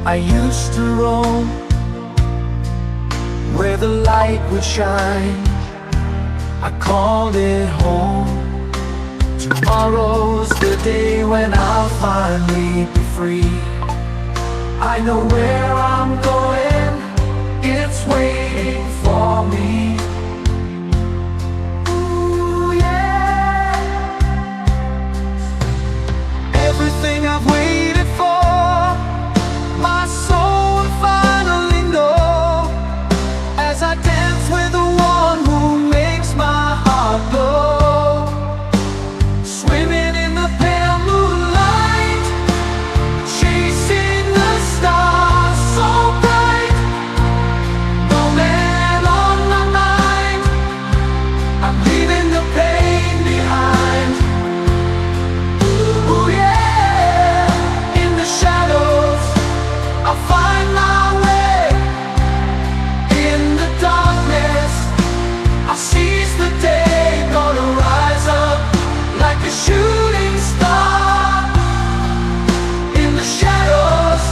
I used to roam where the light would shine. I called it home. Tomorrow's the day when I'll finally be free. I know where I'm going, it's waiting for me. Ooh, yeah. Everything I've waited for, my soul will finally know, as I dance with the one who makes my heart glow. Swimming in the pale moonlight, chasing the stars so bright. No man on my mind, I'm leaving the pain behind. Ooh yeah, in the shadows I'll find my way. In the darkness I'll seize the day, gonna rise up like a shooting star. In the shadows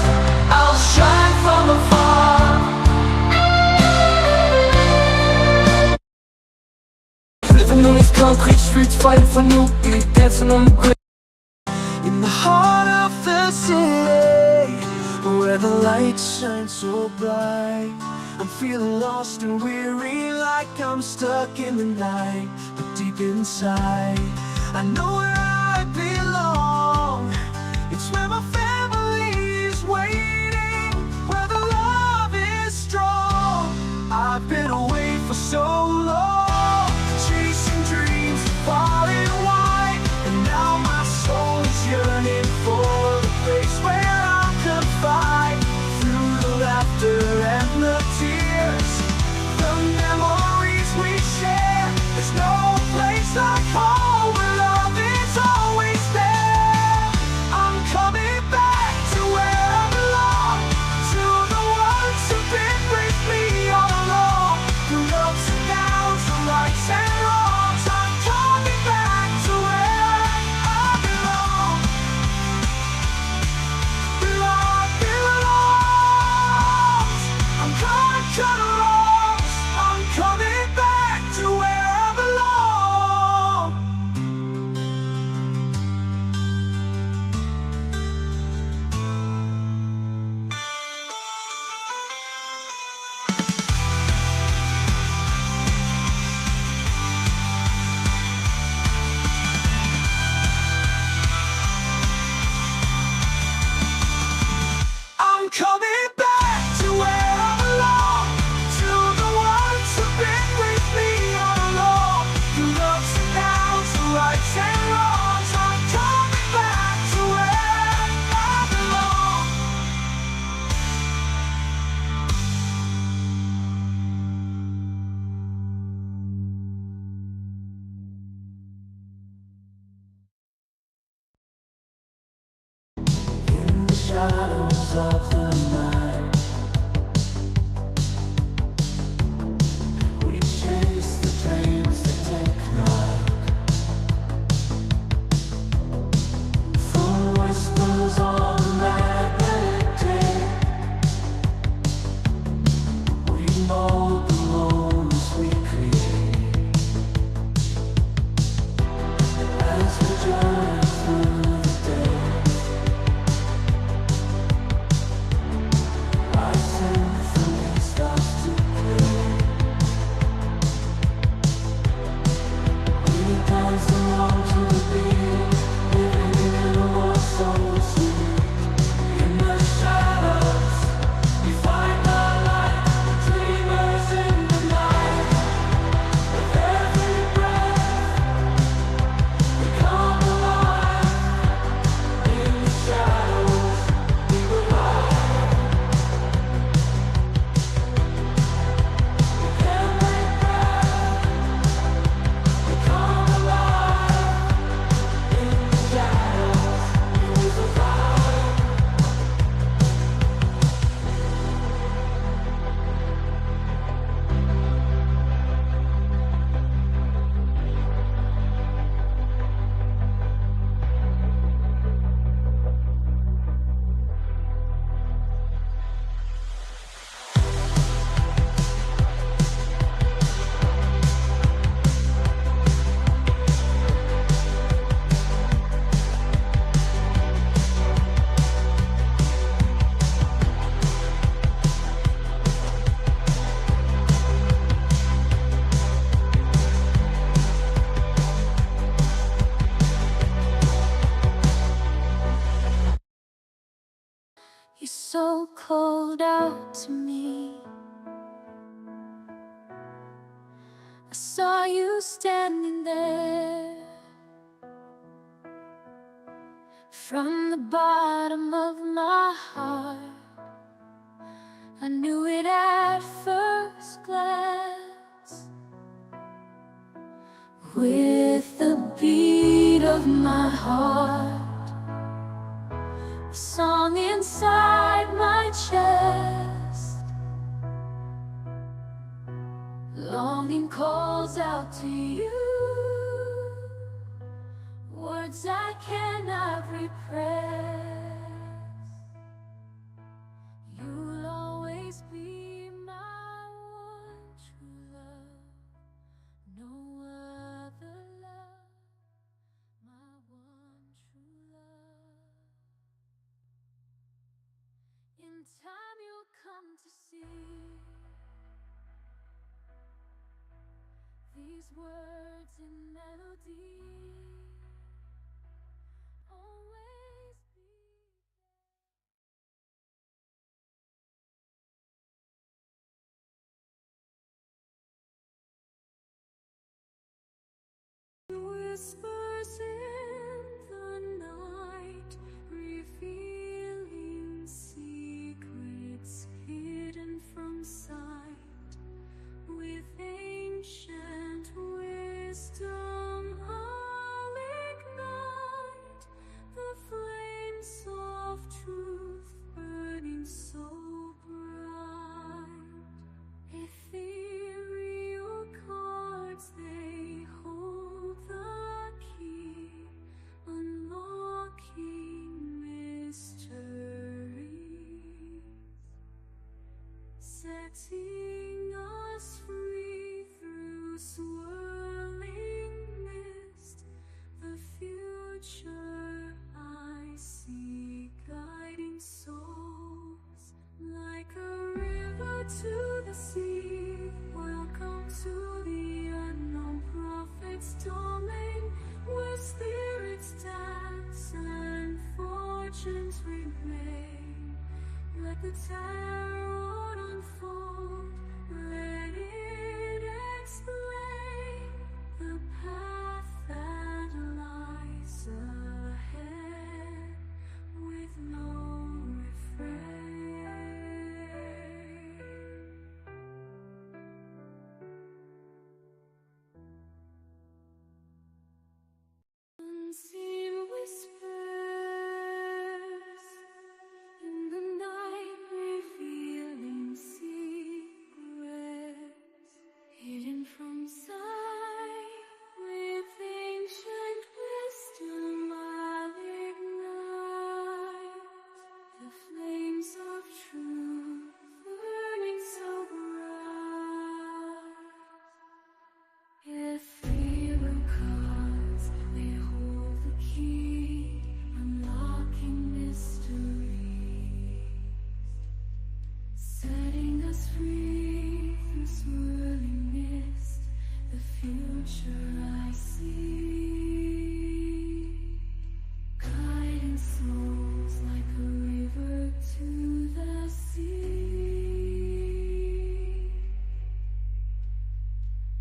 I'll shine from afar. Living on these concrete streets, fighting for new beat, dancing on the grid. In the heart of the city, where the lights shine so bright, I'm feeling lost and weary, like I'm stuck in the night. But deep inside, I know where I belong. It's where my family is waiting, where the love is strong. I've been away for so long, chasing dreams far and wide, and now my soul is yearning for the place where I can find. Through the laughter and the tears, the memories we share, there's no place like home where love is always there. I'm coming back to where I belong, to the ones who've been with me all along. Through ups and downs, the rights and wrongs, I'm coming back to where I belong. I'm gonna cut a rose, I'm coming back to where I belong. I'm coming back to where I belong, to the ones who've been with me all along. Through ups and downs, the rights and wrongs, I'm coming back to where I belong. In the shadows of the night, we chase the dreams that take flight. Full whispers on the magnetic tape, we mold the moments we create. As we journey through the day, You so cold out to me. I saw you standing there. From the bottom of my heart, I knew it at first glance. With the beat of my heart, a song inside my chest, longing calls out to you, words I cannot repress. You'll always be my one true love, no other love, my one true love. In time you'll come to see these words in melody. Always be there. Whispers in the night, revealing secrets hidden from sight. With ancient wisdom I'll ignite the flames of truth burning so bright. Ethereal cards, they hold the key, unlocking mysteries, setting us free through swirling mist. The future I see, guiding souls like a river to the sea. Welcome to the unknown prophet's domain, where spirits dance and fortunes remain. Let the tarot unfold, let it explain the path that lies ahead with no refrain. Unseen whispers in the night, revealing secrets hidden from sight. With ancient wisdom I'll ignite the flames of truth burning so bright. Ethereal cards, they hold the key, unlocking mysteries, setting us free through swirling mist. The future I see, guiding souls like a river to the sea.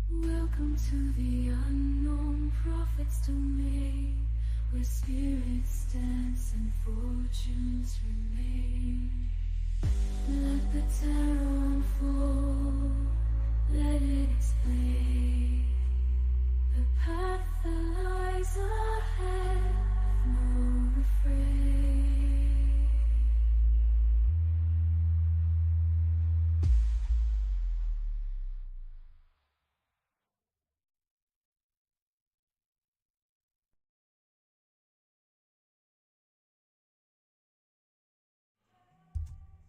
Welcome to the unknown prophet's domain, where spirits dance and fortunes remain. Let the tarot unfold, let it explain the path that lies ahead with no refrain.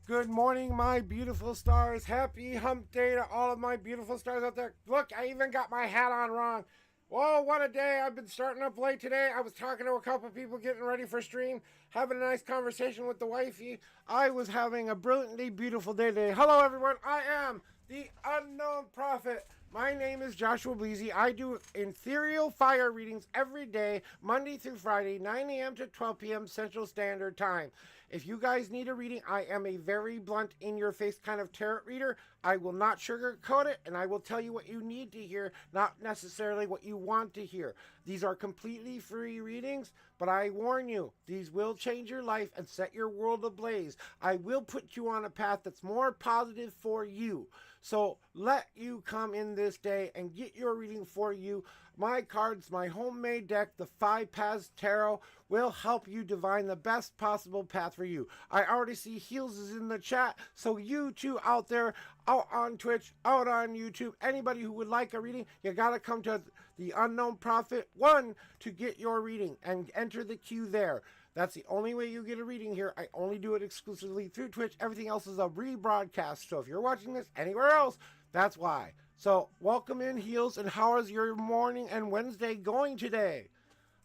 Good morning, my beautiful stars. Happy hump day to all of my beautiful stars out there. Look, I even got my hat on wrong. Whoa, what a day. I've been starting up late today. I was talking to a couple people getting ready for stream, having a nice conversation with the wifey. I was having a brilliantly beautiful day today. Hello, everyone. I am the unknown prophet. My name is Joshua Bleasy. I do ethereal fire readings every day, Monday through Friday, 9 a.m. to 12 p.m. Central Standard Time. If you guys need a reading, I am a very blunt, in your face kind of tarot reader. I will not sugarcoat it, and I will tell you what you need to hear, not necessarily what you want to hear. These are completely free readings, but I warn you, these will change your life and set your world ablaze. I will put you on a path that's more positive for you. So let you come in this day and get your reading for you. My cards, my homemade deck, the 5 Paths Tarot, will help you divine the best possible path for you. I already see Heels is in the chat, so you two out there, out on Twitch, out on YouTube, anybody who would like a reading, you gotta come to the Unknown Prophet 1 to get your reading and enter the queue there. That's the only way you get a reading here. I only do it exclusively through Twitch. Everything else is a rebroadcast. So if you're watching this anywhere else, that's why. So welcome in, Heels, and how is your morning and Wednesday going today?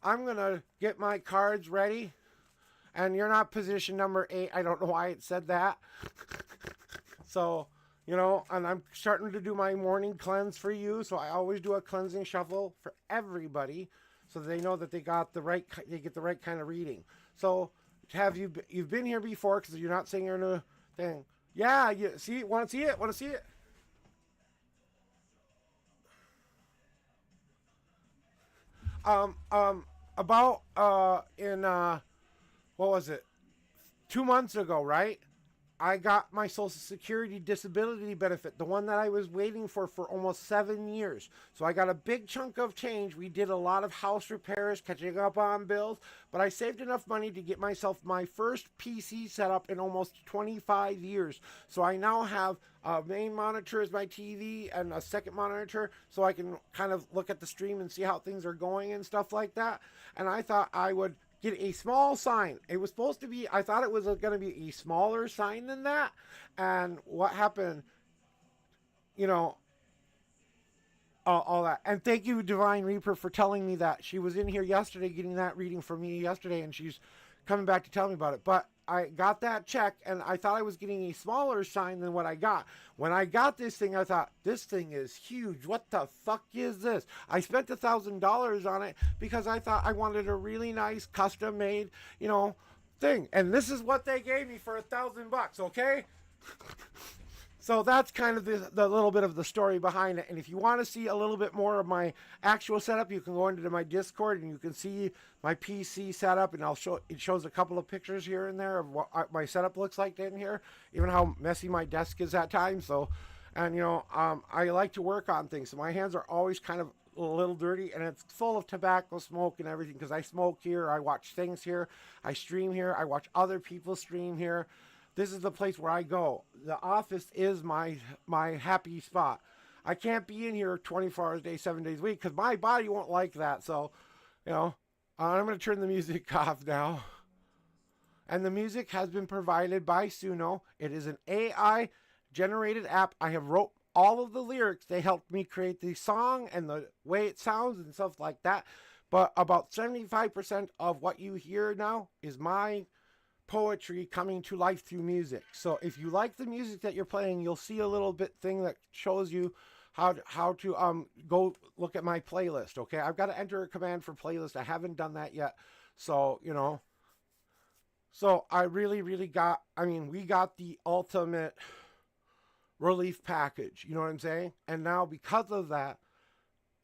I'm going to get my cards ready. And you're not position number 8. I don't know why it said that. So, you know, and I'm starting to do my morning cleanse for you. So I always do a cleansing shuffle for everybody, so they know that they get the right kind of reading. So you've been here before, because you're not saying you're in a thing. Yeah, you see, want to see it? Want to see it? About what was it? 2 months ago, right? I got my Social Security disability benefit, the one that I was waiting for almost 7 years. So I got a big chunk of change. We did a lot of house repairs, catching up on bills, but I saved enough money to get myself my first PC set up in almost 25 years. So I now have a main monitor as my TV and a second monitor, so I can kind of look at the stream and see how things are going and stuff like that. And I thought I would get a small sign. It was supposed to be, I thought it was going to be a smaller sign than that. And what happened, you know, all that. And thank you, Divine Reaper, for telling me that. She was in here yesterday getting that reading for me yesterday, and she's coming back to tell me about it. But I got that check, and I thought I was getting a smaller sign than what I got. When I got this thing, I thought, this thing is huge. What the fuck is this? I spent $1,000 on it because I thought I wanted a really nice custom-made, you know, thing. And this is what they gave me for $1,000, okay? So that's kind of the little bit of the story behind it. And if you want to see a little bit more of my actual setup, you can go into my Discord and you can see my PC setup, and it shows a couple of pictures here and there of what my setup looks like in here, even how messy my desk is at times. So, and you know, I like to work on things, so my hands are always kind of a little dirty, and it's full of tobacco smoke and everything, because I smoke here, I watch things here, I stream here, I watch other people stream here. This is the place where I go. The office is my happy spot. I can't be in here 24 hours a day, 7 days a week, because my body won't like that. So, you know, I'm going to turn the music off now. And the music has been provided by Suno. It is an AI generated app. I have wrote all of the lyrics. They helped me create the song and the way it sounds and stuff like that. But about 75% of what you hear now is my poetry coming to life through music. So if you like the music that you're playing, you'll see a little bit thing that shows you how to go look at my playlist. Okay, I've got to enter a command for playlist. I haven't done that yet. So, you know, so I really got, I mean, we got the ultimate relief package, you know what I'm saying? And now because of that,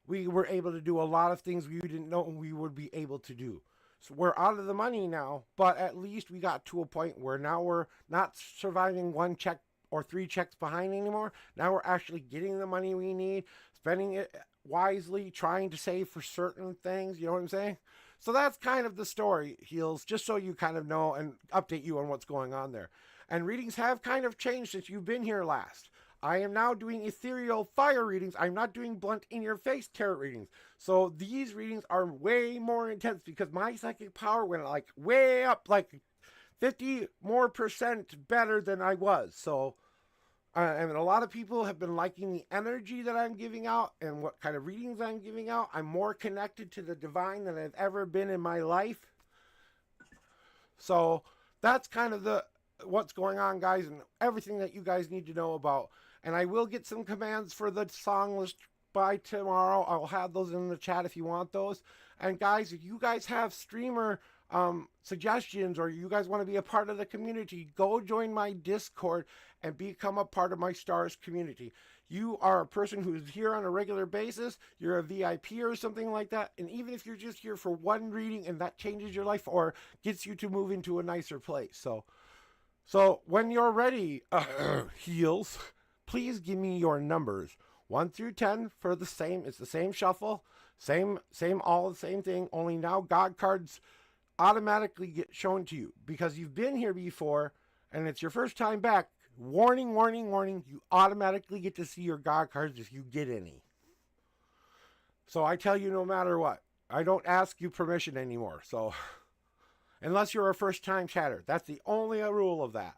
we were able to do a lot of things we didn't know we would be able to do. So we're out of the money now, but at least we got to a point where now we're not surviving 1 check or 3 checks behind anymore. Now we're actually getting the money we need, spending it wisely, trying to save for certain things, you know what I'm saying? So that's kind of the story, Heels, just so you kind of know and update you on what's going on there. And readings have kind of changed since you've been here last. I am now doing ethereal fire readings. I'm not doing blunt in your face tarot readings. So these readings are way more intense because my psychic power went like way up, like 50% more better than I was. So, and a lot of people have been liking the energy that I'm giving out and what kind of readings I'm giving out. I'm more connected to the divine than I've ever been in my life. So that's kind of what's going on, guys, and everything that you guys need to know about. And I will get some commands for the song list by tomorrow. I will have those in the chat if you want those. And guys, if you guys have streamer suggestions, or you guys want to be a part of the community, go join my Discord and become a part of my stars community. You are a person who's here on a regular basis, you're a VIP or something like that, and even if you're just here for one reading and that changes your life or gets you to move into a nicer place. So when you're ready, heels, please give me your numbers. 1 through 10 for the same. It's the same shuffle, same, all the same thing. Only now God cards automatically get shown to you because you've been here before and it's your first time back. Warning, warning, warning. You automatically get to see your God cards if you get any. So I tell you no matter what. I don't ask you permission anymore. So unless you're a first time chatter, that's the only rule of that.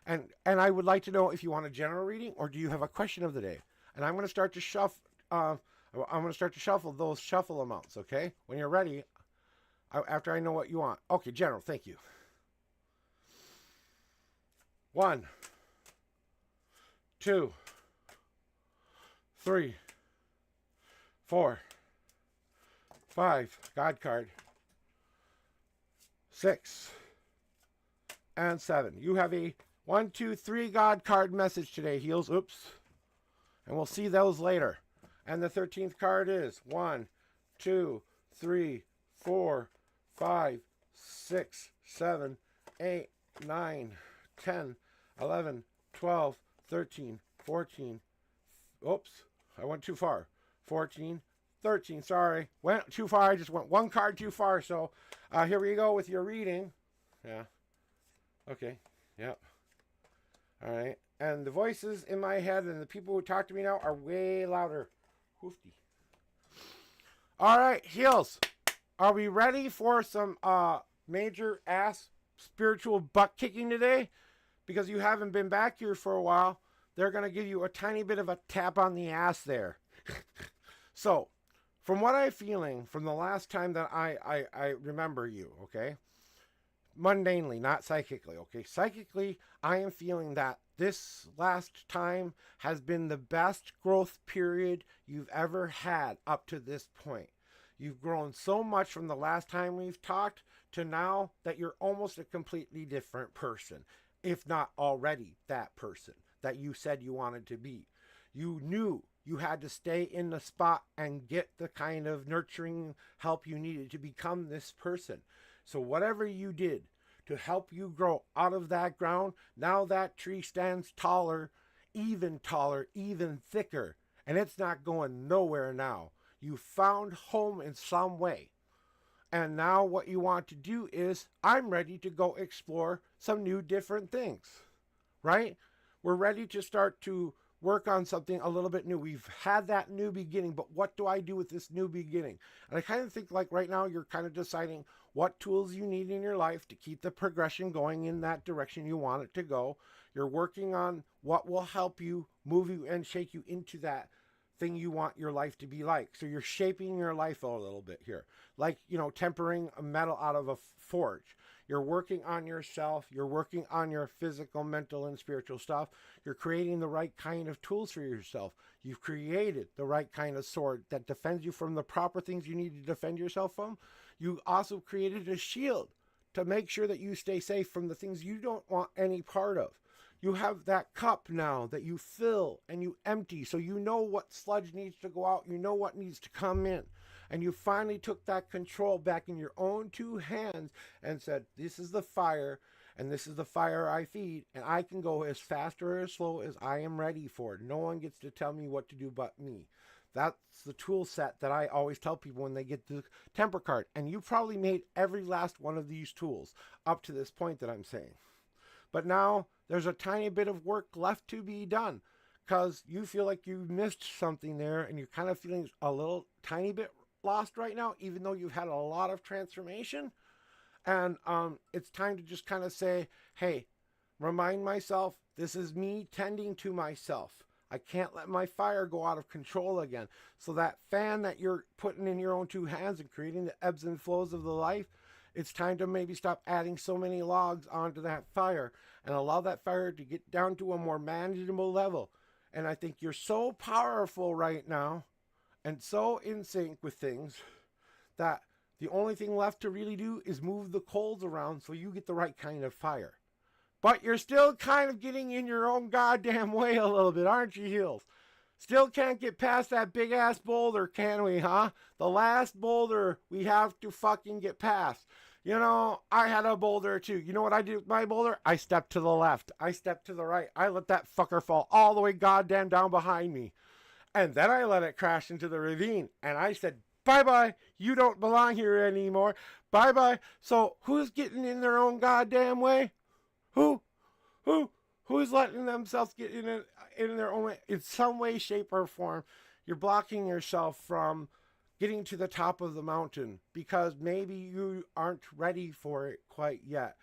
And I would like to know if you want a general reading or do you have a question of the day. And I'm going to start to shuffle. I'm going to start to shuffle those shuffle amounts. Okay, when you're ready, after I know what you want. Okay, general. Thank you. 1, 2, 3, 4, 5. God card. 6 and 7. You have a 1, 2, 3 God card message today, heels. Oops. And we'll see those later. And the 13th card is 1, 2, 3, 4, 5, 6, 7, 8, 9, 10, 11, 12, 13, 14. Oops, I went too far. 14, 13, sorry. Went too far. I just went one card too far. So here we go with your reading. Yeah. Okay. Yep. All right. And the voices in my head and the people who talk to me now are way louder. Hoofty. All right, heels. Are we ready for some major ass spiritual butt kicking today? Because you haven't been back here for a while. They're going to give you a tiny bit of a tap on the ass there. So, from what I'm feeling from the last time that I remember you, okay? Mundanely, not psychically, okay? Psychically, I am feeling that this last time has been the best growth period you've ever had up to this point. You've grown so much from the last time we've talked to now that you're almost a completely different person, if not already that person that you said you wanted to be. You knew you had to stay in the spot and get the kind of nurturing help you needed to become this person. So whatever you did to help you grow out of that ground, now that tree stands taller, even thicker, and it's not going nowhere now. You found home in some way. And now what you want to do is, I'm ready to go explore some new different things, right? We're ready to start to work on something a little bit new. We've had that new beginning, but what do I do with this new beginning? And I kind of think like right now you're kind of deciding what tools you need in your life to keep the progression going in that direction you want it to go. You're working on what will help you move you and shake you into that thing you want your life to be like. So you're shaping your life a little bit here, like, tempering a metal out of a forge. You're working on yourself. You're working on your physical, mental, and spiritual stuff. You're creating the right kind of tools for yourself. You've created the right kind of sword that defends you from the proper things you need to defend yourself from. You also created a shield to make sure that you stay safe from the things you don't want any part of. You have that cup now that you fill and you empty, so you know what sludge needs to go out. You know what needs to come in. And you finally took that control back in your own two hands and said, this is the fire, and this is the fire I feed, and I can go as fast or as slow as I am ready for. No one gets to tell me what to do but me. That's the tool set that I always tell people when they get the temper card. And you probably made every last one of these tools up to this point that I'm saying. But now there's a tiny bit of work left to be done because you feel like you missed something there and you're kind of feeling a little tiny bit lost right now, even though you've had a lot of transformation. And it's time to just kind of say, hey, remind myself, this is me tending to myself. I can't let my fire go out of control again. So that fan that you're putting in your own two hands and creating the ebbs and flows of the life, it's time to maybe stop adding so many logs onto that fire and allow that fire to get down to a more manageable level. And I think you're so powerful right now and so in sync with things that The only thing left to really do is move the coals around so you get the right kind of fire. But you're still kind of getting in your own goddamn way a little bit, aren't you, Heels? Still can't get past that big ass boulder, can we, huh? The last boulder we have to fucking get past. You know, I had a boulder too. You know what I did with my boulder? I stepped to the left. I stepped to the right. I let that fucker fall all the way goddamn down behind me. And then I let it crash into the ravine. And I said, bye-bye. You don't belong here anymore. Bye-bye. So who's getting in their own goddamn way? Who? Who's letting themselves get in their own way? In some way, shape, or form, you're blocking yourself from getting to the top of the mountain because maybe you aren't ready for it quite yet.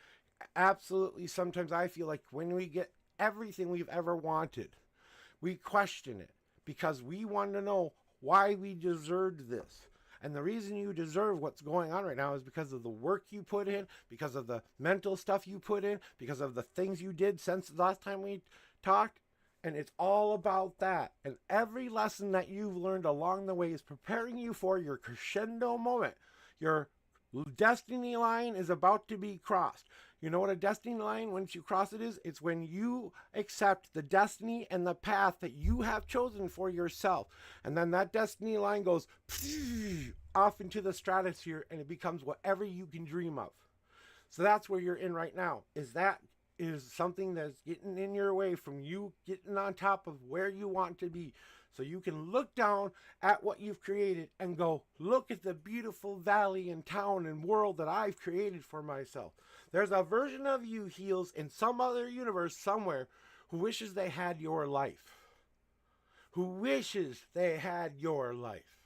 Absolutely, sometimes I feel like when we get everything we've ever wanted, we question it because we want to know why we deserved this. And the reason you deserve what's going on right now is because of the work you put in, because of the mental stuff you put in, because of the things you did since the last time we talked. And it's all about that. And every lesson that you've learned along the way is preparing you for your crescendo moment. Your destiny line is about to be crossed. You know what a destiny line, once you cross it, is? It's when you accept the destiny and the path that you have chosen for yourself. And then that destiny line goes off into the stratosphere and it becomes whatever you can dream of. So that's where you're in right now. Is something that's getting in your way from you getting on top of where you want to be. So you can look down at what you've created and go, look at the beautiful valley and town and world that I've created for myself. There's a version of you, Heels, in some other universe somewhere who wishes they had your life. Who wishes they had your life.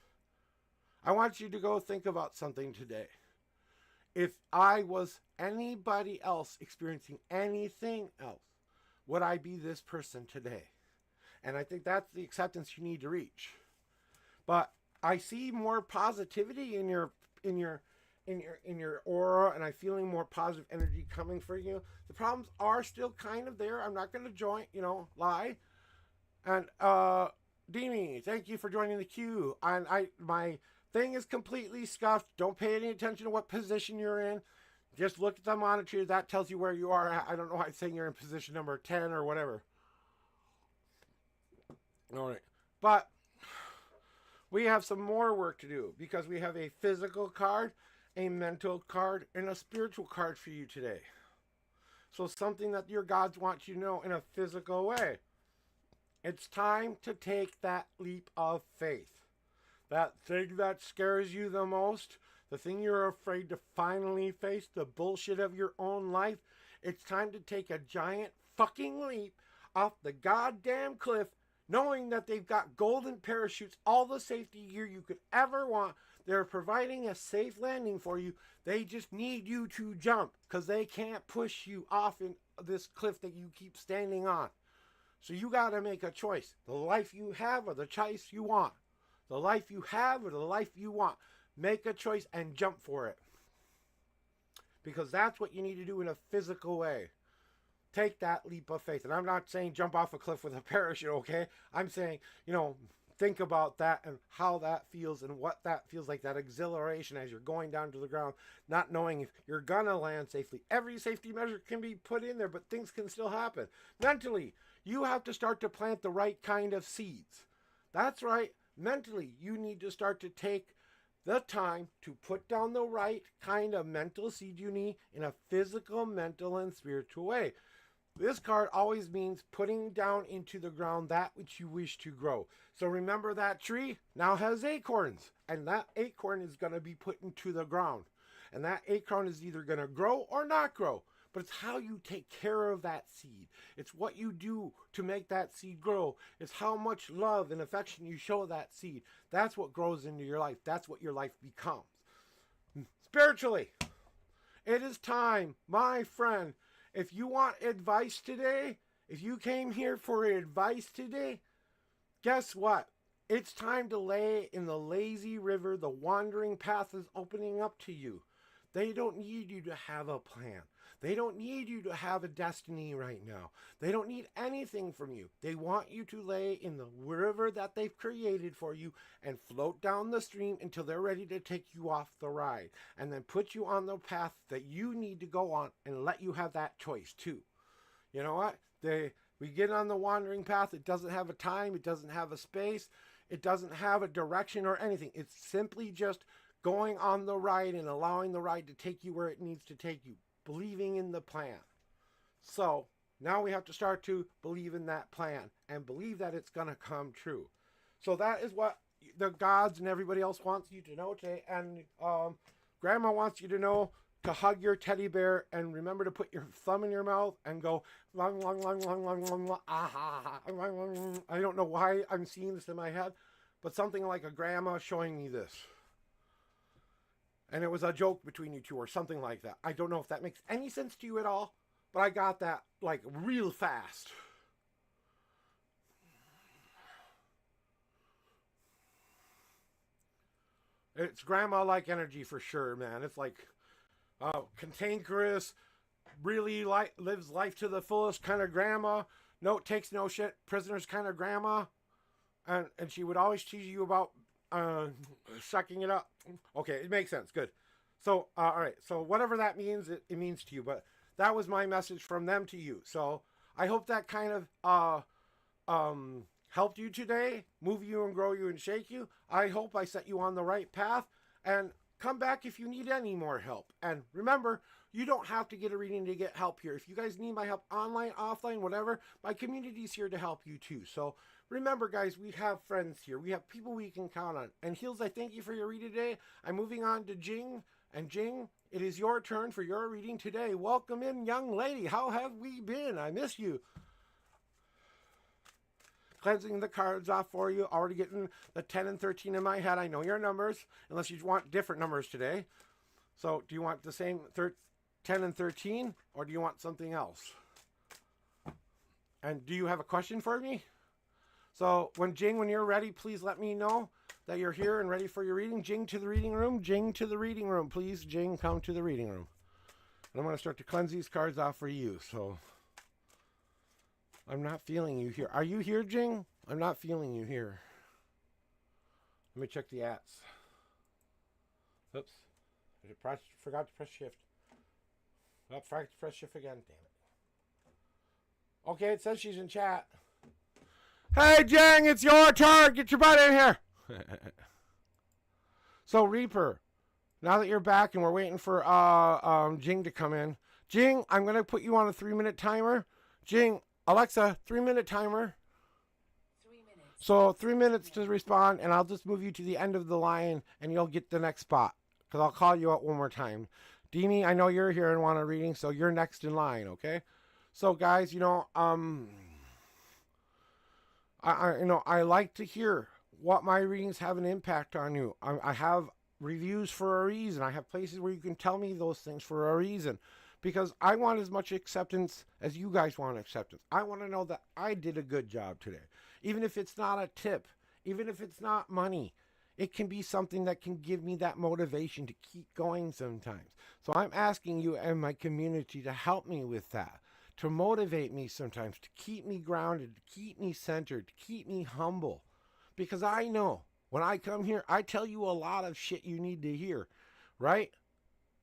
I want you to go think about something today. If I was anybody else experiencing anything else, would I be this person today? And I think that's the acceptance you need to reach. But I see more positivity in your aura, and I'm feeling more positive energy coming for you. The problems are still kind of there. I'm not going to lie. And Demi, thank you for joining the queue. And my thing is completely scuffed. Don't pay any attention to what position you're in. Just look at the monitor. That tells you where you are. I don't know why it's saying you're in position number 10 or whatever. All right. But we have some more work to do because we have a physical card, a mental card, and a spiritual card for you today. So something that your gods want you to know in a physical way. It's time to take that leap of faith. That thing that scares you the most, the thing you're afraid to finally face, the bullshit of your own life, it's time to take a giant fucking leap off the goddamn cliff, knowing that they've got golden parachutes, all the safety gear you could ever want. They're providing a safe landing for you. They just need you to jump because they can't push you off in this cliff that you keep standing on. So you got to make a choice. The life you have or the choice you want. The life you have or the life you want. Make a choice and jump for it. Because that's what you need to do in a physical way. Take that leap of faith. And I'm not saying jump off a cliff with a parachute, okay? I'm saying, think about that and how that feels and what that feels like, that exhilaration as you're going down to the ground, not knowing if you're gonna land safely. Every safety measure can be put in there, but things can still happen. Mentally, you have to start to plant the right kind of seeds. That's right. Mentally, you need to start to take the time to put down the right kind of mental seed you need in a physical, mental, and spiritual way. This card always means putting down into the ground that which you wish to grow. So remember that tree now has acorns, and that acorn is going to be put into the ground. And that acorn is either going to grow or not grow. But it's how you take care of that seed. It's what you do to make that seed grow. It's how much love and affection you show that seed. That's what grows into your life. That's what your life becomes. Spiritually, it is time, my friend. If you want advice today, if you came here for advice today, guess what? It's time to lay in the lazy river. The wandering path is opening up to you. They don't need you to have a plan. They don't need you to have a destiny right now. They don't need anything from you. They want you to lay in the river that they've created for you and float down the stream until they're ready to take you off the ride and then put you on the path that you need to go on and let you have that choice too. You know what? We get on the wandering path. It doesn't have a time. It doesn't have a space. It doesn't have a direction or anything. It's simply just going on the ride and allowing the ride to take you where it needs to take you, believing in the plan. So now we have to start to believe in that plan and believe that it's going to come true. So that is what the gods and everybody else wants you to know today. And Grandma wants you to know to hug your teddy bear and remember to put your thumb in your mouth and go long, long, long, long, long, long, long, ah, long, long. I don't know why I'm seeing this in my head, but something like a grandma showing me this. And it was a joke between you two or something like that. I don't know if that makes any sense to you at all, but I got that like real fast. It's grandma-like energy for sure, man. It's like cantankerous, really lives life to the fullest kind of grandma. No, takes no shit, prisoners kind of grandma. And she would always tease you about sucking it up. Okay, it makes sense. Good. So, all right. So whatever that means, it means to you. But that was my message from them to you. So I hope that kind of helped you today, move you and grow you and shake you. I hope I set you on the right path. And come back if you need any more help. And remember, you don't have to get a reading to get help here. If you guys need my help online, offline, whatever, my community's here to help you too. So remember, guys, we have friends here. We have people we can count on. And Heels, I thank you for your reading today. I'm moving on to Jing. And Jing, it is your turn for your reading today. Welcome in, young lady. How have we been? I miss you. Cleansing the cards off for you. Already getting the 10 and 13 in my head. I know your numbers, unless you want different numbers today. So do you want the same 10 and 13, or do you want something else? And do you have a question for me? So Jing, when you're ready, please let me know that you're here and ready for your reading. Jing to the reading room. Jing to the reading room. Please, Jing, come to the reading room. And I'm going to start to cleanse these cards off for you. So I'm not feeling you here. Are you here, Jing? I'm not feeling you here. Let me check the ats. Oops. I forgot to press shift. Oh, forgot to press shift again. Damn it. Okay, it says she's in chat. Hey, Jing, it's your turn. Get your butt in here. So, Reaper, now that you're back and we're waiting for Jing to come in. Jing, I'm going to put you on a 3-minute timer. Jing, Alexa, 3-minute timer. 3 minutes. So 3 minutes to respond, and I'll just move you to the end of the line, and you'll get the next spot. Because I'll call you out one more time. Deanie, I know you're here and want a reading, so you're next in line, okay? So guys, I like to hear what my readings have an impact on you. I have reviews for a reason. I have places where you can tell me those things for a reason. Because I want as much acceptance as you guys want acceptance. I want to know that I did a good job today. Even if it's not a tip, even if it's not money, it can be something that can give me that motivation to keep going sometimes. So I'm asking you and my community to help me with that, to motivate me sometimes, to keep me grounded, to keep me centered, to keep me humble. Because I know when I come here, I tell you a lot of shit you need to hear, right?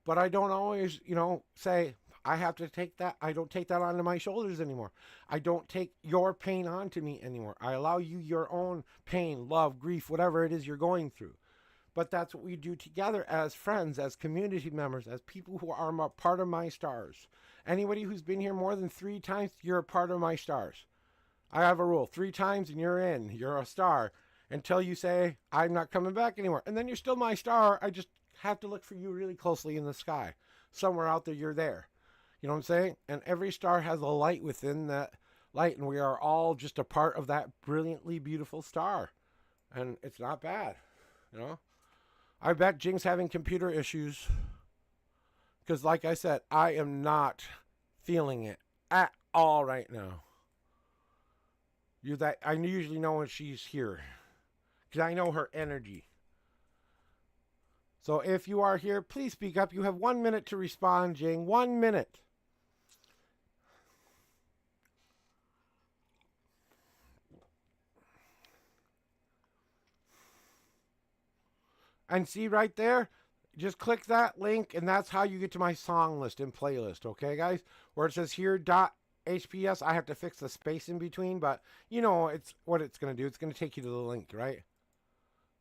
But I don't always, say, I have to take that. I don't take that onto my shoulders anymore. I don't take your pain onto me anymore. I allow you your own pain, love, grief, whatever it is you're going through. But that's what we do together as friends, as community members, as people who are a part of my stars. Anybody who's been here more than 3 times, you're a part of my stars. I have a rule. 3 times and you're in. You're a star. Until you say, I'm not coming back anymore. And then you're still my star. I just have to look for you really closely in the sky. Somewhere out there, you're there. You know what I'm saying? And every star has a light within that light, and we are all just a part of that brilliantly beautiful star. And it's not bad, I bet Jing's having computer issues. Because like I said, I am not feeling it at all right now. I usually know when she's here. Because I know her energy. So if you are here, please speak up. You have 1 minute to respond, Jing. 1 minute. And see right there, just click that link, and that's how you get to my song list and playlist, okay, guys? Where it says here .hps, I have to fix the space in between, but you know it's what it's going to do. It's going to take you to the link, right?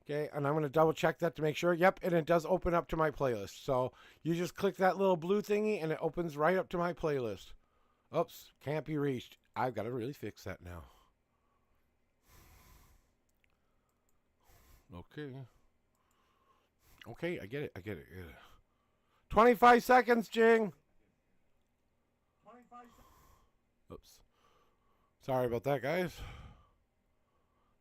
Okay, and I'm going to double check that to make sure. Yep, and it does open up to my playlist. So you just click that little blue thingy, and it opens right up to my playlist. Oops, can't be reached. I've got to really fix that now. Okay. Okay, I get it. 25 seconds, Jing. 25 seconds. Oops. Sorry about that, guys.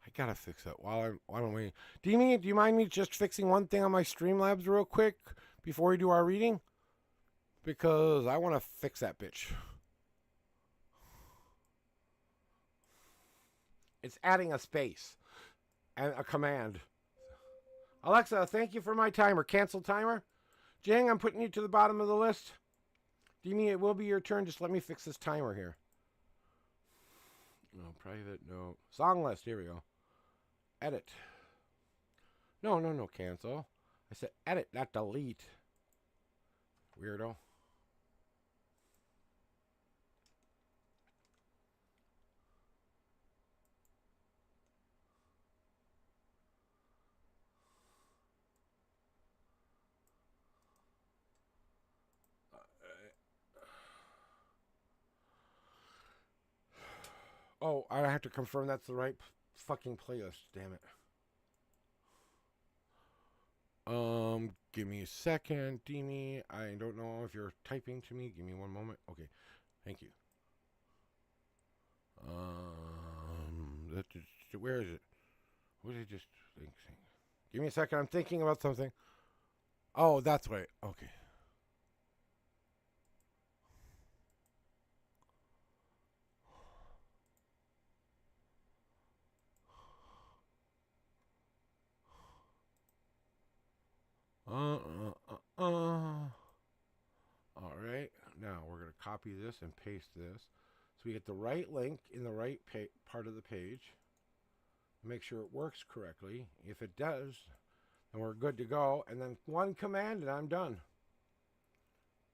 I gotta fix that while I'm waiting. Do you mind me just fixing one thing on my Streamlabs real quick before we do our reading? Because I want to fix that bitch. It's adding a space and a command. Alexa, thank you for my timer. Cancel timer. Jing, I'm putting you to the bottom of the list. Demi, it will be your turn. Just let me fix this timer here. No, private, no. Song list, here we go. Edit. No, cancel. I said edit, not delete. Weirdo. Oh, I have to confirm that's the right fucking playlist. Damn it. Give me a second, Demi. I don't know if you're typing to me. Give me one moment. Okay, thank you. Where is it? What did I just think? Give me a second. I'm thinking about something. Oh, that's right. Okay. All right, now we're going to copy this and paste this. So we get the right link in the right part of the page. Make sure it works correctly. If it does, then we're good to go. And then one command and I'm done.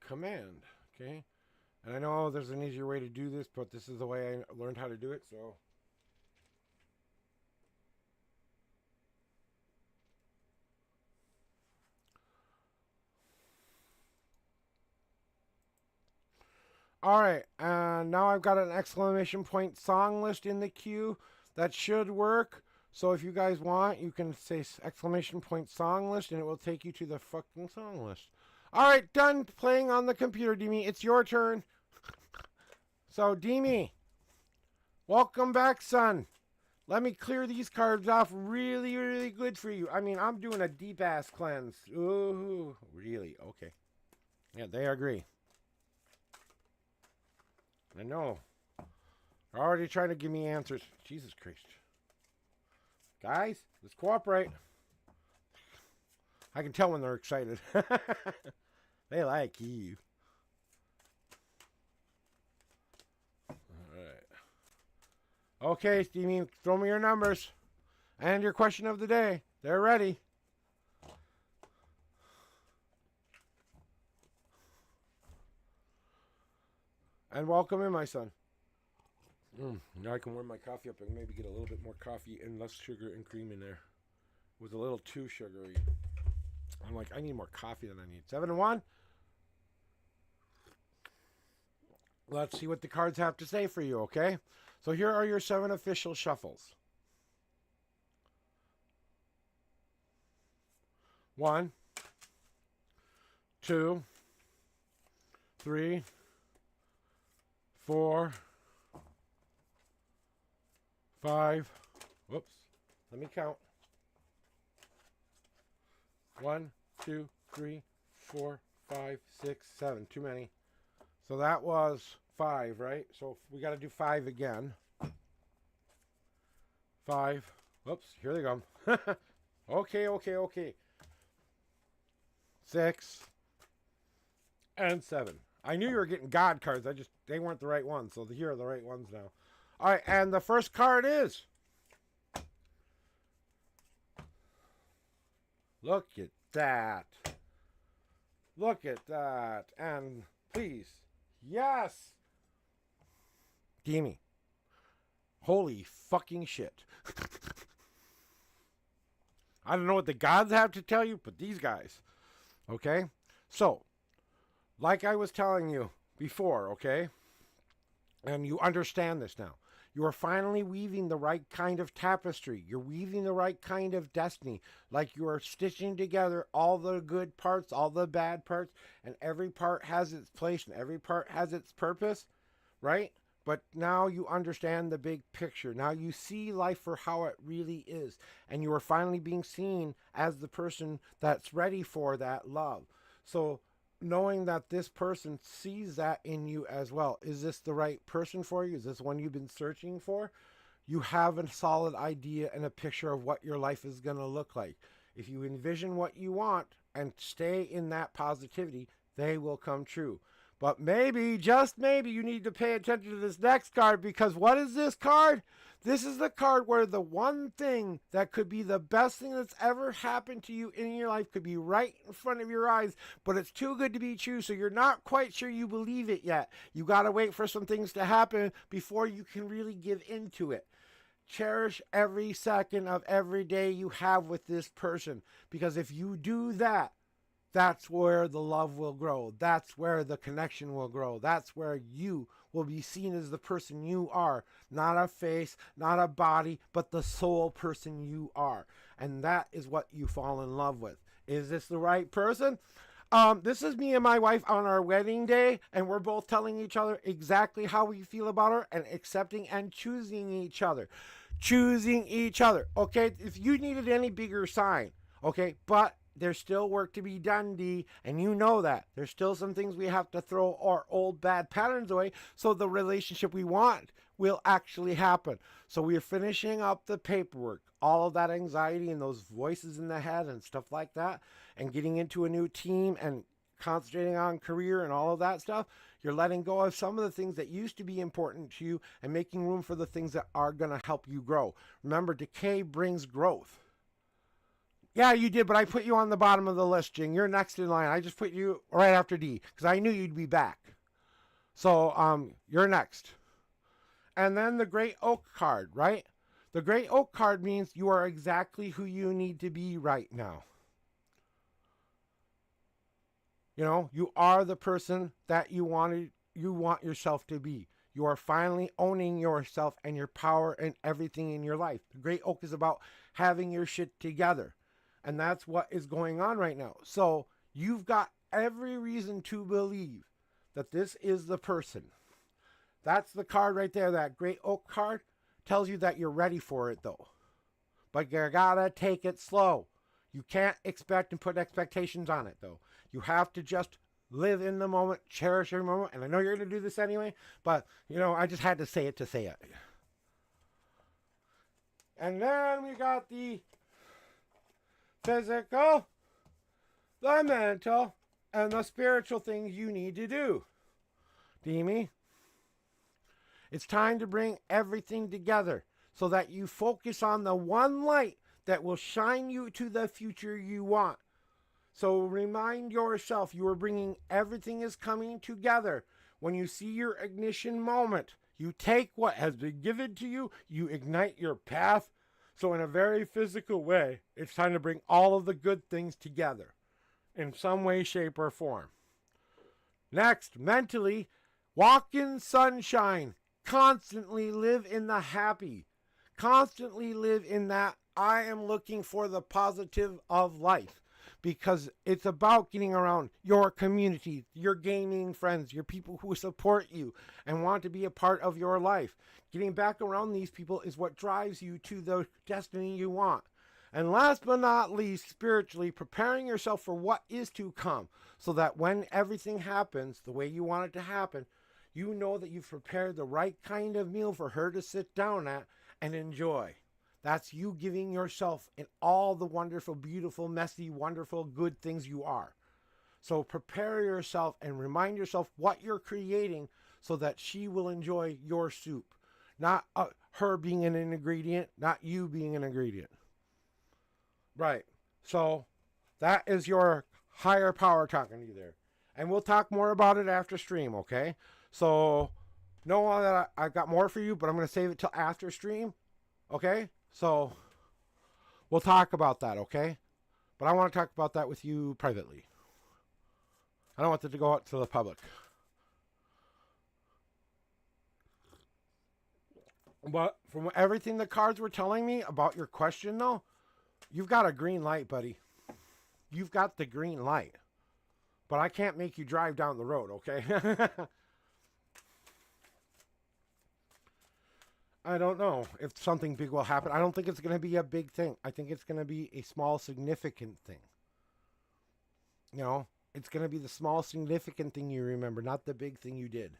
Command, okay? And I know there's an easier way to do this, but this is the way I learned how to do it, so... Alright, and now I've got an exclamation point song list in the queue. That should work. So if you guys want, you can say exclamation point song list and it will take you to the fucking song list. Alright, done playing on the computer, Demi. It's your turn. So, Demi, welcome back, son. Let me clear these cards off really, really good for you. I mean, I'm doing a deep-ass cleanse. Ooh, really? Okay. Yeah, they agree. I know. They're already trying to give me answers. Jesus Christ. Guys, let's cooperate. I can tell when they're excited. They like you. Alright. Okay, Stevie, throw me your numbers. And your question of the day. They're ready. And welcome in, my son. Now I can warm my coffee up and maybe get a little bit more coffee and less sugar and cream in there. It was a little too sugary. I'm like, I need more coffee than I need. 7-1. Let's see what the cards have to say for you, okay? So here are your 7 official shuffles. 1, 2, 3, 4, 5. Whoops. Let me count. 1, 2, 3, 4, 5, 6, 7. Too many. So that was 5, right? So we got to do 5 again. 5. Whoops. Here they come. Okay. 6 and 7. I knew you were getting God cards. They weren't the right ones. So here are the right ones now. All right, and the first card is Look at that. Look at that. And please, yes. Gimme. Holy fucking shit. I don't know what the gods have to tell you, but these guys. Okay? So, like I was telling you before, okay? And you understand this now. You are finally weaving the right kind of tapestry. You're weaving the right kind of destiny. Like you are stitching together all the good parts, all the bad parts, and every part has its place and every part has its purpose, right? But now you understand the big picture. Now you see life for how it really is. And you are finally being seen as the person that's ready for that love. So knowing that this person sees that in you as well. Is this the right person for you? Is this one you've been searching for? You have a solid idea and a picture of what your life is going to look like. If you envision what you want and stay in that positivity, they will come true. But maybe, just maybe, you need to pay attention to this next card, because what is this card? This is the card where the one thing that could be the best thing that's ever happened to you in your life could be right in front of your eyes, but it's too good to be true, so you're not quite sure you believe it yet. You got to wait for some things to happen before you can really give into it. Cherish every second of every day you have with this person, because if you do that, that's where the love will grow. That's where the connection will grow. That's where you will be seen as the person you are. Not a face, not a body, but the soul person you are. And that is what you fall in love with. Is this the right person? This is me and my wife on our wedding day, and we're both telling each other exactly how we feel about her and accepting and choosing each other. Choosing each other. Okay, if you needed any bigger sign, okay, but there's still work to be done, D, and you know that. There's still some things we have to throw our old bad patterns away so the relationship we want will actually happen. So we're finishing up the paperwork, all of that anxiety and those voices in the head and stuff like that, and getting into a new team and concentrating on career and all of that stuff. You're letting go of some of the things that used to be important to you and making room for the things that are going to help you grow. Remember, decay brings growth. Yeah, you did, but I put you on the bottom of the list, Jing. You're next in line. I just put you right after D because I knew you'd be back. So you're next. And then the Great Oak card, right? The Great Oak card means you are exactly who you need to be right now. You know, you are the person that you want yourself to be. You are finally owning yourself and your power and everything in your life. The Great Oak is about having your shit together. And that's what is going on right now. So you've got every reason to believe that this is the person. That's the card right there. That Great Oak card tells you that you're ready for it, though. But you gotta take it slow. You can't expect and put expectations on it, though. You have to just live in the moment, cherish every moment. And I know you're going to do this anyway, but, you know, I just had to say it to say it. And then we got the physical, the mental, and the spiritual things you need to do. Demi, it's time to bring everything together so that you focus on the one light that will shine you to the future you want. So remind yourself you are bringing everything is coming together. When you see your ignition moment, you take what has been given to you, you ignite your path. So in a very physical way, it's time to bring all of the good things together in some way, shape, or form. Next, mentally, walk in sunshine. Constantly live in the happy. Constantly live in that I am looking for the positive of life. Because it's about getting around your community, your gaming friends, your people who support you and want to be a part of your life. Getting back around these people is what drives you to the destiny you want. And last but not least, spiritually, preparing yourself for what is to come so that when everything happens the way you want it to happen, you know that you've prepared the right kind of meal for her to sit down at and enjoy. That's you giving yourself in all the wonderful, beautiful, messy, wonderful, good things you are. So prepare yourself and remind yourself what you're creating so that she will enjoy your soup. Not her being an ingredient, not you being an ingredient. Right. So That is your higher power talking to you there. And we'll talk more about it after stream, okay? So, know that I've got more for you, but I'm going to save it till after stream, okay? So, we'll talk about that, okay? But I want to talk about that with you privately. I don't want it to go out to the public. But from everything the cards were telling me about your question, though, you've got a green light, buddy. You've got the green light. But I can't make you drive down the road, okay? I don't know if something big will happen. I don't think it's going to be a big thing. I think it's going to be a small, significant thing. You know, it's going to be the small, significant thing you remember, not the big thing you did.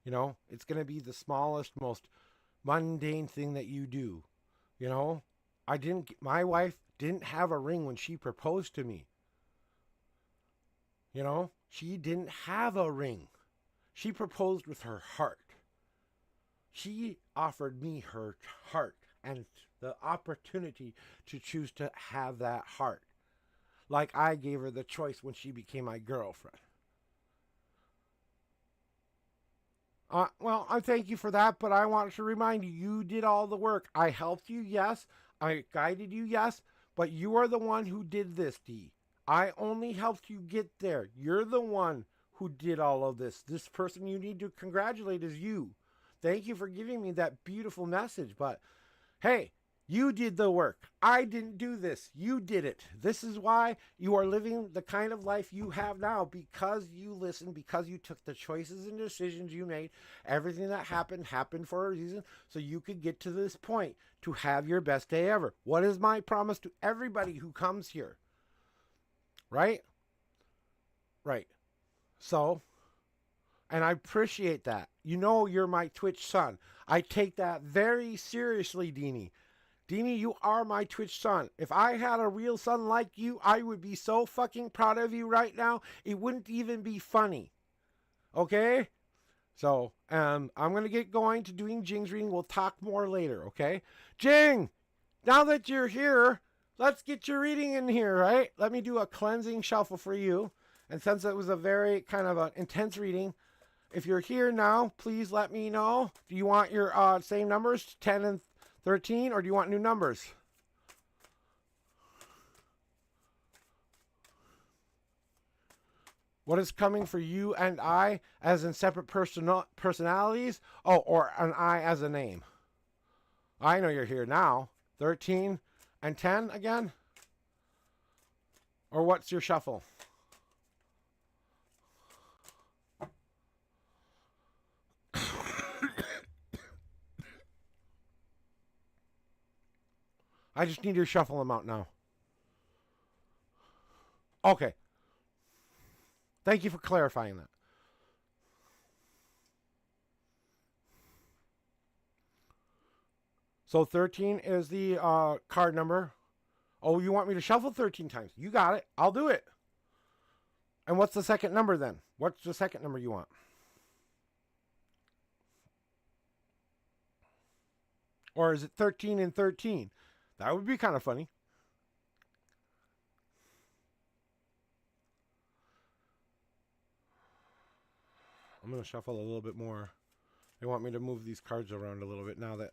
You know, it's going to be the smallest, most mundane thing that you do. You know, my wife didn't have a ring when she proposed to me. You know, she didn't have a ring. She proposed with her heart. She offered me her heart and the opportunity to choose to have that heart. Like I gave her the choice when she became my girlfriend. Well, I thank you for that, but I want to remind you, you did all the work. I helped you, yes. I guided you, yes. But you are the one who did this, Dee. I only helped you get there. You're the one who did all of this. This person you need to congratulate is you. Thank you for giving me that beautiful message. But, hey, you did the work. I didn't do this. You did it. This is why you are living the kind of life you have now, because you listened, because you took the choices and decisions you made. Everything that happened for a reason, so you could get to this point to have your best day ever. What is my promise to everybody who comes here? Right? Right. So, and I appreciate that. You know you're my Twitch son. I take that very seriously, Deanie. Deanie, you are my Twitch son. If I had a real son like you, I would be so fucking proud of you right now. It wouldn't even be funny. Okay? So, I'm going to get going to doing Jing's reading. We'll talk more later, okay? Jing! Now that you're here, let's get your reading in here, right? Let me do a cleansing shuffle for you. And since it was a very kind of an intense reading, if you're here now, please let me know. Do you want your same numbers, 10 and 13, or do you want new numbers? What is coming for you and I as in separate personalities? Oh, or an I as a name. I know you're here now. 13 and 10 again? Or what's your shuffle? I just need to shuffle them out now. Okay. Thank you for clarifying that. So 13 is the card number. Oh, you want me to shuffle 13 times? You got it. I'll do it. And what's the second number then? What's the second number you want? Or is it 13 and 13? That would be kind of funny. I'm going to shuffle a little bit more. They want me to move these cards around a little bit now that...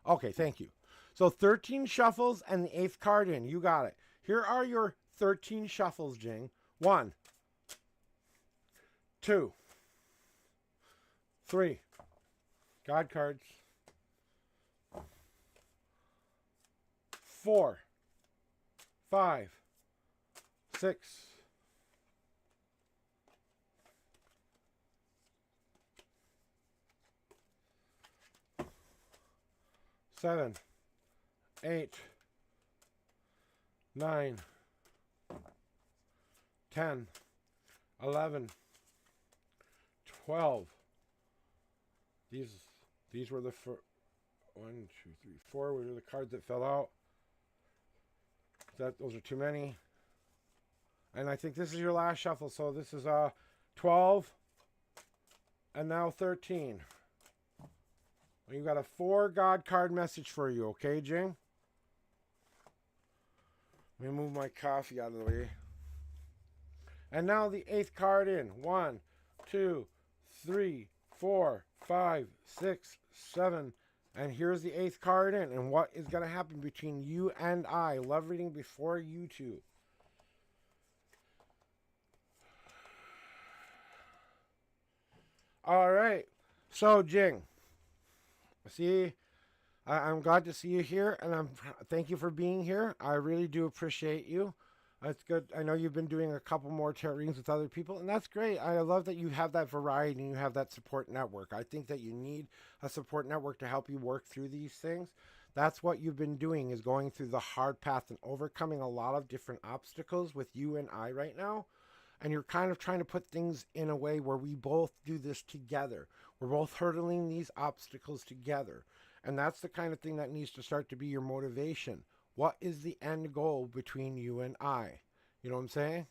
Okay, thank you. So 13 shuffles and the 8th card in. You got it. Here are your 13 shuffles, Jing. 1, 2, 3. God cards. 4, 5, 6, 7, 8, 9, 10, 11, 12. These were the 1, 2, 3, 4 were the cards that fell out. Those are too many. And I think this is your last shuffle. So this is 12 and now 13. Well, you got a 4 God card message for you, okay, Jing? Let me move my coffee out of the way. And now the 8th card in. 1, 2, 3, 4, 5, 6, 7. And here's the 8th card in. And what is going to happen between you and I? Love reading before you two. All right. So, Jing. See, I'm glad to see you here, and thank you for being here. I really do appreciate you. It's good. I know you've been doing a couple more tarot readings with other people, and that's great. I love that you have that variety and you have that support network. I think that you need a support network to help you work through these things. That's what you've been doing, is going through the hard path and overcoming a lot of different obstacles with you and I right now. And you're kind of trying to put things in a way where we both do this together. We're both hurdling these obstacles together. And that's the kind of thing that needs to start to be your motivation. What is the end goal between you and I? You know what I'm saying?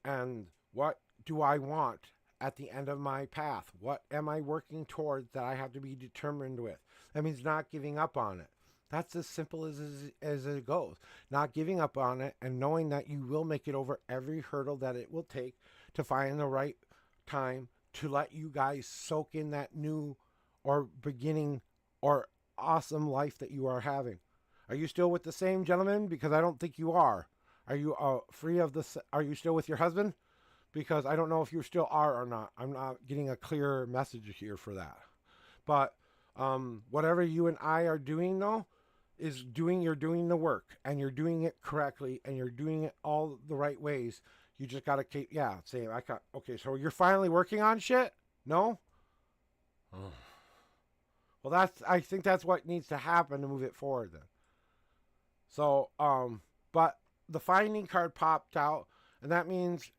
And what do I want at the end of my path? What am I working towards that I have to be determined with? That means not giving up on it. That's as simple as it goes. Not giving up on it and knowing that you will make it over every hurdle that it will take to find the right time to let you guys soak in that new or beginning or awesome life that you are having. Are you still with the same gentleman? Because I don't think you are. Are you free of this? Are you still with your husband? Because I don't know if you still are or not. I'm not getting a clear message here for that. But whatever you and I are doing, though, you're doing the work, and you're doing it correctly, and you're doing it all the right ways. You just got to keep, say, okay, so you're finally working on shit? No? Oh. Well, I think that's what needs to happen to move it forward then. So, but the finding card popped out, and that means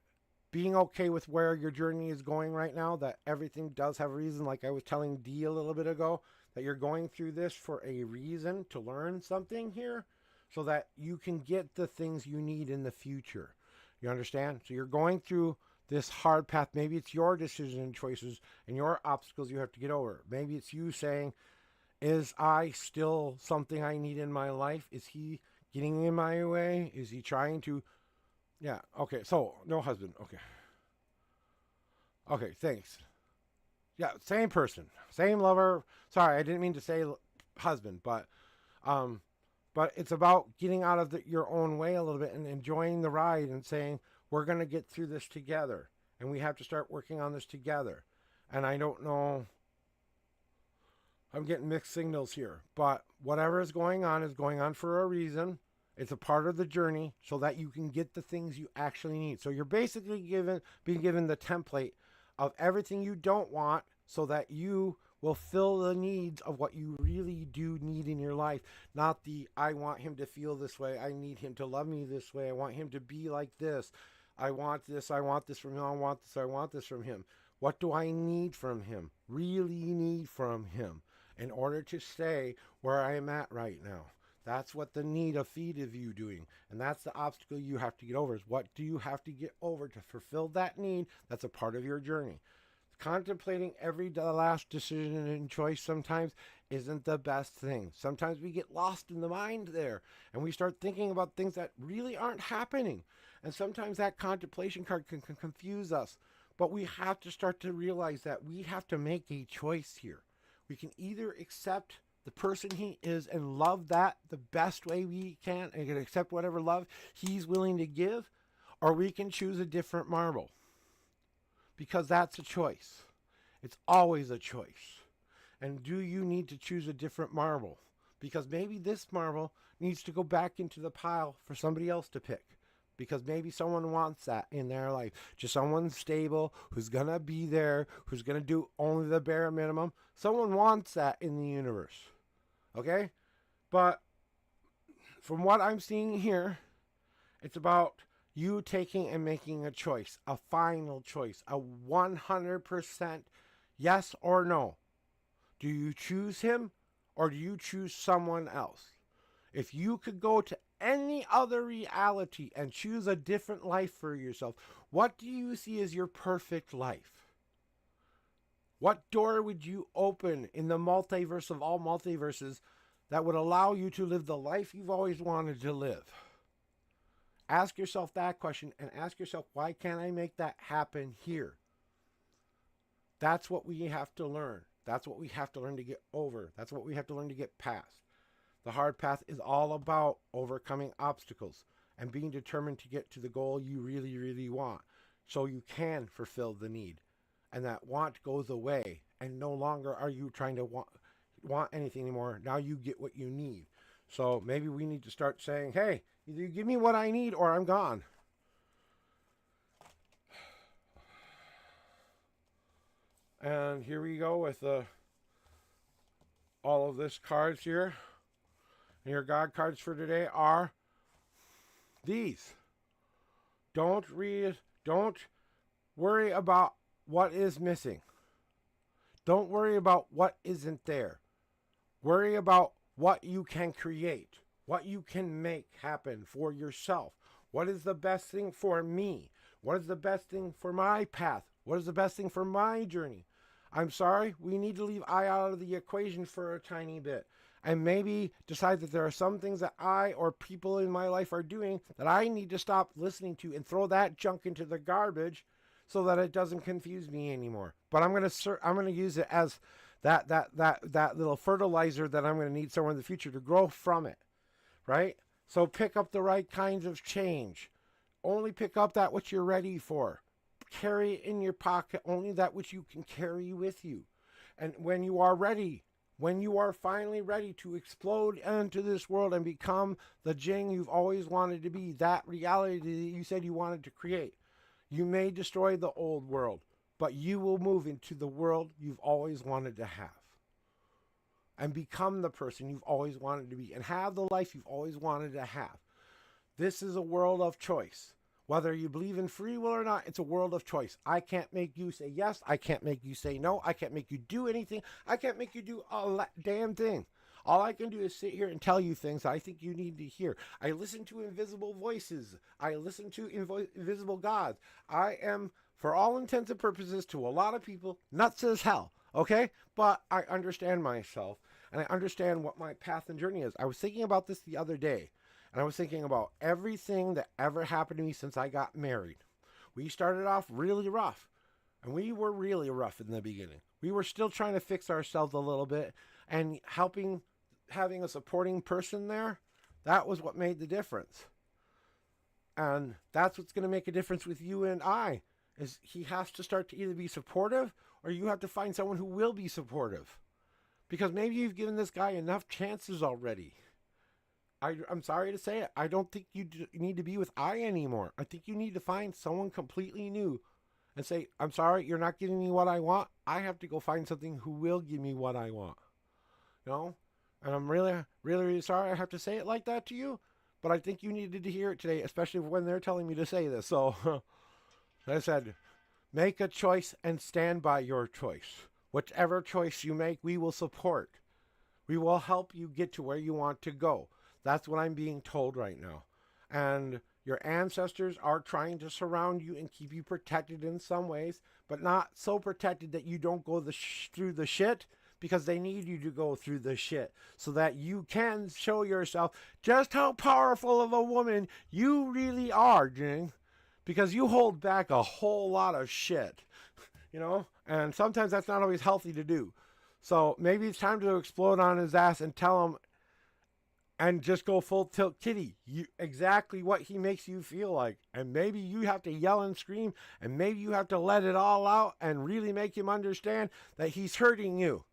being okay with where your journey is going right now, that everything does have a reason, like I was telling Dee a little bit ago, that you're going through this for a reason, to learn something here, so that you can get the things you need in the future. You understand? So you're going through this hard path. Maybe it's your decision and choices and your obstacles you have to get over. Maybe it's you saying, is I still something I need in my life? Is he getting in my way? Is he trying to... Yeah, okay, so no husband. Okay, thanks. Yeah, same person, same lover. Sorry, I didn't mean to say husband, but it's about getting out of your own way a little bit and enjoying the ride and saying, we're going to get through this together, and we have to start working on this together. And I don't know, I'm getting mixed signals here, but whatever is going on for a reason. It's a part of the journey so that you can get the things you actually need. So you're basically being given the template of everything you don't want so that you will fill the needs of what you really do need in your life. Not the, I want him to feel this way. I need him to love me this way. I want him to be like this. I want this from him. I want this from him. What do I need from him? Really need from him in order to stay where I am at right now. That's what the need of feed of you doing. And that's the obstacle you have to get over, is what do you have to get over to fulfill that need? That's a part of your journey. Contemplating every last decision and choice sometimes isn't the best thing. Sometimes we get lost in the mind there and we start thinking about things that really aren't happening. And sometimes that contemplation card can confuse us. But we have to start to realize that we have to make a choice here. We can either accept the person he is and love that the best way we can and can accept whatever love he's willing to give, or we can choose a different marble, because that's a choice. It's always a choice. And do you need to choose a different marble? Because maybe this marble needs to go back into the pile for somebody else to pick, because maybe someone wants that in their life. Just someone stable, who's going to be there, who's going to do only the bare minimum. Someone wants that in the universe. Okay? But from what I'm seeing here, it's about you taking and making a choice, a final choice, a 100% yes or no. Do you choose him or do you choose someone else? If you could go to any other reality and choose a different life for yourself, what do you see as your perfect life? What door would you open in the multiverse of all multiverses that would allow you to live the life you've always wanted to live? Ask yourself that question and ask yourself, why can't I make that happen here? That's what we have to learn. That's what we have to learn to get over. That's what we have to learn to get past. The hard path is all about overcoming obstacles and being determined to get to the goal you really, really want so you can fulfill the need. And that want goes away, and no longer are you trying to want anything anymore. Now you get what you need. So maybe we need to start saying, hey, either you give me what I need or I'm gone. And here we go with all of this cards here. And your God cards for today are these. Don't worry about what is missing. Don't worry about what isn't there. Worry about what you can create, what you can make happen for yourself. What is the best thing for me? What is the best thing for my path? What is the best thing for my journey? I'm sorry, we need to leave I out of the equation for a tiny bit. And maybe decide that there are some things that I or people in my life are doing that I need to stop listening to and throw that junk into the garbage so that it doesn't confuse me anymore. But I'm gonna use it as that little fertilizer that I'm gonna need somewhere in the future to grow from it, right? So pick up the right kinds of change. Only pick up that which you're ready for. Carry in your pocket only that which you can carry with you. And when you are ready, when you are finally ready to explode into this world and become the Jing you've always wanted to be, that reality that you said you wanted to create, you may destroy the old world, but you will move into the world you've always wanted to have and become the person you've always wanted to be and have the life you've always wanted to have. This is a world of choice. Whether you believe in free will or not, it's a world of choice. I can't make you say yes. I can't make you say no. I can't make you do anything. I can't make you do a damn thing. All I can do is sit here and tell you things I think you need to hear. I listen to invisible voices. I listen to invisible gods. I am, for all intents and purposes, to a lot of people, nuts as hell. Okay? But I understand myself, and I understand what my path and journey is. I was thinking about this the other day. And I was thinking about everything that ever happened to me since I got married. We started off really rough. And we were really rough in the beginning. We were still trying to fix ourselves a little bit. And having a supporting person there, that was what made the difference. And that's what's going to make a difference with you and I. Is he has to start to either be supportive or you have to find someone who will be supportive. Because maybe you've given this guy enough chances already. I'm sorry to say it. I don't think you need to be with I anymore. I think you need to find someone completely new and say, I'm sorry, you're not giving me what I want. I have to go find something who will give me what I want. You know? And I'm really, really, really sorry I have to say it like that to you. But I think you needed to hear it today, especially when they're telling me to say this. So, like I said, make a choice and stand by your choice. Whichever choice you make, we will support. We will help you get to where you want to go. That's what I'm being told right now. And your ancestors are trying to surround you and keep you protected in some ways, but not so protected that you don't go through the shit, because they need you to go through the shit so that you can show yourself just how powerful of a woman you really are, Jing. Because you hold back a whole lot of shit, you know? And sometimes that's not always healthy to do. So maybe it's time to explode on his ass and tell him, and just go full tilt kitty. Exactly what he makes you feel like. And maybe you have to yell and scream. And maybe you have to let it all out and really make him understand that he's hurting you.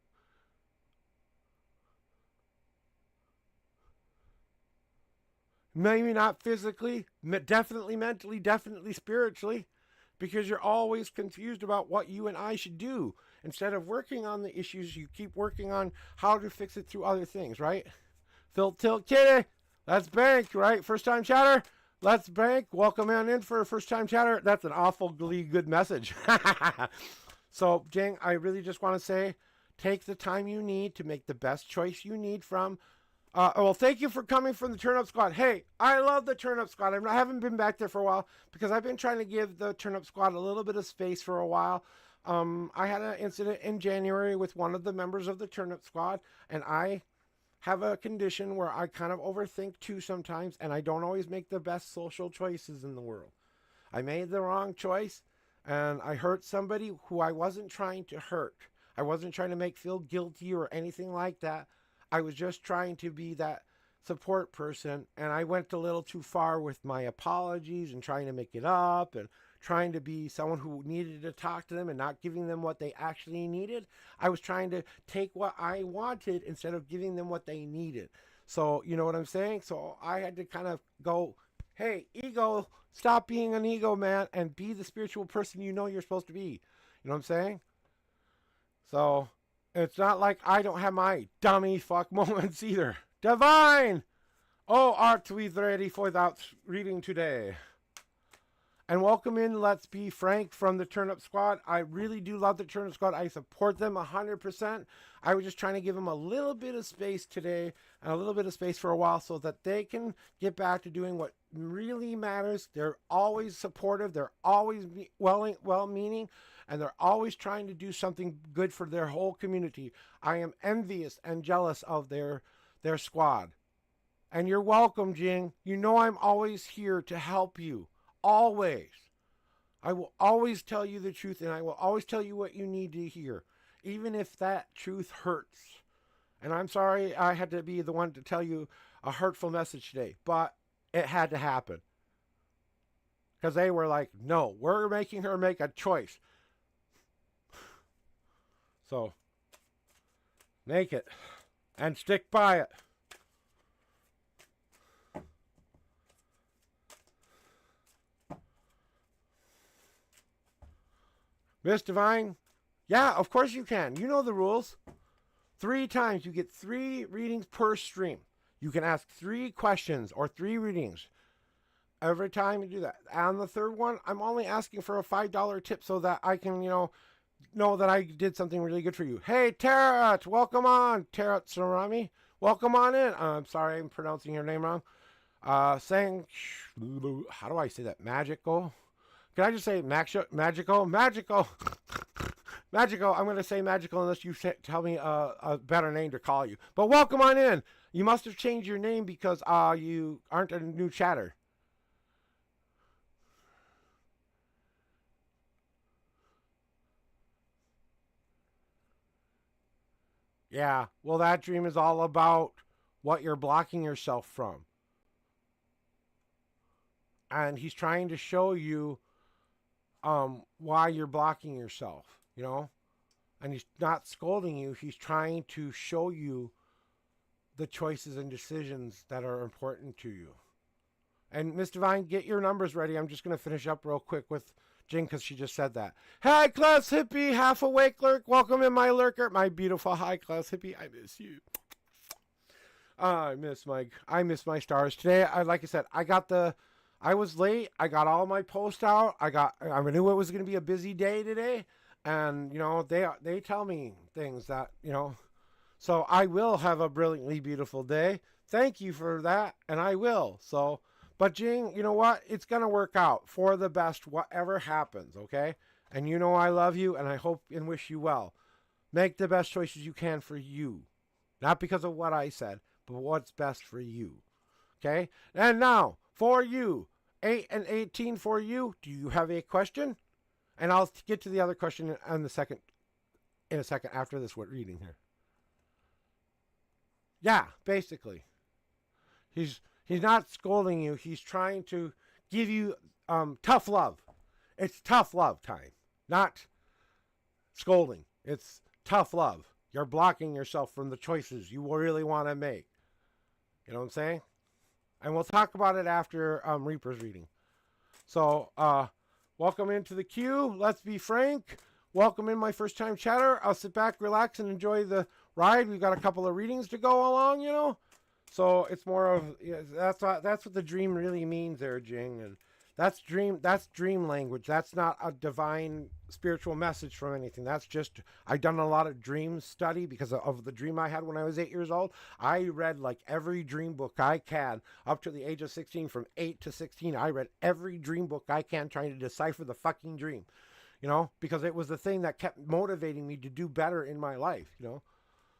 Maybe not physically, definitely mentally, definitely spiritually. Because you're always confused about what you and I should do. Instead of working on the issues, you keep working on how to fix it through other things, right? Phil Tilt Kitty, let's bank, right? First time chatter, let's bank. Welcome in for a first time chatter. That's an awfully good message. So, Jing, I really just want to say, take the time you need to make the best choice you need from. Well, thank you for coming from the Turn Up Squad. Hey, I love the Turn Up Squad. I haven't been back there for a while because I've been trying to give the Turn Up Squad a little bit of space for a while. I had an incident in January with one of the members of the Turn Up Squad, and I have a condition where I kind of overthink too sometimes, and I don't always make the best social choices in the world. I made the wrong choice, and I hurt somebody who I wasn't trying to hurt. I wasn't trying to make feel guilty or anything like that. I was just trying to be that support person, and I went a little too far with my apologies and trying to make it up and trying to be someone who needed to talk to them and not giving them what they actually needed. I was trying to take what I wanted instead of giving them what they needed. So, you know what I'm saying? So I had to kind of go, hey, ego, stop being an ego man and be the spiritual person you know you're supposed to be. You know what I'm saying? So it's not like I don't have my dummy fuck moments either. Divine! Oh, art we ready for that reading today? And welcome in, Let's Be Frank from the Turnip Squad. I really do love the Turnip Squad. I support them 100%. I was just trying to give them a little bit of space today and a little bit of space for a while so that they can get back to doing what really matters. They're always supportive. They're always well-meaning, and they're always trying to do something good for their whole community. I am envious and jealous of their squad. And you're welcome, Jing. You know I'm always here to help you. Always. I will always tell you the truth, and I will always tell you what you need to hear, even if that truth hurts. And I'm sorry I had to be the one to tell you a hurtful message today, but it had to happen. Because they were like, no, we're making her make a choice. So, make it. And stick by it. Miss Divine, yeah, of course you can. You know the rules. 3 times. You get 3 readings per stream. You can ask 3 questions or 3 readings every time you do that. On the 3rd one, I'm only asking for a $5 tip so that I can, know that I did something really good for you. Hey, Tarat, welcome on. Tarat Sarami, welcome on in. I'm sorry I'm pronouncing your name wrong. Saying, how do I say that? Magical? Can I just say magical? Magical. Magical. I'm going to say magical unless you tell me a better name to call you. But welcome on in. You must have changed your name because you aren't a new chatter. Yeah. Well, that dream is all about what you're blocking yourself from. And he's trying to show you why you're blocking yourself, and he's not scolding you. He's trying to show you the choices and decisions that are important to you. And Miss Divine, get your numbers ready. I'm just going to finish up real quick with Jing because she just said that. High class hippie, half awake lurk. Welcome in, my lurker, my beautiful high class hippie. I miss you. I miss my stars today. Like I said, I was late. I got all my posts out. I knew it was going to be a busy day today. And, they tell me things that, so I will have a brilliantly beautiful day. Thank you for that. And I will. So, but Jing, you know what? It's going to work out for the best, whatever happens. Okay. And I love you and I hope and wish you well. Make the best choices you can for you. Not because of what I said, but what's best for you. Okay. And now, for you, 8 and 18 for you. Do you have a question? And I'll get to the other question in a second after this reading here. Yeah, basically. He's not scolding you. He's trying to give you tough love. It's tough love time, not scolding. It's tough love. You're blocking yourself from the choices you really want to make. You know what I'm saying? And we'll talk about it after Reaper's reading. So, welcome into the queue. Let's be frank. Welcome in, my first time chatter. I'll sit back, relax, and enjoy the ride. We've got a couple of readings to go along, So it's more of that's what the dream really means there, Jing. And that's dream language. That's not a divine spiritual message from anything. That's just, I've done a lot of dream study because of the dream I had when I was 8 years old. I read like every dream book I can up to the age of 16. From 8 to 16, I read every dream book I can trying to decipher the fucking dream, because it was the thing that kept motivating me to do better in my life,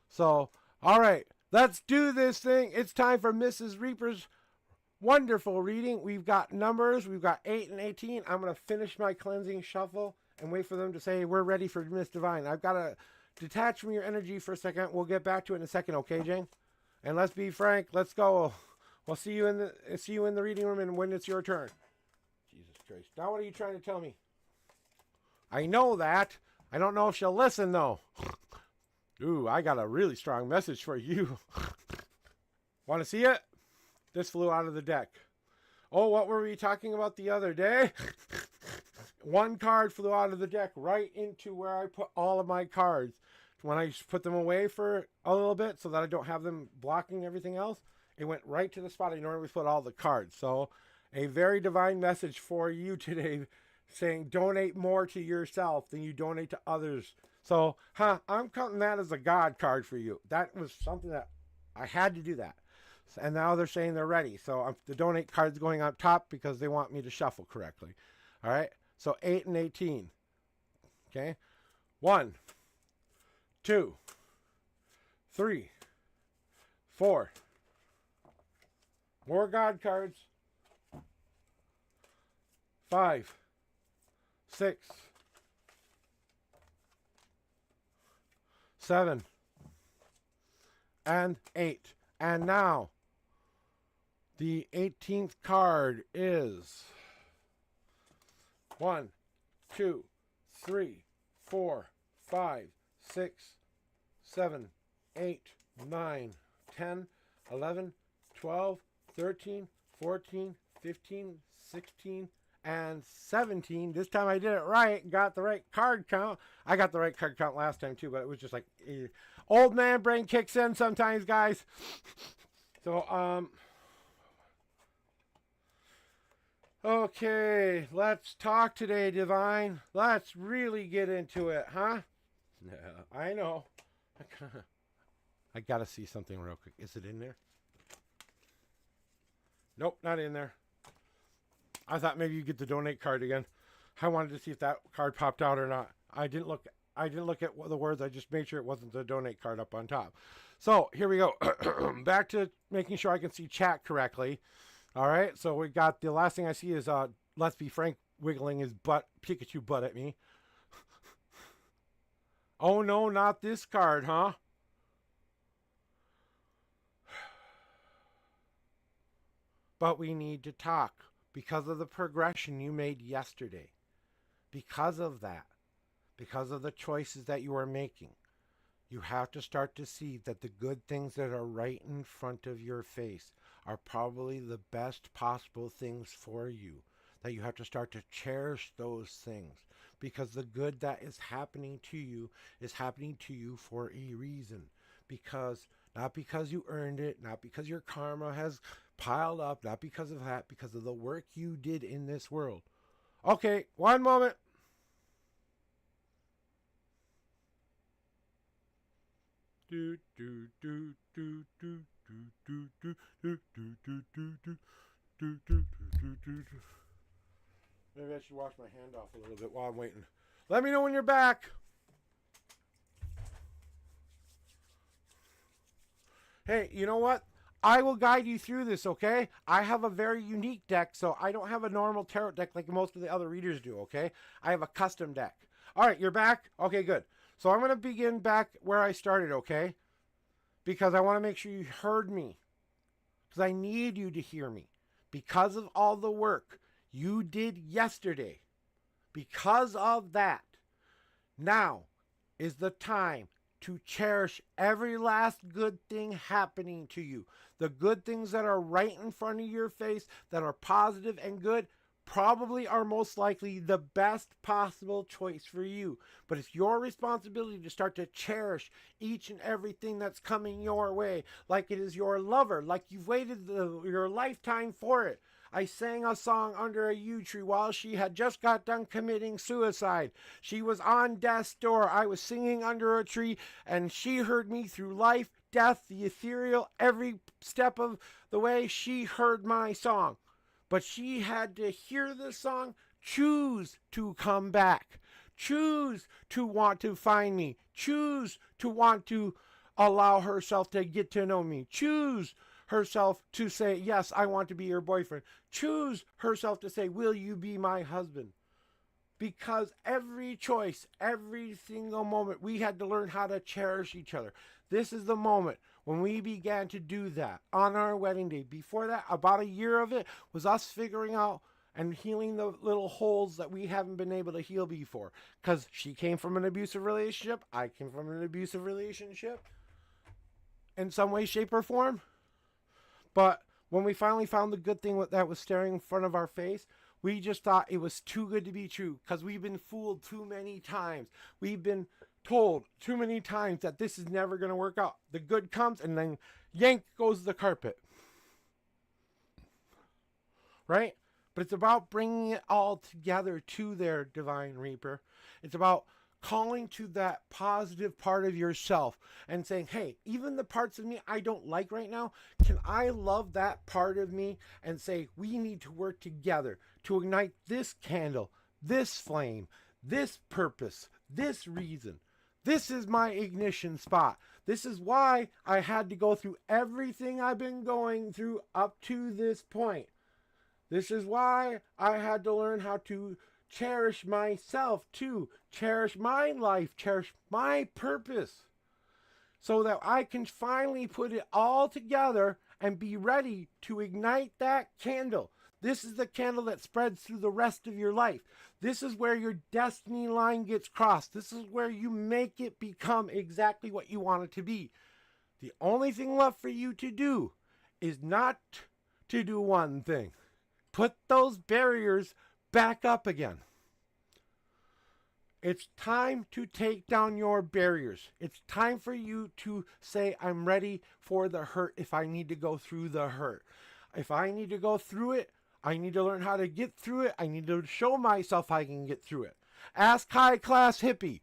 So, all right, Let's do this thing. It's time for Mrs. Reaper's wonderful reading. We've got numbers. We've got 8 and 18. I'm going to finish my cleansing shuffle and wait for them to say we're ready for Miss Divine. I've got to detach from your energy for a second. We'll get back to it in a second, okay, Jane? And let's be frank. Let's go. We'll see you in the reading room and when it's your turn. Jesus Christ. Now what are you trying to tell me? I know that. I don't know if she'll listen though. Ooh, I got a really strong message for you. Want to see it? This flew out of the deck. Oh, what were we talking about the other day? One card flew out of the deck right into where I put all of my cards. When I put them away for a little bit so that I don't have them blocking everything else, it went right to the spot I normally put all the cards. So a very divine message for you today saying donate more to yourself than you donate to others. So, I'm counting that as a God card for you. That was something that I had to do that. And now they're saying they're ready. So the donate card's going on top because they want me to shuffle correctly. All right. So 8 and 18. Okay. 1, 2, 3, 4. More God cards. 5, 6, 7, and 8. And now, the 18th card is 1, 2, 3, 4, 5, 6, 7, 8, 9, 10, 11, 12, 13, 14, 15, 16, and 17. This time I did it right. Got the right card count. I got the right card count last time too, but it was just like old man brain kicks in sometimes, guys. So, okay, let's talk today, Divine. Let's really get into it, huh? Yeah, I know. I gotta see something real quick. Is it in there? Nope, not in there. I thought maybe you'd get the donate card again. I wanted to see if that card popped out or not. I didn't look at the words. I just made sure it wasn't the donate card up on top. So here we go. Back to making sure I can see chat correctly. All right. So we got the last thing I see is let's be frank wiggling his Pikachu butt at me. Oh no, not this card, huh? But we need to talk. Because of the progression you made yesterday. Because of that. Because of the choices that you are making. You have to start to see that the good things that are right in front of your face are probably the best possible things for you. That you have to start to cherish those things. Because the good that is happening to you is happening to you for a reason. Not because you earned it, not because your karma has piled up, not because of that, because of the work you did in this world. Okay, one moment. Do do do do do do do do do do do do do do do do do. Maybe I should wash my hand off a little bit while I'm waiting. Let me know when you're back. Hey, you know what? I will guide you through this, okay? I have a very unique deck, so I don't have a normal tarot deck like most of the other readers do, okay? I have a custom deck. All right, you're back? Okay, good. So I'm going to begin back where I started, okay? Because I want to make sure you heard me. Because I need you to hear me. Because of all the work you did yesterday. Because of that. Now is the time to cherish every last good thing happening to you. The good things that are right in front of your face, that are positive and good, probably are most likely the best possible choice for you. But it's your responsibility to start to cherish each and everything that's coming your way, like it is your lover, like you've waited your lifetime for it. I sang a song under a yew tree while she had just got done committing suicide. She was on death's door. I was singing under a tree, and she heard me through life, death, the ethereal, every step of the way. She heard my song. But she had to hear the song, choose to come back, choose to want to find me, choose to want to allow herself to get to know me. Choose herself to say, yes, I want to be your boyfriend. Choose herself to say, will you be my husband? Because every choice, every single moment, we had to learn how to cherish each other. This is the moment when we began to do that on our wedding day. Before that, about a year of it was us figuring out and healing the little holes that we haven't been able to heal before. Because she came from an abusive relationship. I came from an abusive relationship in some way, shape, or form. But when we finally found the good thing that was staring in front of our face, we just thought it was too good to be true, because we've been fooled too many times. We've been told too many times that this is never going to work out. The good comes and then yank goes the carpet. Right? But it's about bringing it all together to their divine reaper. It's about calling to that positive part of yourself and saying, hey, even the parts of me I don't like right now, can I love that part of me and say, we need to work together to ignite this candle, this flame, this purpose, this reason. This is my ignition spot. This is why I had to go through everything I've been going through up to this point. This is why I had to learn how to cherish myself too. Cherish my life. Cherish my purpose. So that I can finally put it all together and be ready to ignite that candle. This is the candle that spreads through the rest of your life. This is where your destiny line gets crossed. This is where you make it become exactly what you want it to be. The only thing left for you to do is not to do one thing. Put those barriers back up again. It's time to take down your barriers. It's time for you to say, I'm ready for the hurt if I need to go through the hurt. If I need to go through it, I need to learn how to get through it. I need to show myself I can get through it. Ask high class hippie.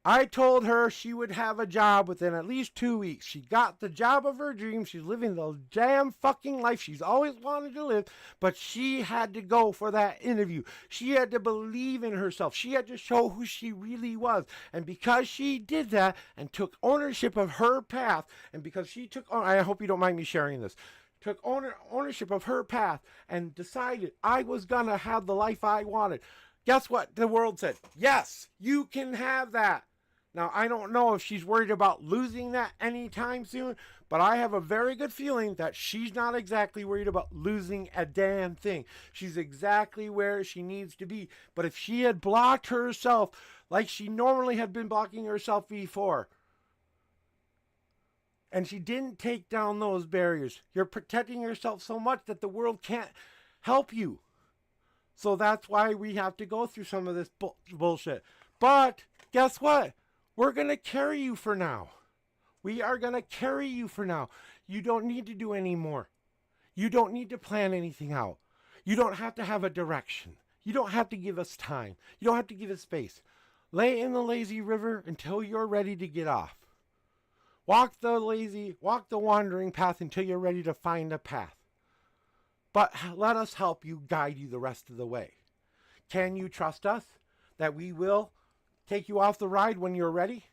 I told her she would have a job within at least 2 weeks. She got the job of her dreams. She's living the damn fucking life she's always wanted to live. But she had to go for that interview. She had to believe in herself. She had to show who she really was. And because she did that and took ownership of her path, and because she took, I hope you don't mind me sharing this, took ownership of her path and decided I was going to have the life I wanted. Guess what? The world said, yes, you can have that. Now, I don't know if she's worried about losing that anytime soon, but I have a very good feeling that she's not exactly worried about losing a damn thing. She's exactly where she needs to be. But if she had blocked herself like she normally had been blocking herself before, and she didn't take down those barriers, you're protecting yourself so much that the world can't help you. So that's why we have to go through some of this bullshit. But guess what? We're going to carry you for now. We are going to carry you for now. You don't need to do any more. You don't need to plan anything out. You don't have to have a direction. You don't have to give us time. You don't have to give us space. Lay in the lazy river until you're ready to get off. Walk the wandering path until you're ready to find a path. But let us help you guide you the rest of the way. Can you trust us that we will take you off the ride when you're ready?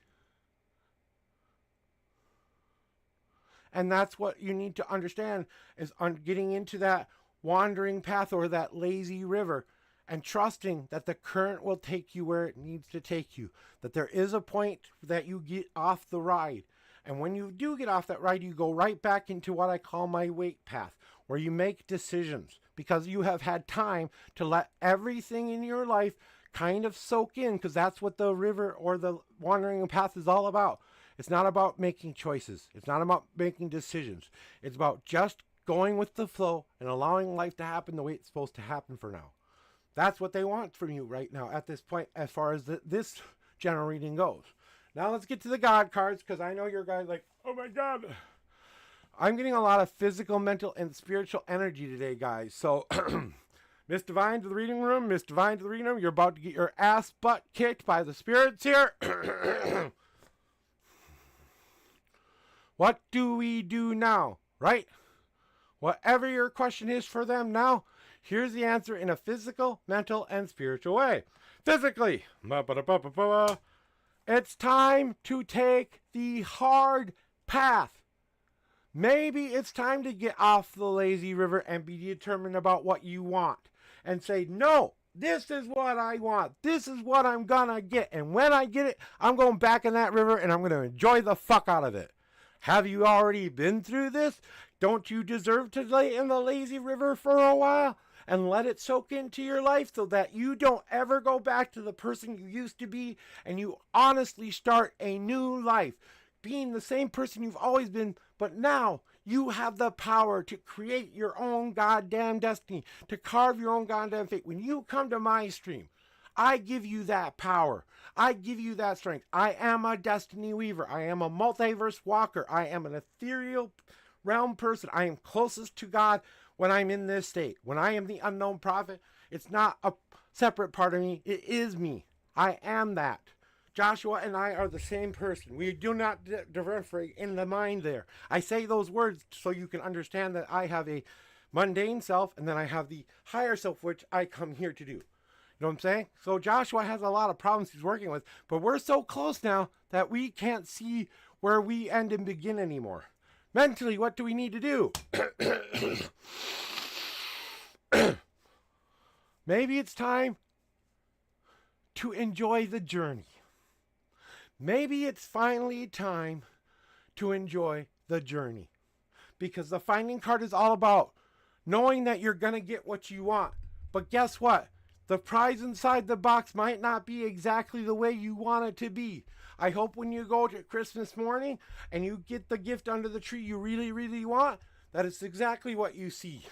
And that's what you need to understand, is on getting into that wandering path or that lazy river and trusting that the current will take you where it needs to take you. That there is a point that you get off the ride. And when you do get off that ride, you go right back into what I call my wait path, where you make decisions because you have had time to let everything in your life kind of soak in, because that's what the river or the wandering path is all about. It's not about making choices. It's not about making decisions. It's about just going with the flow and allowing life to happen the way it's supposed to happen for now. That's what they want from you right now at this point as far as this general reading goes. Now let's get to the God cards, because I know your guys like, oh my God. I'm getting a lot of physical, mental, and spiritual energy today, guys. So Miss Divine to the reading room. Miss Divine to the reading room. You're about to get your ass butt kicked by the spirits here. What do we do now? Right? Whatever your question is for them now, here's the answer in a physical, mental, and spiritual way. Physically, it's time to take the hard path. Maybe it's time to get off the lazy river and be determined about what you want. And say, no, this is what I want. This is what I'm gonna get. And when I get it, I'm going back in that river and I'm gonna enjoy the fuck out of it. Have you already been through this? Don't you deserve to lay in the lazy river for a while and let it soak into your life so that you don't ever go back to the person you used to be and you honestly start a new life, being the same person you've always been, but now you have the power to create your own goddamn destiny, to carve your own goddamn fate. When you come to my stream, I give you that power. I give you that strength. I am a destiny weaver. I am a multiverse walker. I am an ethereal realm person. I am closest to God when I'm in this state. When I am the unknown prophet, it's not a separate part of me. It is me. I am that. Joshua and I are the same person. We do not differentiate in the mind there. I say those words so you can understand that I have a mundane self and then I have the higher self, which I come here to do. You know what I'm saying? So Joshua has a lot of problems he's working with, but we're so close now that we can't see where we end and begin anymore. Mentally, what do we need to do? Maybe it's time to enjoy the journey. Maybe it's finally time to enjoy the journey. Because the finding card is all about knowing that you're going to get what you want. But guess what? The prize inside the box might not be exactly the way you want it to be. I hope when you go to Christmas morning and you get the gift under the tree you really, really want, that it's exactly what you see.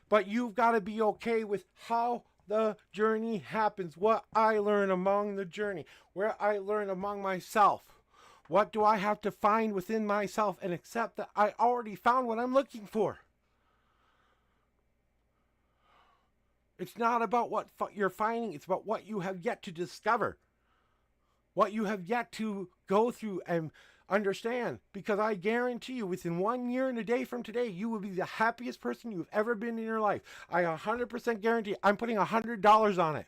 But you've got to be okay with how the journey happens, what I learn among the journey, where I learn among myself. What do I have to find within myself and accept that I already found what I'm looking for? It's not about what you're finding, it's about what you have yet to discover. What you have yet to go through and understand. Because I guarantee you, within 1 year and a day from today, you will be the happiest person you've ever been in your life. I 100% guarantee. I'm putting $100 on it.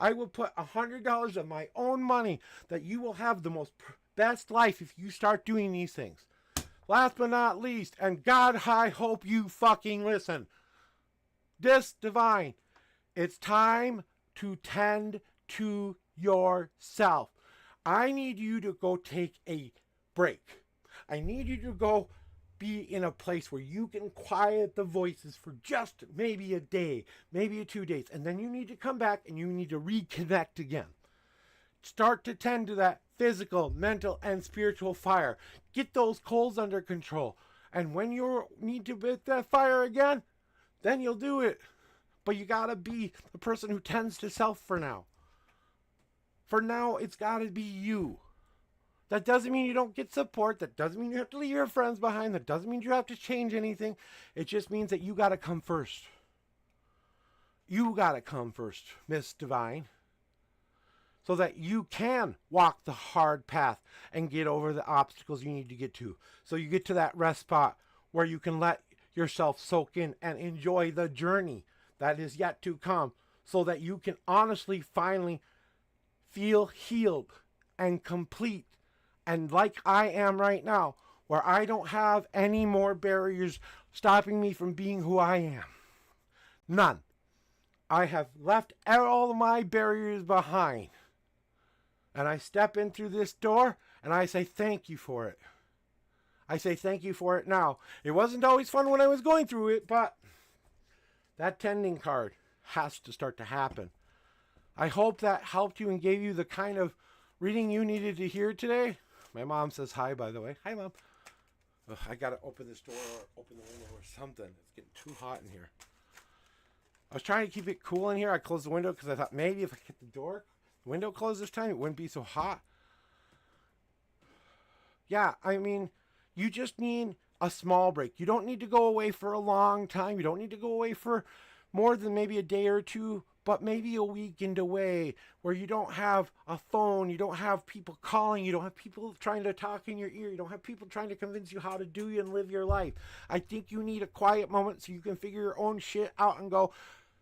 I will put $100 of my own money that you will have the most best life if you start doing these things. Last but not least, and God, I hope you fucking listen. This divine, it's time to tend to yourself. I need you to go take a break. I need you to go be in a place where you can quiet the voices for just maybe a day, maybe 2 days, and then you need to come back and you need to reconnect again. Start to tend to that physical, mental, and spiritual fire. Get those coals under control. And when you need to bit that fire again, then you'll do it. But you gotta be the person who tends to self for now. For now, it's gotta be you. That doesn't mean you don't get support. That doesn't mean you have to leave your friends behind. That doesn't mean you have to change anything. It just means that you gotta come first. You gotta come first, Miss Divine. So that you can walk the hard path and get over the obstacles you need to get to. So you get to that rest spot where you can let yourself soak in and enjoy the journey that is yet to come. So that you can honestly, finally feel healed and complete. And like I am right now, where I don't have any more barriers stopping me from being who I am. None. I have left all of my barriers behind. And I step in through this door and I say thank you for it. I say thank you for it now. It wasn't always fun when I was going through it, but that tending card has to start to happen. I hope that helped you and gave you the kind of reading you needed to hear today. My mom says hi, by the way. Hi, Mom. Ugh, I got to open this door or open the window or something. It's getting too hot in here. I was trying to keep it cool in here. I closed the window because I thought maybe if I kept the window closed this time, it wouldn't be so hot. Yeah, I mean, you just need a small break. You don't need to go away for a long time. You don't need to go away for more than maybe a day or two, but maybe a weekend away where you don't have a phone, you don't have people calling, you don't have people trying to talk in your ear, you don't have people trying to convince you how to do and live your life. I think you need a quiet moment so you can figure your own shit out and go,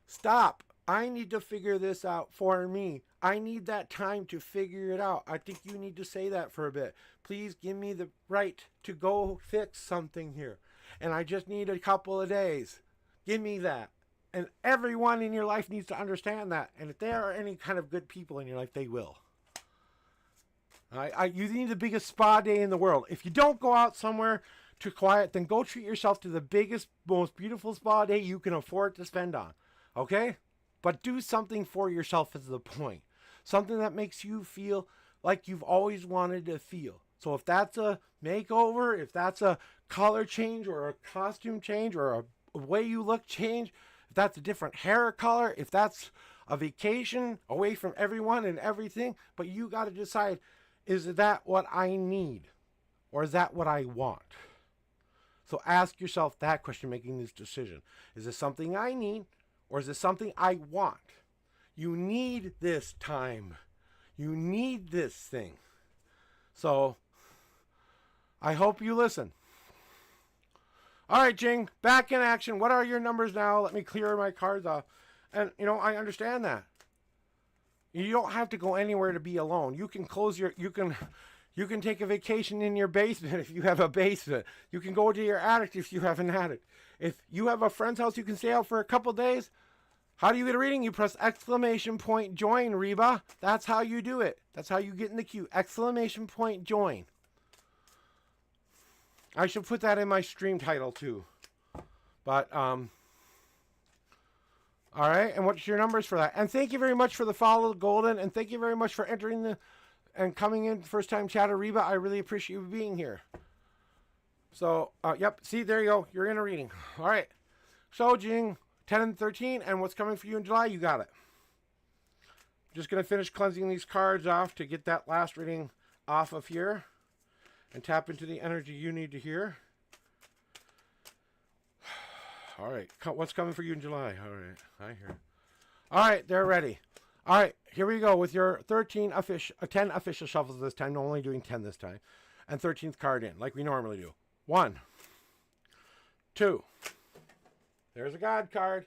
stop. I need to figure this out for me. I need that time to figure it out. I think you need to say that for a bit. Please give me the right to go fix something here. And I just need a couple of days. Give me that. And everyone in your life needs to understand that. And if there are any kind of good people in your life, they will. You need the biggest spa day in the world. If you don't go out somewhere to quiet, then go treat yourself to the biggest, most beautiful spa day you can afford to spend on. Okay? But do something for yourself is the point. Something that makes you feel like you've always wanted to feel. So if that's a makeover, if that's a color change or a costume change or a way you look change, if that's a different hair color, if that's a vacation away from everyone and everything, but you got to decide, is that what I need or is that what I want? So ask yourself that question making this decision. Is this something I need or is this something I want? You need this time. You need this thing. So I hope you listen. All right, Jing, back in action. What are your numbers now? Let me clear my cards off. And, I understand that. You don't have to go anywhere to be alone. You can you can take a vacation in your basement if you have a basement. You can go to your attic if you have an attic. If you have a friend's house, you can stay out for a couple days. How do you get a reading? You press exclamation point join, Reba. That's how you do it. That's how you get in the queue. Exclamation point join. I should put that in my stream title too. But, all right. And what's your numbers for that? And thank you very much for the follow, Golden. And thank you very much for entering and coming in first time chatter, Reba. I really appreciate you being here. So, yep. See, there you go. You're in a reading. All right. So, Jing, 10 and 13. And what's coming for you in July? You got it. Just going to finish cleansing these cards off to get that last reading off of here. And tap into the energy you need to hear. All right. What's coming for you in July? All right. I hear. All right. They're ready. All right. Here we go with your 10 official shuffles this time. No, only doing 10 this time. And 13th card in, like we normally do. 1, 2. There's a God card.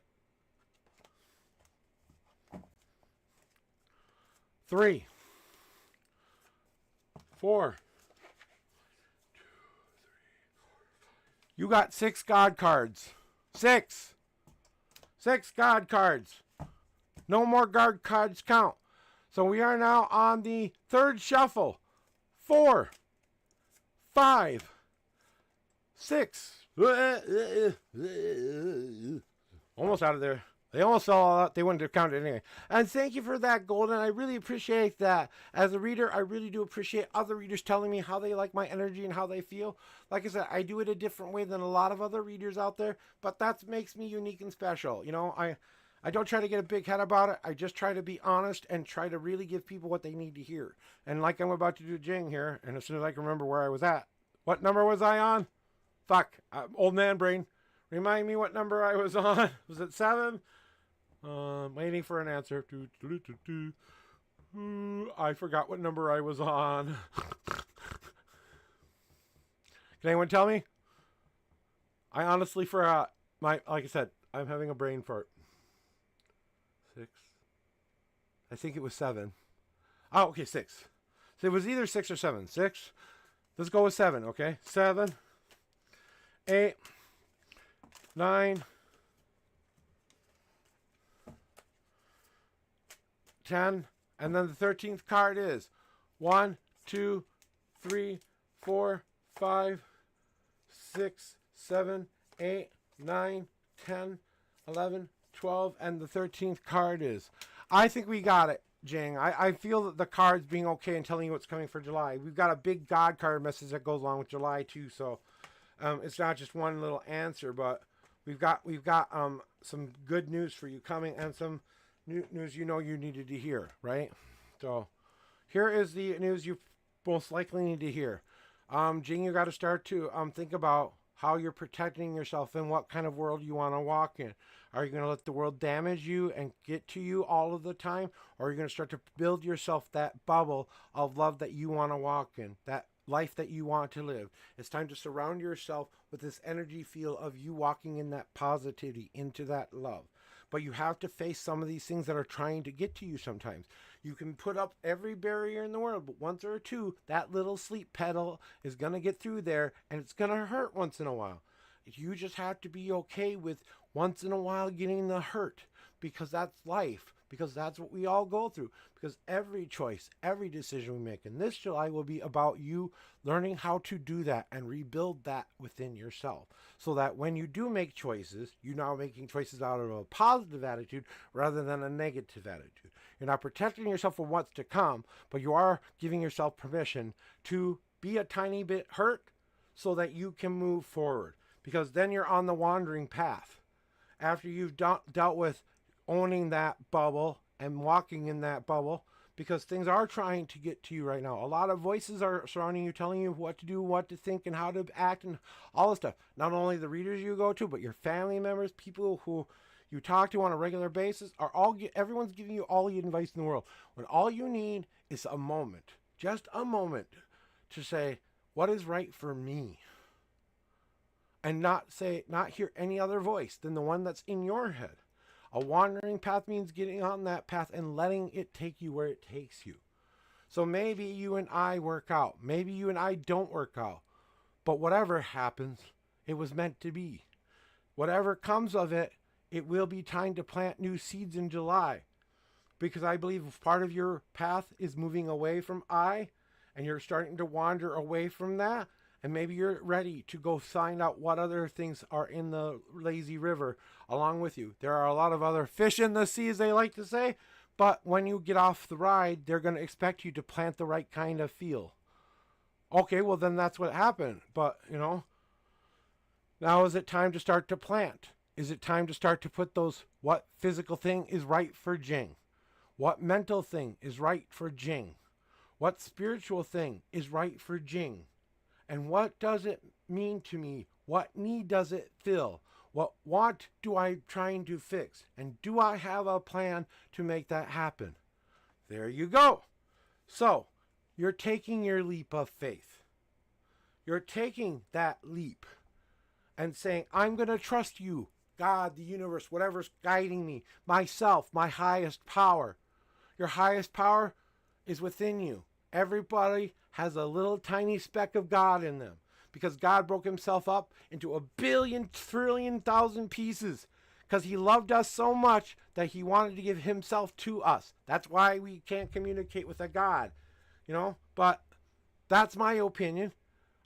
3, 4. You got 6 God cards. 6 God cards. No more God cards count. So we are now on the third shuffle. 4, 5, 6. Almost out of there. They almost fell all out. They wouldn't have counted anyway. And thank you for that, Golden. I really appreciate that. As a reader, I really do appreciate other readers telling me how they like my energy and how they feel. Like I said, I do it a different way than a lot of other readers out there, but that makes me unique and special. I don't try to get a big head about it. I just try to be honest and try to really give people what they need to hear. And like I'm about to do Jing here, and as soon as I can remember where I was at. What number was I on? Fuck. Old man brain. Remind me what number I was on. Was it 7? Waiting for an answer. I forgot what number I was on. Can anyone tell me? I honestly forgot. Like I said, I'm having a brain fart. 6. I think it was 7. Oh, okay, 6. So it was either 6 or 7. 6. Let's go with 7, okay? 7, 8, 9, 10, and then the 13th card is 1, 2, 3, 4, 5, 6, 7, 8, 9, 10, 11, 12, and the 13th card is. I think we got it, Jing. I feel that the card's being okay and telling you what's coming for July. We've got a big God card message that goes along with July too, so it's not just one little answer, but we've got some good news for you coming and some news you needed to hear, right? So here is the news you most likely need to hear. Jing, you got to start to think about how you're protecting yourself and what kind of world you want to walk in. Are you going to let the world damage you and get to you all of the time? Or are you going to start to build yourself that bubble of love that you want to walk in, that life that you want to live? It's time to surround yourself with this energy field of you walking in that positivity, into that love. But you have to face some of these things that are trying to get to you sometimes. You can put up every barrier in the world, but once or two, that little sleep pedal is going to get through there, and it's going to hurt once in a while. You just have to be okay with once in a while getting the hurt, because that's life, because that's what we all go through. Because every choice, every decision we make in this July will be about you learning how to do that and rebuild that within yourself. So that when you do make choices, you're now making choices out of a positive attitude rather than a negative attitude. You're not protecting yourself from what's to come, but you are giving yourself permission to be a tiny bit hurt so that you can move forward. Because then you're on the wandering path. After you've dealt with owning that bubble and walking in that bubble, because things are trying to get to you right now. A lot of voices are surrounding you, telling you what to do, what to think, and how to act, and all this stuff. Not only the readers you go to, but your family members, people who you talk to on a regular basis, everyone's giving you all the advice in the world. When all you need is a moment, just a moment, to say, what is right for me? And not hear any other voice than the one that's in your head. A wandering path means getting on that path and letting it take you where it takes you. So maybe you and I work out. Maybe you and I don't work out. But whatever happens, it was meant to be. Whatever comes of it, it will be time to plant new seeds in July. Because I believe part of your path is moving away from I, and you're starting to wander away from that. And maybe you're ready to go find out what other things are in the lazy river along with you. There are a lot of other fish in the sea, as they like to say. But when you get off the ride, they're going to expect you to plant the right kind of feel. Okay, well then that's what happened. But, now is it time to start to plant? Is it time to start to put what physical thing is right for Jing? What mental thing is right for Jing? What spiritual thing is right for Jing? And what does it mean to me? What need does it fill? What do I trying to fix? And do I have a plan to make that happen? There you go. So, you're taking your leap of faith. You're taking that leap and saying, I'm going to trust you, God, the universe, whatever's guiding me, myself, my highest power. Your highest power is within you. Everybody has a little tiny speck of God in them, because God broke himself up into 1 billion trillion thousand pieces, because he loved us so much that he wanted to give himself to us. That's why we can't communicate with a God, but that's my opinion.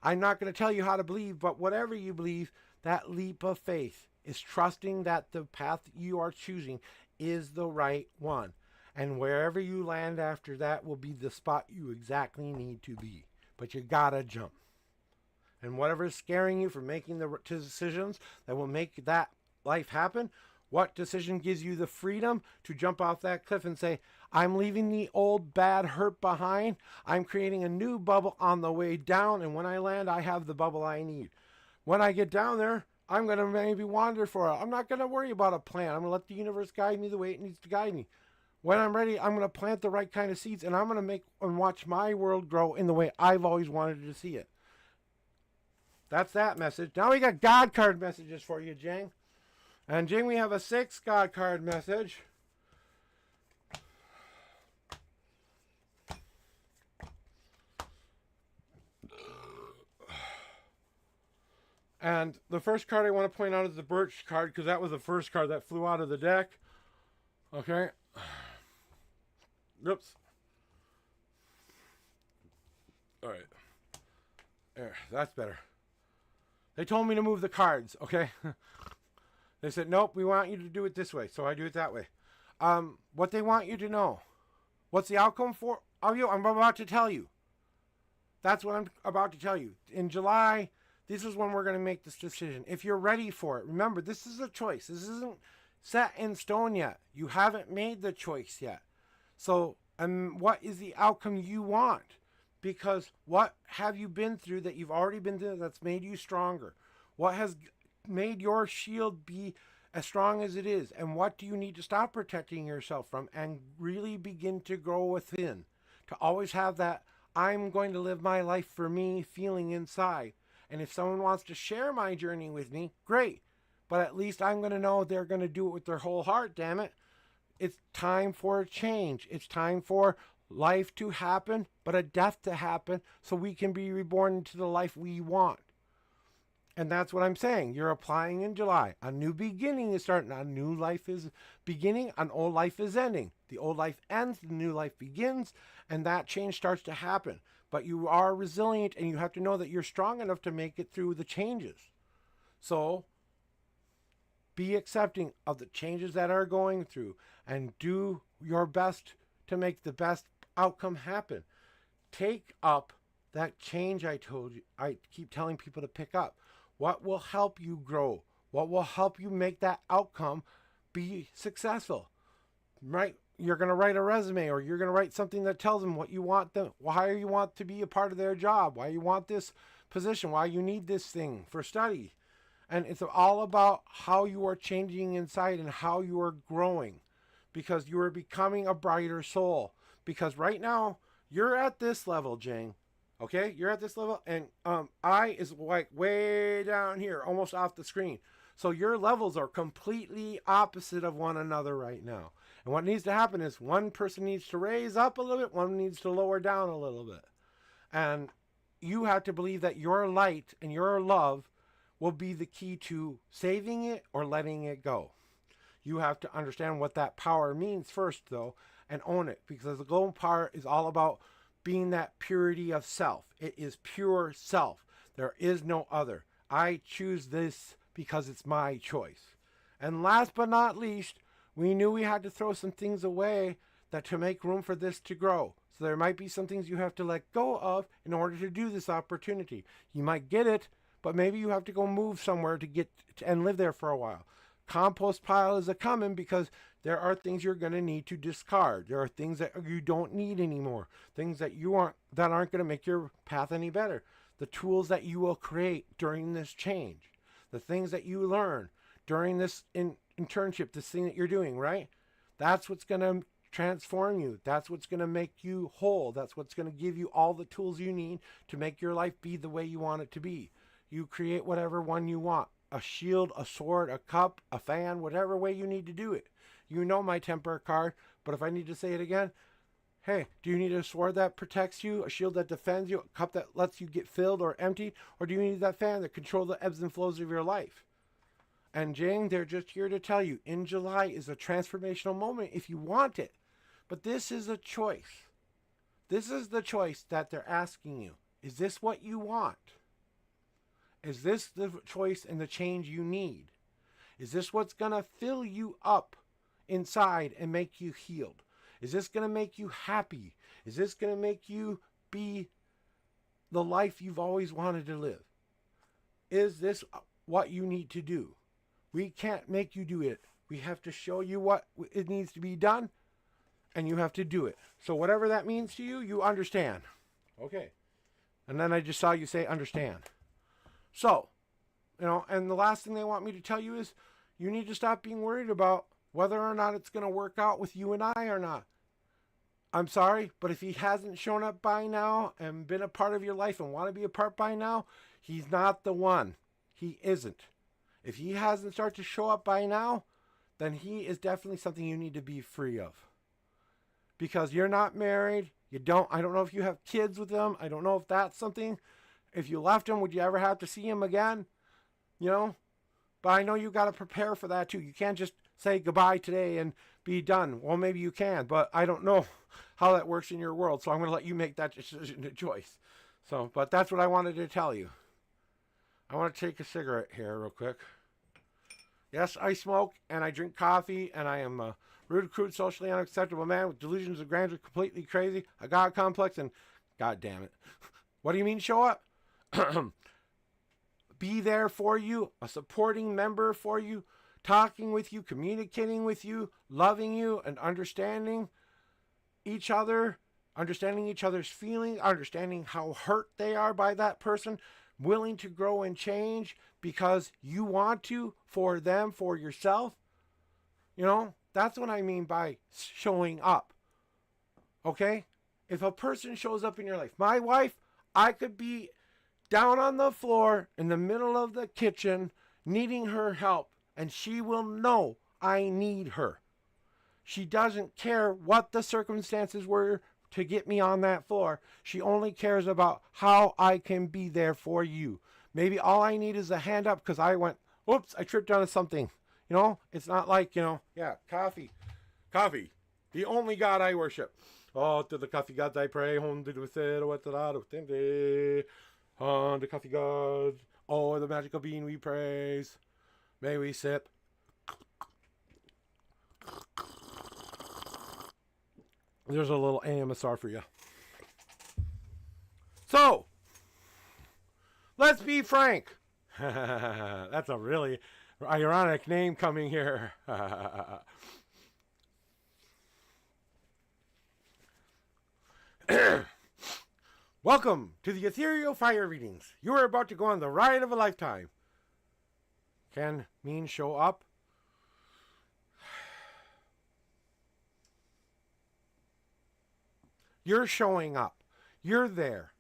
I'm not going to tell you how to believe, but whatever you believe, that leap of faith is trusting that the path you are choosing is the right one. And wherever you land after that will be the spot you exactly need to be. But you gotta jump. And whatever's scaring you from making the decisions that will make that life happen, what decision gives you the freedom to jump off that cliff and say, I'm leaving the old bad hurt behind. I'm creating a new bubble on the way down. And when I land, I have the bubble I need. When I get down there, I'm going to maybe wander for it. I'm not going to worry about a plan. I'm going to let the universe guide me the way it needs to guide me. When I'm ready, I'm going to plant the right kind of seeds, and I'm going to make and watch my world grow in the way I've always wanted to see it. That's that message. Now we got God card messages for you, Jing. And Jing, we have a 6 God card message. And the first card I want to point out is the Birch card, because that was the first card that flew out of the deck. Okay. Oops. All right. There, that's better. They told me to move the cards, okay? They said, nope, we want you to do it this way, so I do it that way. What they want you to know. What's the outcome of you? I'm about to tell you. That's what I'm about to tell you. In July, this is when we're going to make this decision. If you're ready for it, remember, this is a choice. This isn't set in stone yet. You haven't made the choice yet. So, what is the outcome you want? Because what have you been through that you've already been through that's made you stronger? What has made your shield be as strong as it is? And what do you need to stop protecting yourself from and really begin to grow within? To always have that, I'm going to live my life for me feeling inside. And if someone wants to share my journey with me, great. but at least I'm going to know they're going to do it with their whole heart, damn it. It's time for a change. It's time for life to happen, but a death to happen so we can be reborn into the life we want. And that's what I'm saying. You're applying in July. A new beginning is starting. A new life is beginning. An old life is ending. The old life ends. The new life begins. And that change starts to happen. But you are resilient and you have to know that you're strong enough to make it through the changes. So be accepting of the changes that are going through and do your best to make the best outcome happen. Take up that change I told you. I keep telling people to pick up. What will help you grow? What will help you make that outcome be successful? Right? You're going to write a resume, or you're going to write something that tells them what you want them, why you want to be a part of their job, why you want this position, why you need this thing for study. And it's all about how you are changing inside and how you are growing, because you are becoming a brighter soul. Because right now you're at this level, Jang. Okay, you're at this level, and I is like way down here, almost off the screen. So your levels are completely opposite of one another right now. And what needs to happen is one person needs to raise up a little bit, one needs to lower down a little bit. And you have to believe that your light and your love will be the key to saving it or letting it go. You have to understand what that power means first, though, and own it. Because the golden power is all about being that purity of self. It is pure self. There is no other. I choose this because it's my choice. And last but not least, we knew we had to throw some things away that to make room for this to grow. So there might be some things you have to let go of in order to do this opportunity. You might get it, but maybe you have to go move somewhere to get and live there for a while. Compost pile is a coming because there are things you're going to need to discard. There are things that you don't need anymore. Things that aren't going to make your path any better. The tools that you will create during this change. The things that you learn during this internship, this thing that you're doing, right? That's what's going to transform you. That's what's going to make you whole. That's what's going to give you all the tools you need to make your life be the way you want it to be. You create whatever one you want. A shield, a sword, a cup, a fan, whatever way you need to do it. You know my temper card, but if I need to say it again, hey, do you need a sword that protects you, a shield that defends you, a cup that lets you get filled or emptied, or do you need that fan that controls the ebbs and flows of your life? And Jane, they're just here to tell you, in July is a transformational moment if you want it. But this is a choice. This is the choice that they're asking you. Is this what you want? Is this the choice and the change you need? Is this what's going to fill you up inside and make you healed? Is this going to make you happy? Is this going to make you be the life you've always wanted to live? Is this what you need to do? We can't make you do it. We have to show you what it needs to be done, and you have to do it. So whatever that means to you, you understand. Okay. And then I just saw you say understand. So, and the last thing they want me to tell you is you need to stop being worried about whether or not it's going to work out with you and I or not. I'm sorry, but if he hasn't shown up by now and been a part of your life and want to be a part by now, he's not the one. He isn't. If he hasn't started to show up by now, then he is definitely something you need to be free of. Because you're not married. I don't know if you have kids with him. I don't know if that's something. If you left him, would you ever have to see him again? But I know you got to prepare for that too. You can't just say goodbye today and be done. Well, maybe you can, but I don't know how that works in your world. So I'm going to let you make that decision and choice. But that's what I wanted to tell you. I want to take a cigarette here real quick. Yes, I smoke and I drink coffee and I am a rude, crude, socially unacceptable man with delusions of grandeur, completely crazy, a God complex, and God damn it. What do you mean show up? Be there for you, a supporting member for you, talking with you, communicating with you, loving you, and understanding each other, understanding each other's feelings, understanding how hurt they are by that person, willing to grow and change because you want to, for them, for yourself. That's what I mean by showing up. Okay? If a person shows up in your life, my wife, I could be down on the floor in the middle of the kitchen needing her help, and she will know I need her. She doesn't care what the circumstances were to get me on that floor. She only cares about how I can be there for you. Maybe all I need is a hand up because I went, oops, I tripped on something. You know, it's not like, yeah, coffee. Coffee, the only God I worship. Oh, to the coffee gods I pray. On the coffee gods. Oh, the magical bean we praise. May we sip. There's a little AMSR for you. So, let's be frank. That's a really ironic name coming here. Welcome to the Ethereal Fire Readings. You are about to go on the ride of a lifetime. Can mean show up? You're showing up. You're there.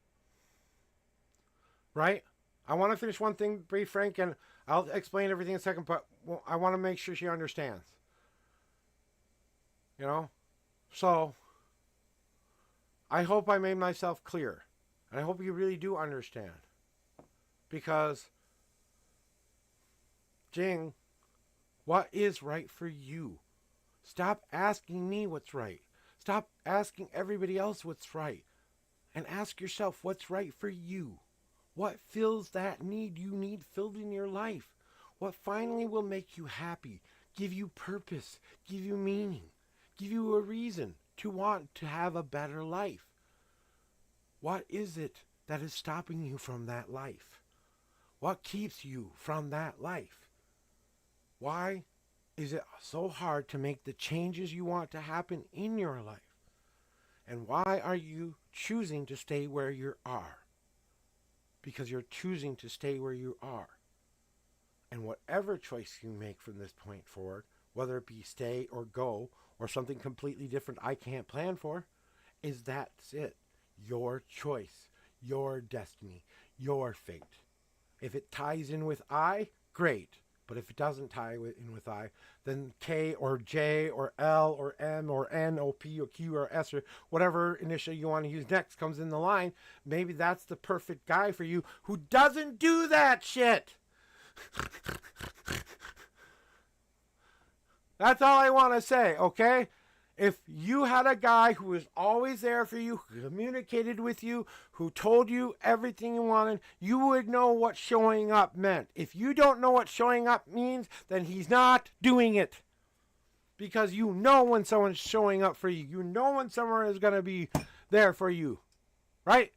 Right? I want to finish one thing, be frank, and I'll explain everything in a second, but I want to make sure she understands. You know? So, I hope I made myself clear. And I hope you really do understand. Because, Jing, what is right for you? Stop asking me what's right. Stop asking everybody else what's right. And ask yourself what's right for you. What fills that need you need filled in your life? What finally will make you happy, give you purpose, give you meaning, give you a reason to want to have a better life? What is it that is stopping you from that life? What keeps you from that life? Why is it so hard to make the changes you want to happen in your life? And why are you choosing to stay where you are? Because you're choosing to stay where you are. And whatever choice you make from this point forward, whether it be stay or go, or something completely different I can't plan for, that's it. Your choice, your destiny, your fate. If it ties in with I, great. But if it doesn't tie in with I, then K or J or L or M or N or P or Q or S or whatever initial you want to use next comes in the line. Maybe that's the perfect guy for you who doesn't do that shit. That's all I want to say, okay? If you had a guy who was always there for you, who communicated with you, who told you everything you wanted, you would know what showing up meant. If you don't know what showing up means, then he's not doing it. Because you know when someone's showing up for you. You know when someone is going to be there for you. Right?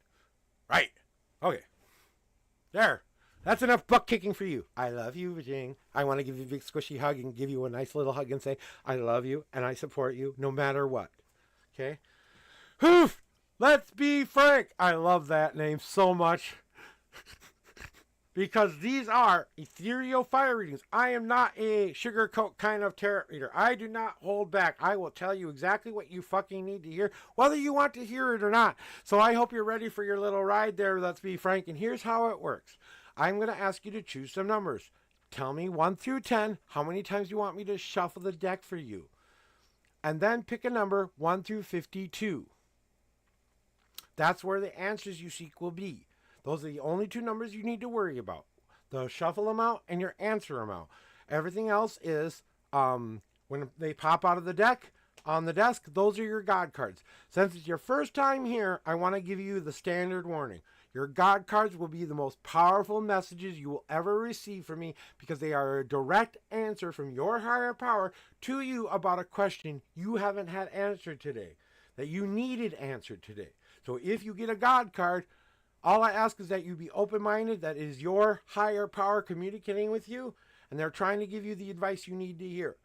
Right. Okay. There. That's enough butt kicking for you. I love you, Jing. I want to give you a big squishy hug and give you a nice little hug and say, I love you and I support you no matter what. Okay? Hoof! Let's be frank. I love that name so much. Because these are ethereal fire readings. I am not a sugarcoat kind of tarot reader. I do not hold back. I will tell you exactly what you fucking need to hear, whether you want to hear it or not. So I hope you're ready for your little ride there. Let's be frank. And here's how it works. I'm going to ask you to choose some numbers. Tell me 1 through 10, how many times you want me to shuffle the deck for you. And then pick a number 1 through 52. That's where the answers you seek will be. Those are the only 2 numbers you need to worry about. The shuffle amount and your answer amount. Everything else is, when they pop out of the deck, on the desk, those are your God cards. Since it's your first time here, I want to give you the standard warning. Your God cards will be the most powerful messages you will ever receive from me because they are a direct answer from your higher power to you about a question you haven't had answered today, that you needed answered today. So if you get a God card, all I ask is that you be open-minded, that is your higher power communicating with you, and they're trying to give you the advice you need to hear.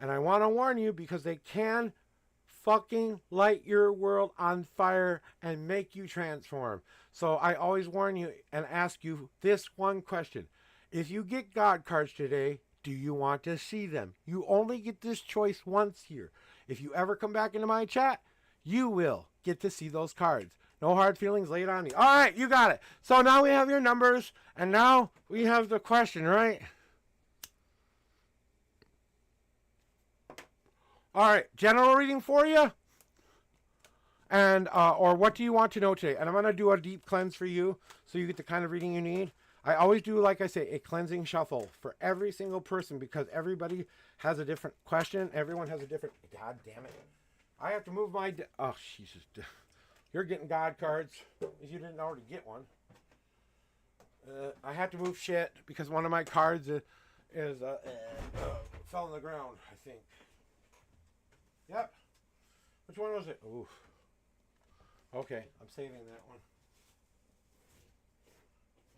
And I want to warn you because they can fucking light your world on fire and make you transform. So I always warn you and ask you this one question. If you get God cards today, do you want to see them? You only get this choice once here. If you ever come back into my chat, you will get to see those cards. No hard feelings laid on you. All right, you got it. So now we have your numbers, and now we have the question, right? All right, general reading for you. And or what do you want to know today? And I'm going to do a deep cleanse for you so you get the kind of reading you need. I always do, like I say, a cleansing shuffle for every single person because everybody has a different question. Everyone has a different... God damn it. I have to move my... Oh, Jesus. You're getting God cards if you didn't already get one. I had to move shit because one of my cards fell on the ground, I think. Yep. Which one was it? Ooh. Okay, I'm saving that one.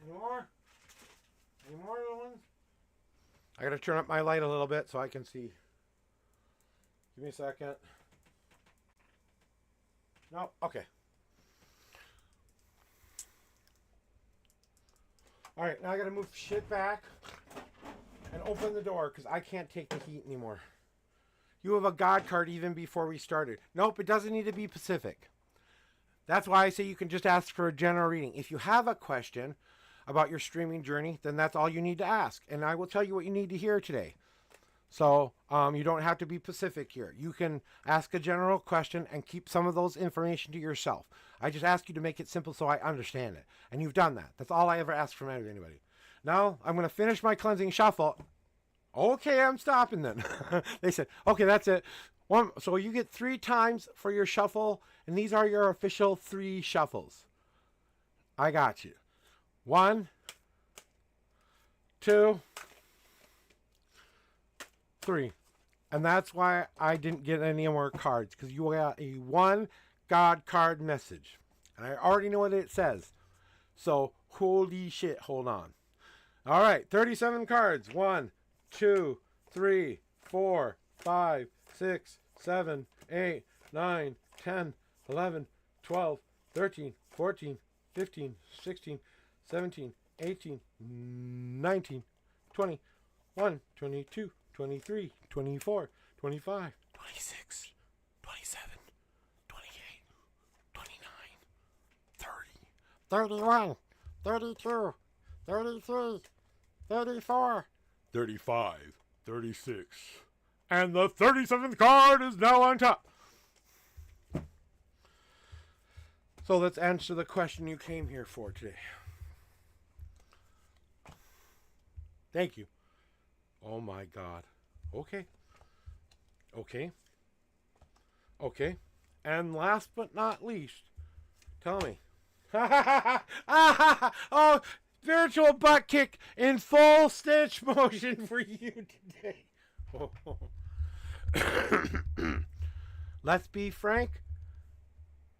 Any more? Any more little ones? I gotta turn up my light a little bit so I can see. Give me a second. No, okay. Alright, now I gotta move shit back and open the door because I can't take the heat anymore. You have a God card even before we started. Nope, it doesn't need to be Pacific. That's why I say you can just ask for a general reading. If you have a question about your streaming journey, then that's all you need to ask. And I will tell you what you need to hear today. So you don't have to be Pacific here. You can ask a general question and keep some of those information to yourself. I just ask you to make it simple so I understand it. And you've done that. That's all I ever ask from anybody. Now I'm going to finish my cleansing shuffle. Okay, I'm stopping then. They said, okay, that's it. So you get 3 times for your shuffle, and these are your official 3 shuffles. I got you. 1, 2, 3. And that's why I didn't get any more cards, because you got a 1 God card message. And I already know what it says. So, holy shit, hold on. All right, 37 cards. 1, 2, 3, 4, 5, 6, 7, 8, 9, 10, 11, 12, 13, 14, 15, 16, 17, 18, 19, 20, 21, 22, 23, 24, 25, 26, 27, 28, 29, 30, 31, 32, 33, 34, 35, 36. And the 37th card is now on top. So let's answer the question you came here for today. Thank you. Oh my God. Okay. Okay. Okay. And last but not least, tell me. Oh, spiritual butt kick in full stitch motion for you today. Let's be frank.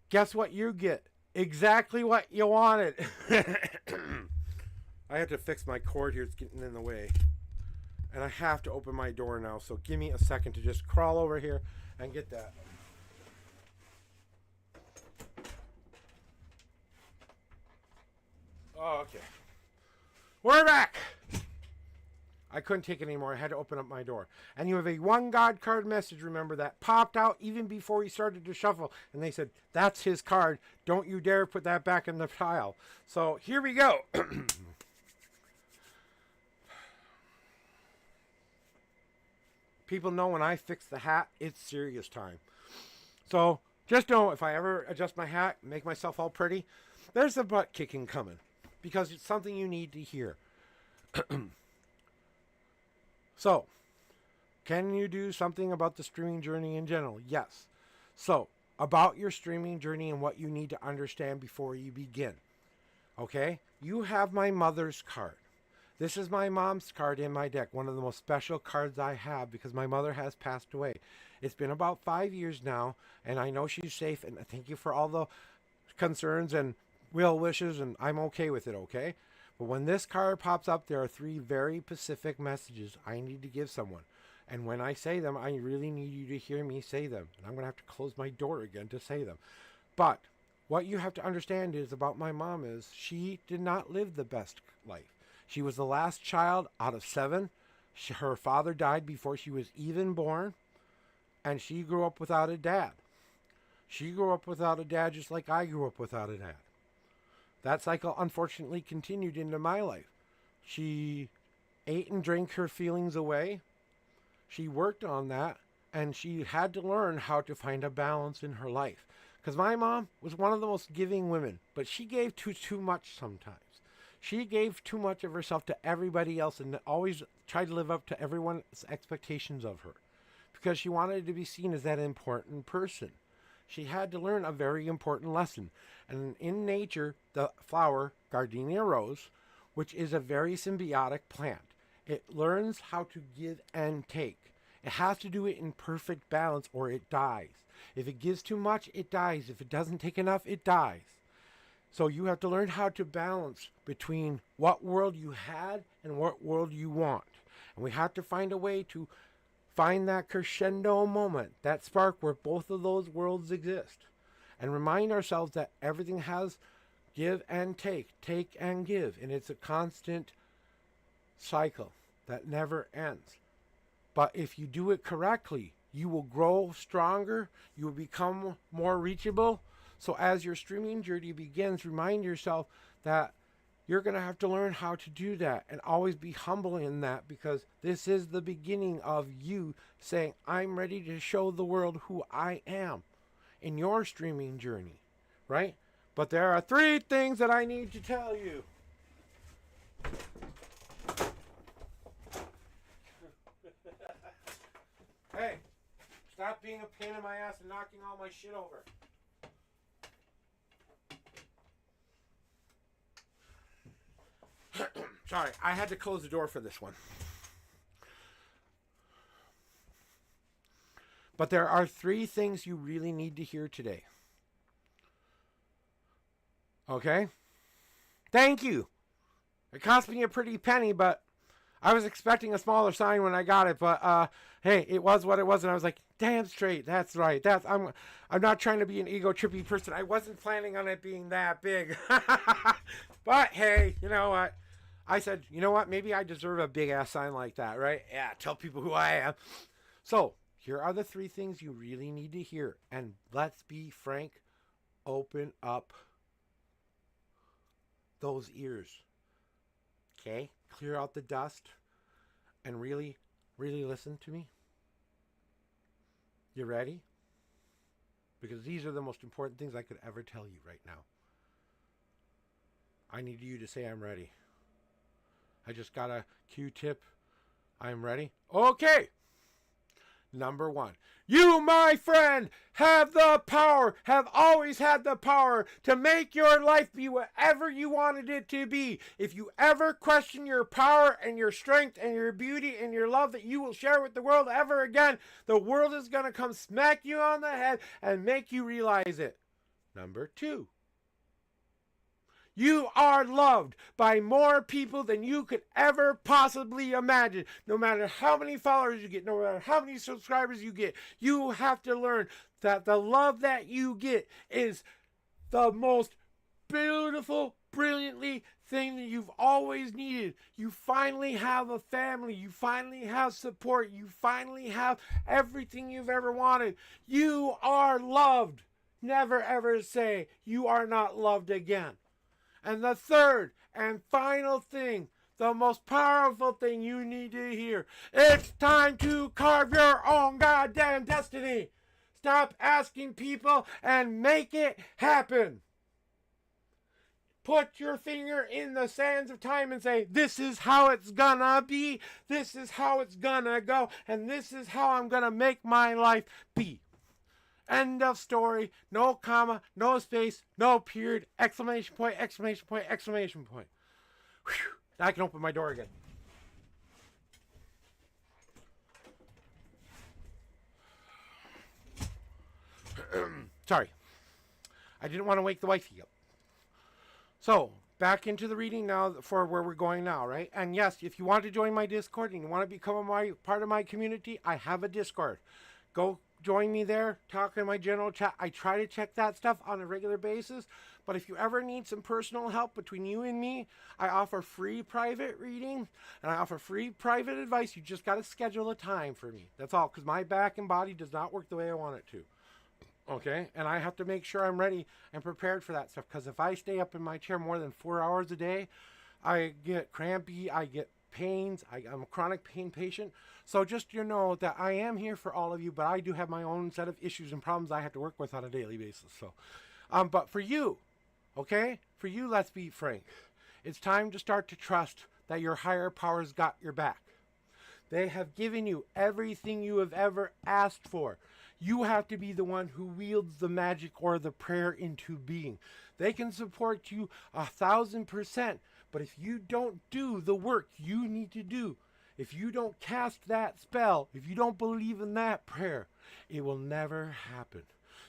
Guess what you get? Exactly what you wanted. I have to fix my cord here. It's getting in the way. And I have to open my door now. So give me a second to just crawl over here and get that. Oh, okay. We're back. I couldn't take it anymore. I had to open up my door. And you have a 1 God card message, remember, that popped out even before he started to shuffle. And they said, that's his card. Don't you dare put that back in the pile. So here we go. People know when I fix the hat, it's serious time. So just know if I ever adjust my hat, make myself all pretty, there's the butt kicking coming. Because it's something you need to hear. So, can you do something about the streaming journey in general? Yes. So, about your streaming journey and what you need to understand before you begin. Okay? You have my mother's card. This is my mom's card in my deck. One of the most special cards I have because my mother has passed away. It's been about 5 years now, and I know she's safe, and thank you for all the concerns and well wishes, and I'm okay with it, okay? But when this card pops up, there are 3 very specific messages I need to give someone. And when I say them, I really need you to hear me say them. And I'm going to have to close my door again to say them. But what you have to understand is about my mom is she did not live the best life. She was the last child out of 7. Her father died before she was even born. And she grew up without a dad. She grew up without a dad just like I grew up without a dad. That cycle unfortunately continued into my life. She ate and drank her feelings away. She worked on that, And she had to learn how to find a balance in her life. Because my mom was one of the most giving women, but she gave too much sometimes. She gave too much of herself to everybody else and always tried to live up to everyone's expectations of her because she wanted to be seen as that important person. She had to learn a very important lesson. And in nature, the flower, Gardenia rose, which is a very symbiotic plant, it learns how to give and take. It has to do it in perfect balance or it dies. If it gives too much, it dies. If it doesn't take enough, it dies. So you have to learn how to balance between what world you had and what world you want. And we have to find a way to find that crescendo moment, that spark where both of those worlds exist. And remind ourselves that everything has give and take and give. And it's a constant cycle that never ends. But if you do it correctly, you will grow stronger, you will become more reachable. So as your streaming journey begins, remind yourself that you're going to have to learn how to do that and always be humble in that, because this is the beginning of you saying, I'm ready to show the world who I am in your streaming journey, right? But there are 3 things that I need to tell you. Hey, stop being a pain in my ass and knocking all my shit over. Sorry, I had to close the door for this one. But there are 3 things you really need to hear today. Okay? Thank you. It cost me a pretty penny, but I was expecting a smaller sign when I got it, but hey, it was what it was, and I was like, damn straight, that's right. I'm not trying to be an ego trippy person. I wasn't planning on it being that big. But hey, you know what? I said, you know what? Maybe I deserve a big ass sign like that, right? Yeah, tell people who I am. So, here are the 3 things you really need to hear. And let's be frank, open up those ears. Okay? Clear out the dust and really, really listen to me. You ready? Because these are the most important things I could ever tell you right now. I need you to say I'm ready. I just got a Q-tip. I'm ready. Okay. Number 1. You, my friend, have the power, have always had the power to make your life be whatever you wanted it to be. If you ever question your power and your strength and your beauty and your love that you will share with the world ever again, the world is going to come smack you on the head and make you realize it. Number 2. You are loved by more people than you could ever possibly imagine. No matter how many followers you get, no matter how many subscribers you get, you have to learn that the love that you get is the most beautiful, brilliantly thing that you've always needed. You finally have a family. You finally have support. You finally have everything you've ever wanted. You are loved. Never ever say you are not loved again. And the 3rd and final thing, the most powerful thing you need to hear, it's time to carve your own goddamn destiny. Stop asking people and make it happen. Put your finger in the sands of time and say, this is how it's gonna be, this is how it's gonna go, and this is how I'm gonna make my life be. End of story. No comma, no space, no period, exclamation point, exclamation point, exclamation point. Whew. Now I can open my door again. Sorry. I didn't want to wake the wifey up. So, back into the reading now for where we're going now, right? And yes, if you want to join my Discord and you want to become part of my community, I have a Discord. Go join me there, talk in my general chat. I try to check that stuff on a regular basis, but if you ever need some personal help between you and me, I offer free private reading, and I offer free private advice. You just got to schedule a time for me. That's all, because my back and body does not work the way I want it to. Okay? And I have to make sure I'm ready and prepared for that stuff, because if I stay up in my chair more than 4 hours a day, I get crampy, I get pains. I'm a chronic pain patient. So just know that I am here for all of you, but I do have my own set of issues and problems I have to work with on a daily basis. So, but for you, okay? For you, let's be frank. It's time to start to trust that your higher powers got your back. They have given you everything you have ever asked for. You have to be the one who wields the magic or the prayer into being. They can support you 1,000%, but if you don't do the work you need to do, if you don't cast that spell, if you don't believe in that prayer, it will never happen.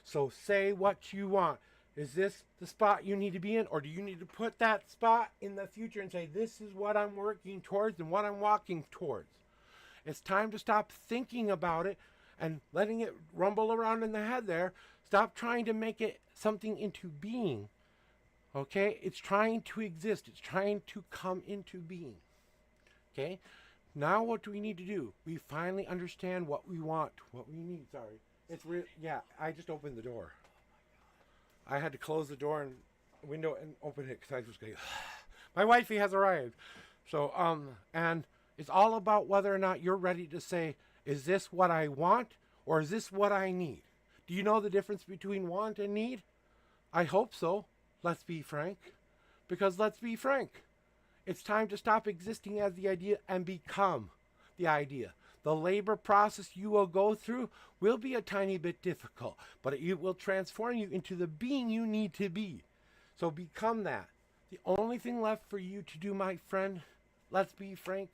So say what you want. Is this the spot you need to be in, or do you need to put that spot in the future and say, this is what I'm working towards and what I'm walking towards? It's time to stop thinking about it and letting it rumble around in the head there. Stop trying to make it something into being. Okay? It's trying to exist. It's trying to come into being. Okay? Now what do we need to do? We finally understand what we want, what we need. Sorry. It's real. Yeah, I just opened the door. I had to close the door and window and open it because I was going, my wifey has arrived. So, and it's all about whether or not you're ready to say, is this what I want or is this what I need? Do you know the difference between want and need? I hope so. Let's be frank. Because let's be frank. It's time to stop existing as the idea and become the idea. The labor process you will go through will be a tiny bit difficult, but it will transform you into the being you need to be. So become that. The only thing left for you to do, my friend, let's be frank,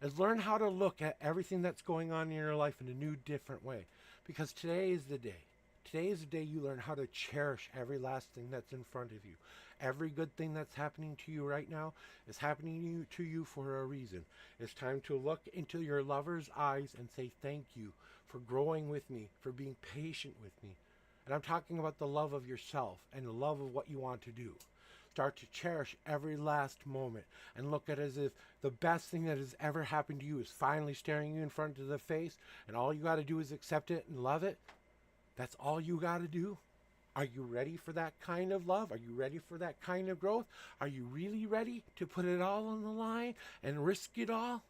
is learn how to look at everything that's going on in your life in a new, different way. Because today is the day. Today is the day you learn how to cherish every last thing that's in front of you. Every good thing that's happening to you right now is happening to you for a reason. It's time to look into your lover's eyes and say thank you for growing with me, for being patient with me. And I'm talking about the love of yourself and the love of what you want to do. Start to cherish every last moment and look at it as if the best thing that has ever happened to you is finally staring you in front of the face, and all you got to do is accept it and love it. That's all you got to do. Are you ready for that kind of love? Are you ready for that kind of growth? Are you really ready to put it all on the line and risk it all?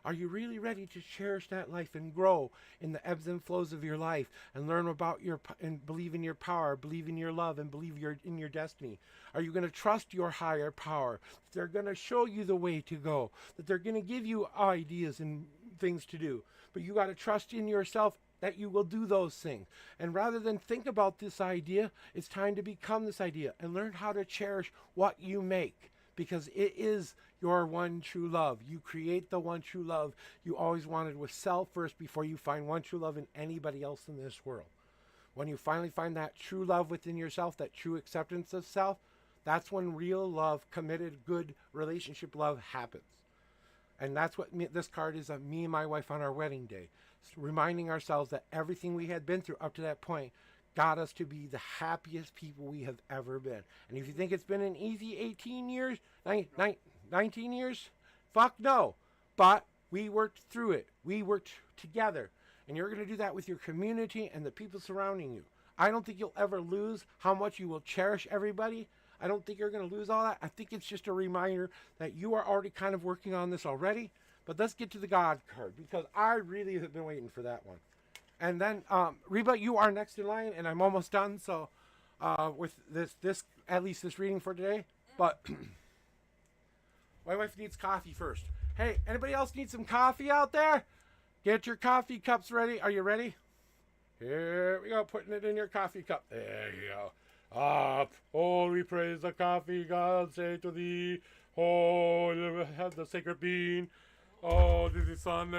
Are you really ready to cherish that life and grow in the ebbs and flows of your life and learn about and believe in your power, believe in your love, and believe in your destiny? Are you going to trust your higher power? That they're going to show you the way to go, that they're going to give you ideas and things to do, but you got to trust in yourself that you will do those things. And rather than think about this idea, it's time to become this idea and learn how to cherish what you make, because it is your one true love. You create the one true love you always wanted with self first before you find one true love in anybody else in this world. When you finally find that true love within yourself, that true acceptance of self, that's when real love, committed, good relationship love happens. And that's what this card is of me and my wife on our wedding day. Reminding ourselves that everything we had been through up to that point got us to be the happiest people we have ever been. And if you think it's been an easy 18 years, 19 years, fuck no. But we worked through it. We worked together. And you're going to do that with your community and the people surrounding you. I don't think you'll ever lose how much you will cherish everybody. I don't think you're going to lose all that. I think it's just a reminder that you are already kind of working on this already. But let's get to the God card, because I really have been waiting for that one. And then, Reba, you are next in line, and I'm almost done. So, with this at least this reading for today. But my wife needs coffee first. Hey, anybody else need some coffee out there? Get your coffee cups ready. Are you ready? Here we go, putting it in your coffee cup. There you go. Up, oh, we praise the coffee God, say to thee, oh, have the sacred bean. Oh, to the Son,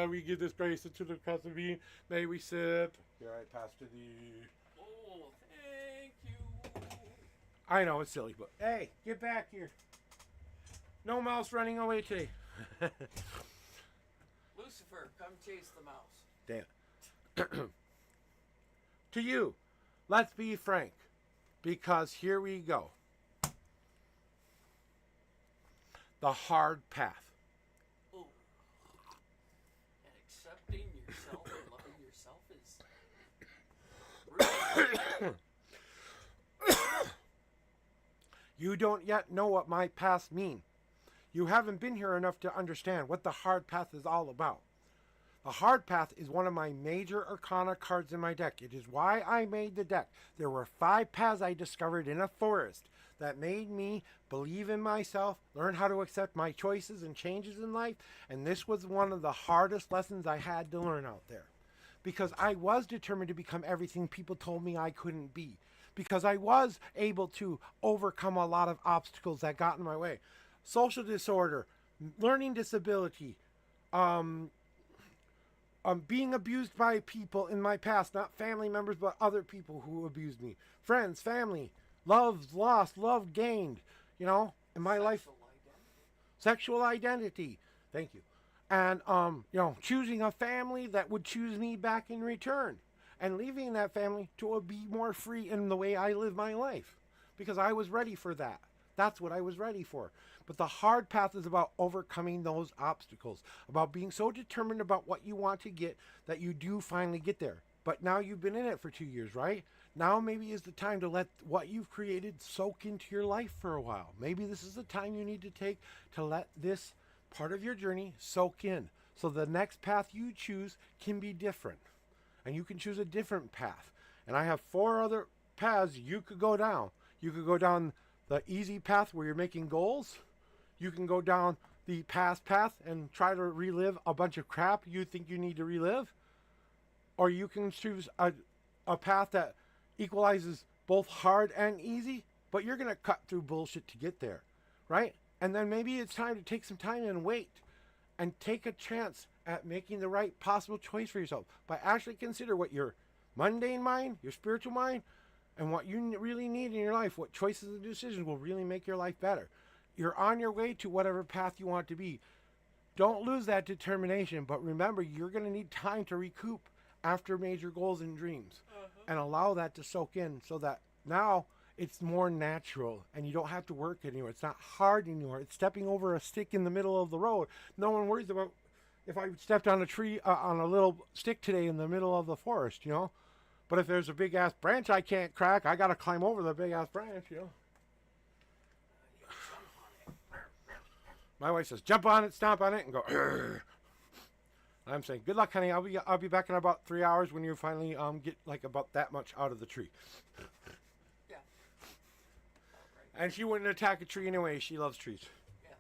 we give this grace to the cup of bean. May we sip. Here I pass to thee. Oh, thank you. I know, it's silly, but hey, get back here. No mouse running away today. Lucifer, come chase the mouse. Damn. To you, let's be frank, because here we go. The hard path. Oh. And accepting yourself and loving yourself is... You don't yet know what my past mean. You haven't been here enough to understand what the hard path is all about. The hard path is one of my major arcana cards in my deck. It is why I made the deck. There were 5 paths I discovered in a forest that made me believe in myself, learn how to accept my choices and changes in life, and this was one of the hardest lessons I had to learn out there. Because I was determined to become everything people told me I couldn't be. Because I was able to overcome a lot of obstacles that got in my way. Social disorder, learning disability, being abused by people in my past, not family members, but other people who abused me. Friends, family, love lost, love gained, you know, in my life. Sexual identity. Thank you. And, you know, choosing a family that would choose me back in return. And leaving that family to be more free in the way I live my life. Because I was ready for that. That's what I was ready for. But the hard path is about overcoming those obstacles, about being so determined about what you want to get that you do finally get there. But now you've been in it for 2 years, right? Now maybe is the time to let what you've created soak into your life for a while. Maybe this is the time you need to take to let this part of your journey soak in. So the next path you choose can be different. And you can choose a different path. And I have 4 other paths you could go down. You could go down the easy path where you're making goals. You can go down the past path and try to relive a bunch of crap you think you need to relive. Or you can choose a path that equalizes both hard and easy, but you're going to cut through bullshit to get there, right? And then maybe it's time to take some time and wait and take a chance at making the right possible choice for yourself. But actually consider what your mundane mind, your spiritual mind, and what you really need in your life, what choices and decisions will really make your life better. You're on your way to whatever path you want to be. Don't lose that determination, but remember, you're going to need time to recoup after major goals and dreams. And allow that to soak in so that now it's more natural and you don't have to work anymore. It's not hard anymore. It's stepping over a stick in the middle of the road. No one worries about if I stepped on a tree, on a little stick today in the middle of the forest, you know. But if there's a big ass branch I can't crack, I got to climb over the big ass branch, you know. My wife says, jump on it, stomp on it, and go, "Urgh." I'm saying, good luck, honey. I'll be back in about 3 hours when you finally get like about that much out of the tree. Yeah. And she wouldn't attack a tree anyway. She loves trees. Yeah.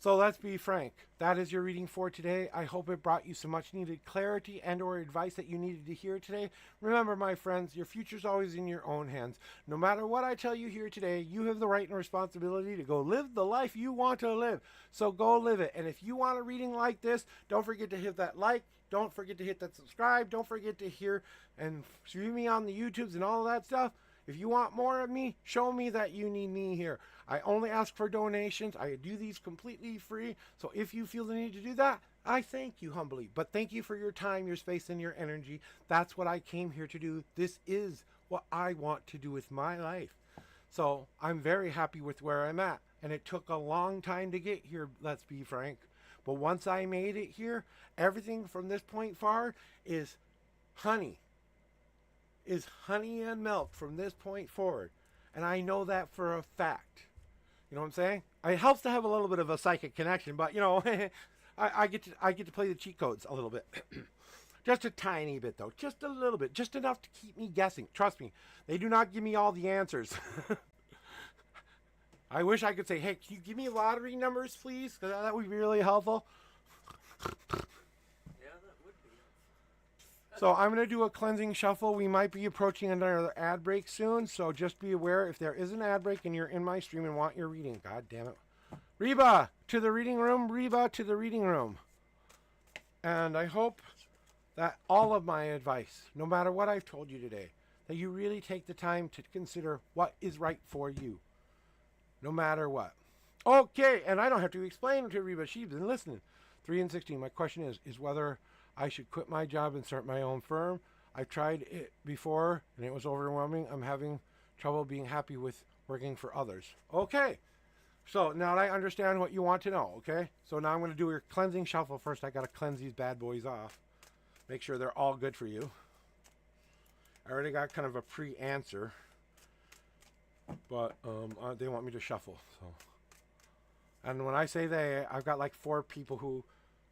So let's be frank. That is your reading for today. I hope it brought you some much needed clarity and or advice that you needed to hear today. Remember, my friends, your future's always in your own hands. No matter what I tell you here today, you have the right and responsibility to go live the life you want to live. So go live it. And if you want a reading like this, don't forget to hit that like. Don't forget to hit that subscribe. Don't forget to hear and view me on the YouTubes and all of that stuff. If you want more of me, show me that you need me here. I only ask for donations. I do these completely free. So if you feel the need to do that, I thank you humbly. But thank you for your time, your space, and your energy. That's what I came here to do. This is what I want to do with my life. So I'm very happy with where I'm at. And it took a long time to get here, let's be frank. But once I made it here, everything from this point forward is honey. Is honey and milk from this point forward. And I know that for a fact. You know what I'm saying? It helps to have a little bit of a psychic connection, but you know, I get to play the cheat codes a little bit. Just a tiny bit though. Just a little bit. Just enough to keep me guessing. Trust me. They do not give me all the answers. I wish I could say, hey, can you give me lottery numbers, please? Because that would be really helpful. So I'm going to do a cleansing shuffle. We might be approaching another ad break soon, so just be aware if there is an ad break and you're in my stream and want your reading. God damn it. Reba, to the reading room. Reba, to the reading room. And I hope that all of my advice, no matter what I've told you today, that you really take the time to consider what is right for you, no matter what. Okay, and I don't have to explain to Reba. She's been listening. 3 and 16. My question is whether I should quit my job and start my own firm. I've tried it before and it was overwhelming. I'm having trouble being happy with working for others. Okay. So now I understand what you want to know. Okay. So now I'm going to do your cleansing shuffle first. I got to cleanse these bad boys off. Make sure they're all good for you. I already got kind of a pre-answer, but they want me to shuffle. So And when I say they, I've got like 4 people who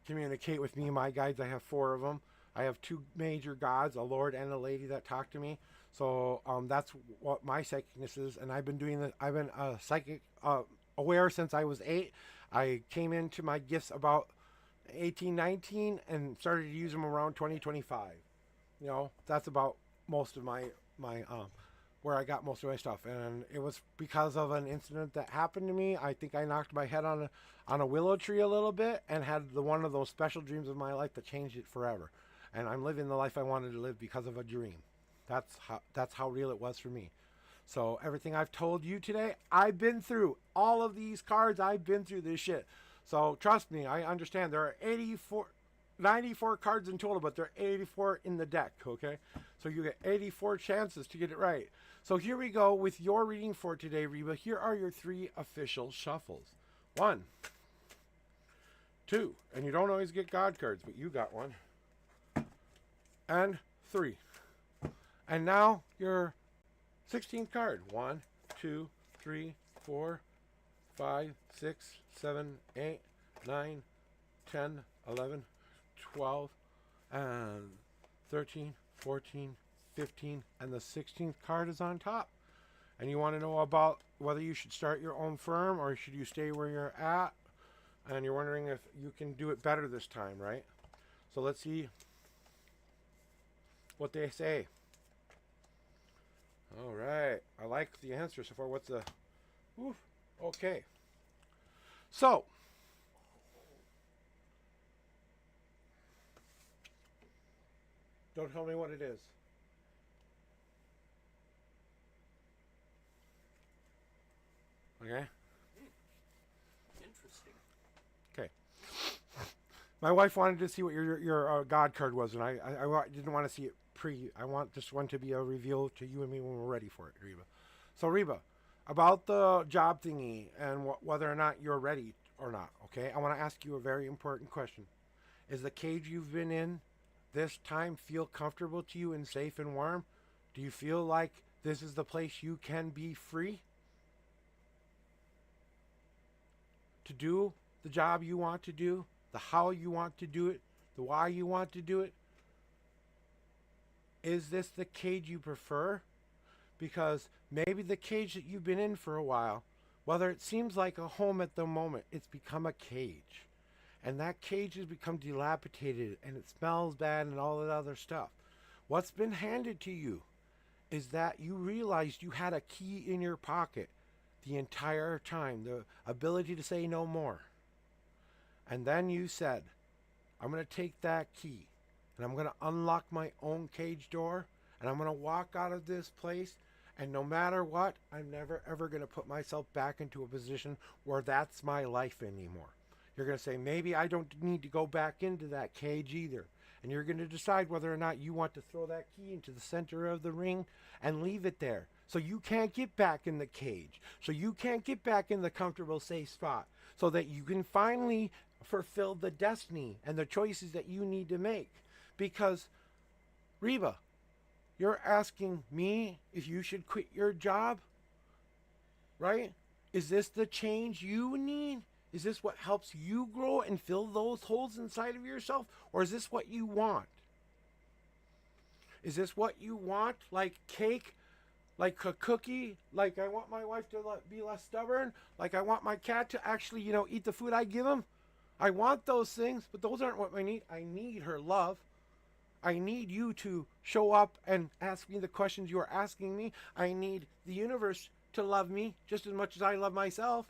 communicate with me. My guides, I have 4 of them. I have 2 major gods, a lord and a lady that talk to me. So that's what my psychicness is. And I've been doing this. I've been psychic aware since I was 8. I came into my gifts about 18, 19 and started to use them around 20, 25. You know, that's about most of my where I got most of my stuff, and it was because of an incident that happened to me. I think I knocked my head on a willow tree a little bit, and had one of those special dreams of my life that changed it forever. And I'm living the life I wanted to live because of a dream. That's how real it was for me. So everything I've told you today, I've been through all of these cards. I've been through this shit. So trust me, I understand. There are 94 cards in total, but there are 84 in the deck, okay? So you get 84 chances to get it right. So here we go with your reading for today, Reba. Here are your 3 official shuffles. 1, 2, and you don't always get God cards, but you got one. And 3. And now your 16th card. 1, 2, 3, 4, 5, 6, 7, 8, 9, 10, 11, 12, and 13, 14, 15, and the 16th card is on top. And you want to know about whether you should start your own firm or should you stay where you're at. And you're wondering if you can do it better this time, right? So let's see what they say. All right. I like the answer so far. What's the... Oof. Okay. So... Don't tell me what it is. Okay? Interesting. Okay. My wife wanted to see what your God card was, and I didn't want to see it pre. I want this one to be a reveal to you and me when we're ready for it, Reba. So, Reba, about the job thingy and whether or not you're ready or not, okay? I want to ask you a very important question. Is the cage you've been in this time feel comfortable to you and safe and warm? Do you feel like this is the place you can be free to do the job you want to do, the how you want to do it, the why you want to do it? Is this the cage you prefer? Because maybe the cage that you've been in for a while, whether it seems like a home at the moment, it's become a cage. And that cage has become dilapidated and it smells bad and all that other stuff. What's been handed to you is that you realized you had a key in your pocket the entire time, the ability to say no more. And then you said, I'm going to take that key and I'm going to unlock my own cage door and I'm going to walk out of this place, and no matter what, I'm never ever going to put myself back into a position where that's my life anymore. You're going to say, maybe I don't need to go back into that cage either. And you're going to decide whether or not you want to throw that key into the center of the ring and leave it there. So you can't get back in the cage. So you can't get back in the comfortable, safe spot. So that you can finally fulfill the destiny and the choices that you need to make. Because, Reba, you're asking me if you should quit your job? Right? Is this the change you need? Is this what helps you grow and fill those holes inside of yourself? Or is this what you want? Is this what you want? Like cake? Like a cookie? Like I want my wife to be less stubborn? Like I want my cat to actually, eat the food I give him? I want those things, but those aren't what I need. I need her love. I need you to show up and ask me the questions you are asking me. I need the universe to love me just as much as I love myself.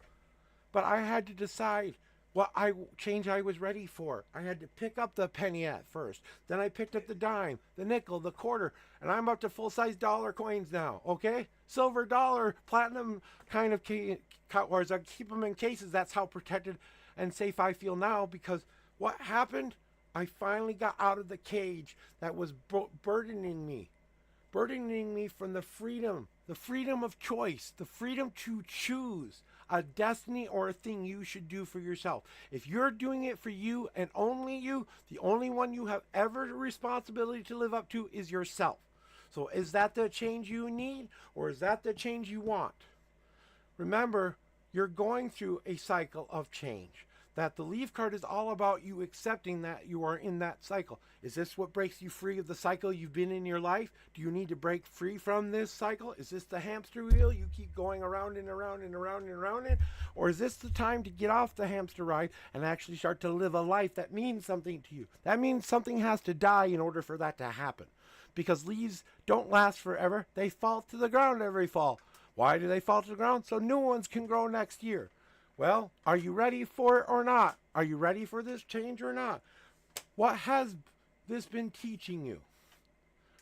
But I had to decide what change I was ready for. I had to pick up the penny at first. Then I picked up the dime, the nickel, the quarter, and I'm up to full-size dollar coins now, okay? Silver dollar, platinum kind of whereas I keep them in cases. That's how protected and safe I feel now, because what happened? I finally got out of the cage that was burdening me from the freedom of choice, the freedom to choose a destiny or a thing you should do for yourself. If you're doing it for you and only you, the only one you have ever responsibility to live up to is yourself. So is that the change you need, or is that the change you want? Remember, You're going through a cycle of change. That the leaf card is all about you accepting that you are in that cycle. Is this what breaks you free of the cycle you've been in your life? Do you need to break free from this cycle? Is this the hamster wheel you keep going around and around and around and around in? Or is this the time to get off the hamster ride and actually start to live a life that means something to you? That means something has to die in order for that to happen. Because leaves don't last forever. They fall to the ground every fall. Why do they fall to the ground? So new ones can grow next year. Well, are you ready for it or not? Are you ready for this change or not? What has this been teaching you?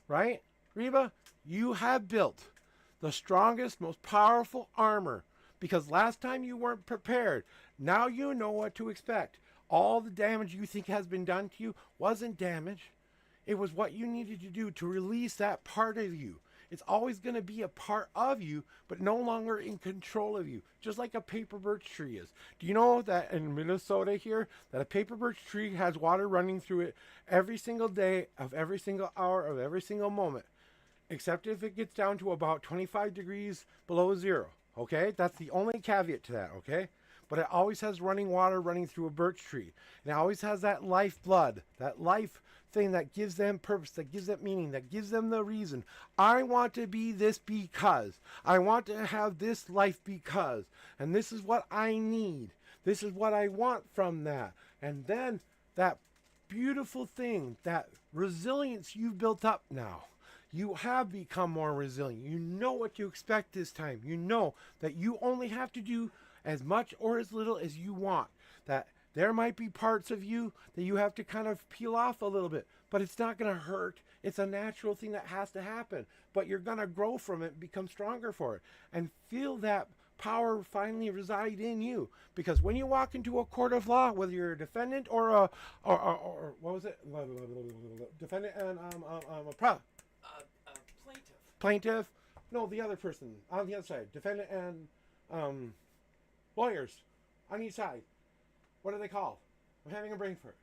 Right? Reba, you have built the strongest, most powerful armor because last time you weren't prepared. Now you know what to expect. All the damage you think has been done to you wasn't damage. It was what you needed to do to release that part of you. It's always going to be a part of you, but no longer in control of you, just like a paper birch tree is. Do you know that in Minnesota here, that a paper birch tree has water running through it every single day of every single hour of every single moment, except if it gets down to about 25 degrees below zero, okay? That's the only caveat to that, okay? But it always has running water running through a birch tree. And it always has that life blood, that life thing that gives them purpose, that gives them meaning, that gives them the reason. I want to be this because. I want to have this life because. And this is what I need. This is what I want from that. And then that beautiful thing, that resilience you've built up now. You have become more resilient. You know what to expect this time. You know that you only have to do as much or as little as you want. That there might be parts of you that you have to kind of peel off a little bit, but it's not going to hurt. It's a natural thing that has to happen, but you're going to grow from it, become stronger for it, and feel that power finally reside in you. Because when you walk into a court of law, whether you're a defendant or what was it? Defendant and plaintiff. No, the other person on the other side. Defendant and lawyers on each side. What are they called? I'm having a brain fart.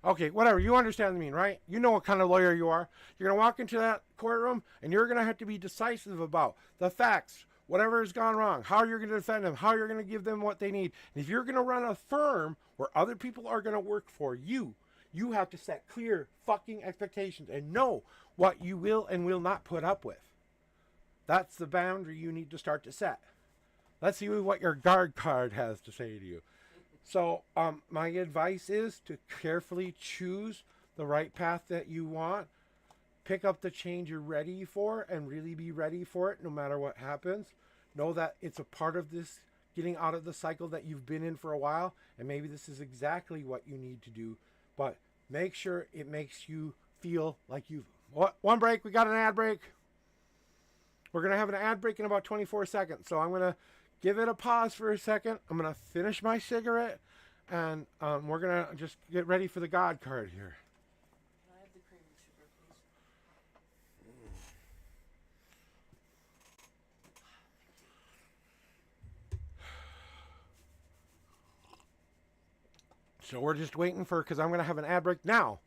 Okay, whatever. You understand what I mean, right? You know what kind of lawyer you are. You're going to walk into that courtroom, and you're going to have to be decisive about the facts, whatever has gone wrong, how you're going to defend them, how you're going to give them what they need. And if you're going to run a firm where other people are going to work for you, you have to set clear fucking expectations and know what you will and will not put up with. That's the boundary you need to start to set. Let's see what your guard card has to say to you. So my advice is to carefully choose the right path that you want. Pick up the change you're ready for and really be ready for it no matter what happens. Know that it's a part of this getting out of the cycle that you've been in for a while, and maybe this is exactly what you need to do. But make sure it makes you feel like you've... One break. We got an ad break. We're going to have an ad break in about 24 seconds. So I'm going to give it a pause for a second. I'm going to finish my cigarette, and we're going to just get ready for the God card here. Can I have the cream and sugar, please? So we're just waiting for, because I'm going to have an ad break now.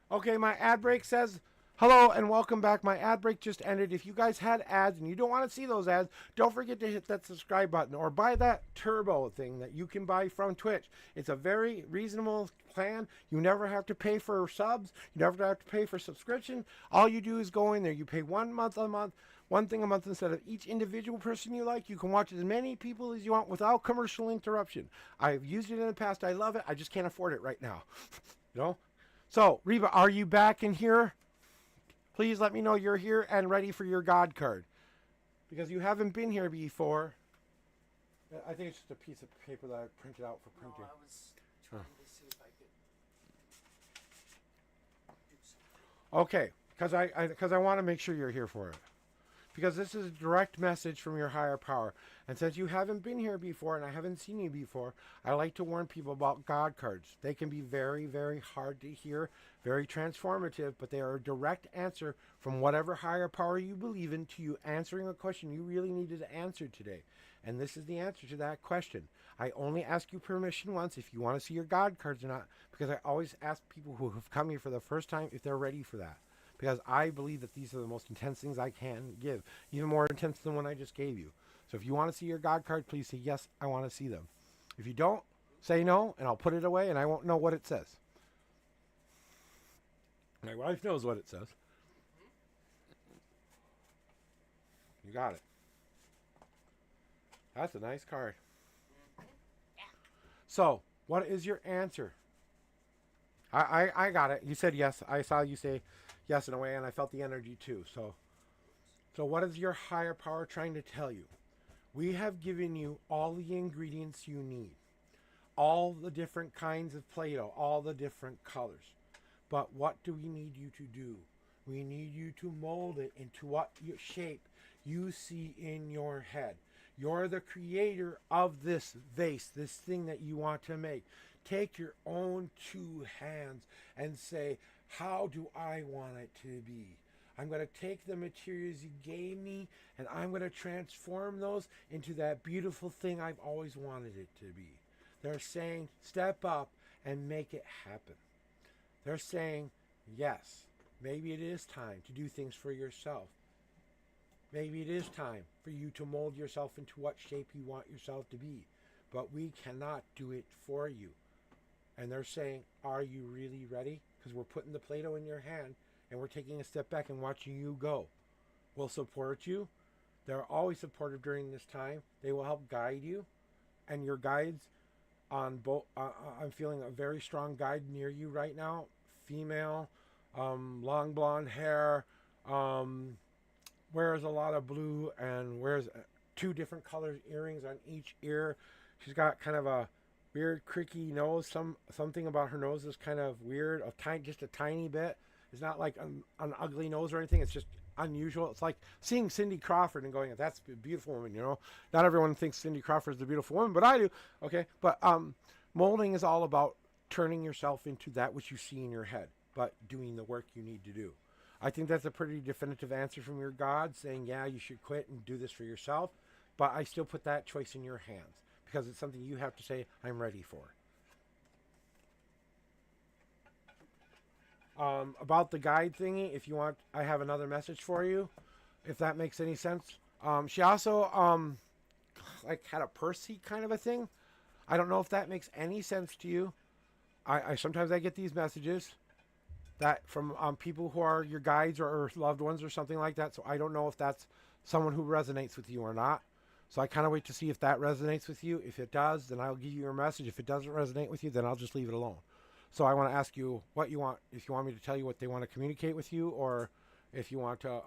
Okay, my ad break says... Hello and welcome back. My ad break just ended. If you guys had ads and you don't want to see those ads, don't forget to hit that subscribe button or buy that turbo thing that you can buy from Twitch. It's a very reasonable plan. You never have to pay for subs. You never have to pay for subscription. All you do is go in there. You pay 1 month a month, one thing a month instead of each individual person you like. You can watch as many people as you want without commercial interruption. I've used it in the past. I love it. I just can't afford it right now. You know? So, Reba, are you back in here? Please let me know you're here and ready for your God card. Because you haven't been here before. I think it's just a piece of paper that I printed out for printing. No, I was trying to see if I could do something. Okay, because I want to make sure you're here for it. Because this is a direct message from your higher power. And since you haven't been here before and I haven't seen you before, I like to warn people about God cards. They can be very, very hard to hear, very transformative, but they are a direct answer from whatever higher power you believe in to you answering a question you really needed to answer today. And this is the answer to that question. I only ask you permission once if you want to see your God cards or not, because I always ask people who have come here for the first time if they're ready for that. Because I believe that these are the most intense things I can give, even more intense than what I just gave you. So if you want to see your God card, please say, yes, I want to see them. If you don't, say no, and I'll put it away, and I won't know what it says. My wife knows what it says. You got it. That's a nice card. So, what is your answer? I got it. You said yes. I saw you say yes in a way, and I felt the energy too. So what is your higher power trying to tell you? We have given you all the ingredients you need. All the different kinds of Play-Doh, all the different colors. But what do we need you to do? We need you to mold it into what shape you see in your head. You're the creator of this vase, this thing that you want to make. Take your own two hands and say, how do I want it to be? I'm going to take the materials you gave me and I'm going to transform those into that beautiful thing I've always wanted it to be. They're saying, step up and make it happen. They're saying, yes, maybe it is time to do things for yourself. Maybe it is time for you to mold yourself into what shape you want yourself to be. But we cannot do it for you. And they're saying, are you really ready? Because we're putting the Play-Doh in your hand and we're taking a step back and watching you go. We'll support you. They're always supportive during this time. They will help guide you. And your guides on both, I'm feeling a very strong guide near you right now. Female, long blonde hair, wears a lot of blue and wears two different colored earrings on each ear. She's got kind of a weird creaky nose. Something about her nose is kind of weird, just a tiny bit. It's not like an ugly nose or anything. It's just unusual. It's like seeing Cindy Crawford and going, that's a beautiful woman, you know. Not everyone thinks Cindy Crawford is a beautiful woman, but I do. Okay, but molding is all about turning yourself into that which you see in your head, but doing the work you need to do. I think that's a pretty definitive answer from your God, saying, yeah, you should quit and do this for yourself, but I still put that choice in your hands because it's something you have to say, I'm ready for. About the guide thingy, if you want, I have another message for you, if that makes any sense. She also like had a Percy kind of a thing. I don't know if that makes any sense to you. I sometimes I get these messages that from people who are your guides or loved ones or something like that. So I don't know if that's someone who resonates with you or not. So I kind of wait to see if that resonates with you. If it does, then I'll give you your message. If it doesn't resonate with you, then I'll just leave it alone. So I want to ask you what you want. If you want me to tell you what they want to communicate with you, or if you want to,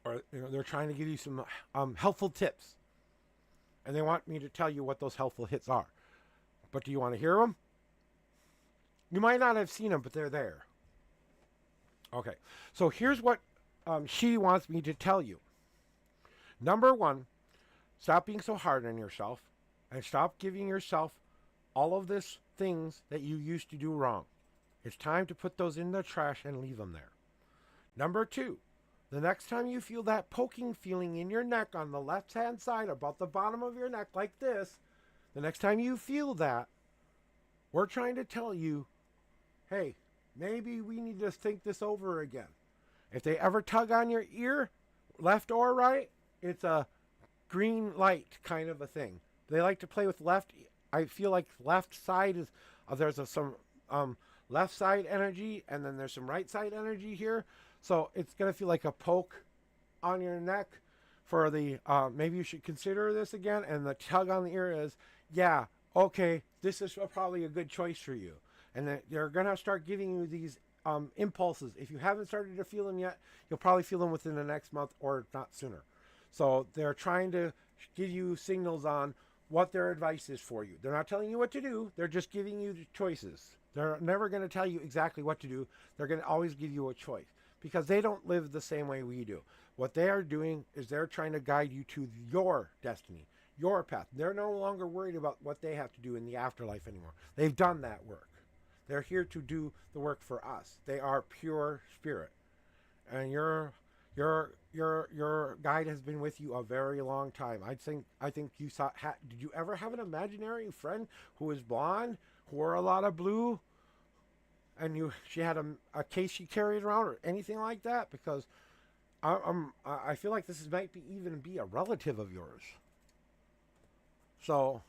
or you know, they're trying to give you some helpful tips, and they want me to tell you what those helpful hits are. But do you want to hear them? You might not have seen them, but they're there. Okay, so here's what she wants me to tell you. Number one, stop being so hard on yourself and stop giving yourself all of these things that you used to do wrong. It's time to put those in the trash and leave them there. Number two, the next time you feel that poking feeling in your neck on the left-hand side, about the bottom of your neck like this, the next time you feel that, we're trying to tell you, hey, maybe we need to think this over again. If they ever tug on your ear, left or right, it's a green light kind of a thing. They like to play with left. I feel like left side is, there's some left side energy, and then there's some right side energy here. So it's going to feel like a poke on your neck for the, maybe you should consider this again. And the tug on the ear is, yeah, okay, this is probably a good choice for you. And they're going to start giving you these impulses. If you haven't started to feel them yet, you'll probably feel them within the next month or not sooner. So they're trying to give you signals on what their advice is for you. They're not telling you what to do. They're just giving you the choices. They're never going to tell you exactly what to do. They're going to always give you a choice because they don't live the same way we do. What they are doing is they're trying to guide you to your destiny, your path. They're no longer worried about what they have to do in the afterlife anymore. They've done that work. They're here to do the work for us. They are pure spirit. And your guide has been with you a very long time. I think you saw. Did you ever have an imaginary friend who was blonde, who wore a lot of blue, and she had a case she carried around or anything like that? Because I feel like this might be even be a relative of yours. So,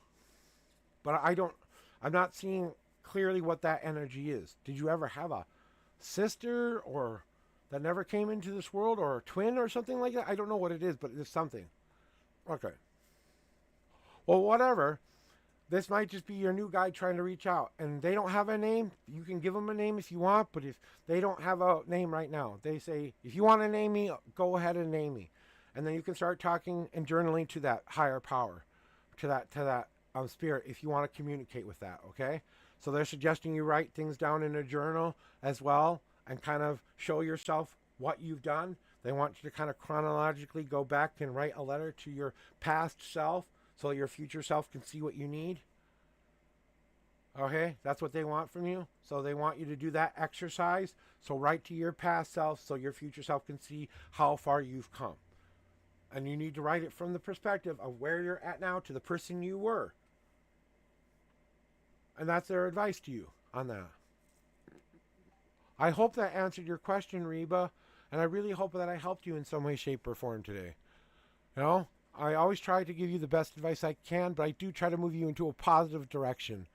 but I'm not seeing clearly what that energy is. Did you ever have a sister or that never came into this world, or a twin or something like that? I don't know what it is, but it's something. Okay. Well, whatever. This might just be your new guy trying to reach out, and they don't have a name. You can give them a name if you want, but if they don't have a name right now, they say, if you want to name me, go ahead and name me, and then you can start talking and journaling to that higher power, to that spirit, if you want to communicate with that. Okay, so they're suggesting you write things down in a journal as well, and kind of show yourself what you've done. They want you to kind of chronologically go back and write a letter to your past self, so your future self can see what you need. Okay, that's what they want from you. So they want you to do that exercise. So write to your past self so your future self can see how far you've come. And you need to write it from the perspective of where you're at now to the person you were. And that's their advice to you on that. I hope that answered your question, Reba. And I really hope that I helped you in some way, shape, or form today. You know, I always try to give you the best advice I can, but I do try to move you into a positive direction.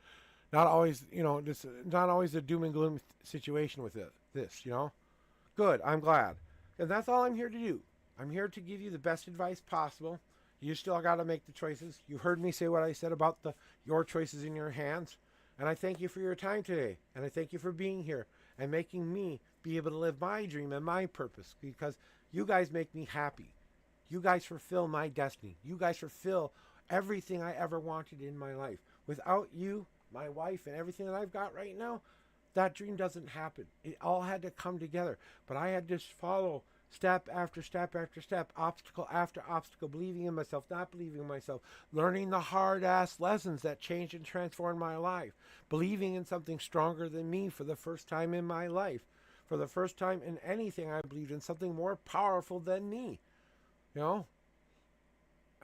Not always, not always a doom and gloom situation with this. Good, I'm glad. And that's all I'm here to do. I'm here to give you the best advice possible. You still got to make the choices. You heard me say what I said about your choices in your hands. And I thank you for your time today. And I thank you for being here and making me be able to live my dream and my purpose, because you guys make me happy. You guys fulfill my destiny. You guys fulfill everything I ever wanted in my life. Without you, my wife, and everything that I've got right now, that dream doesn't happen. It all had to come together. But I had to follow step after step after step, obstacle after obstacle, believing in myself, not believing in myself, learning the hard-ass lessons that changed and transformed my life, believing in something stronger than me for the first time in my life. For the first time in anything, I believed in something more powerful than me. And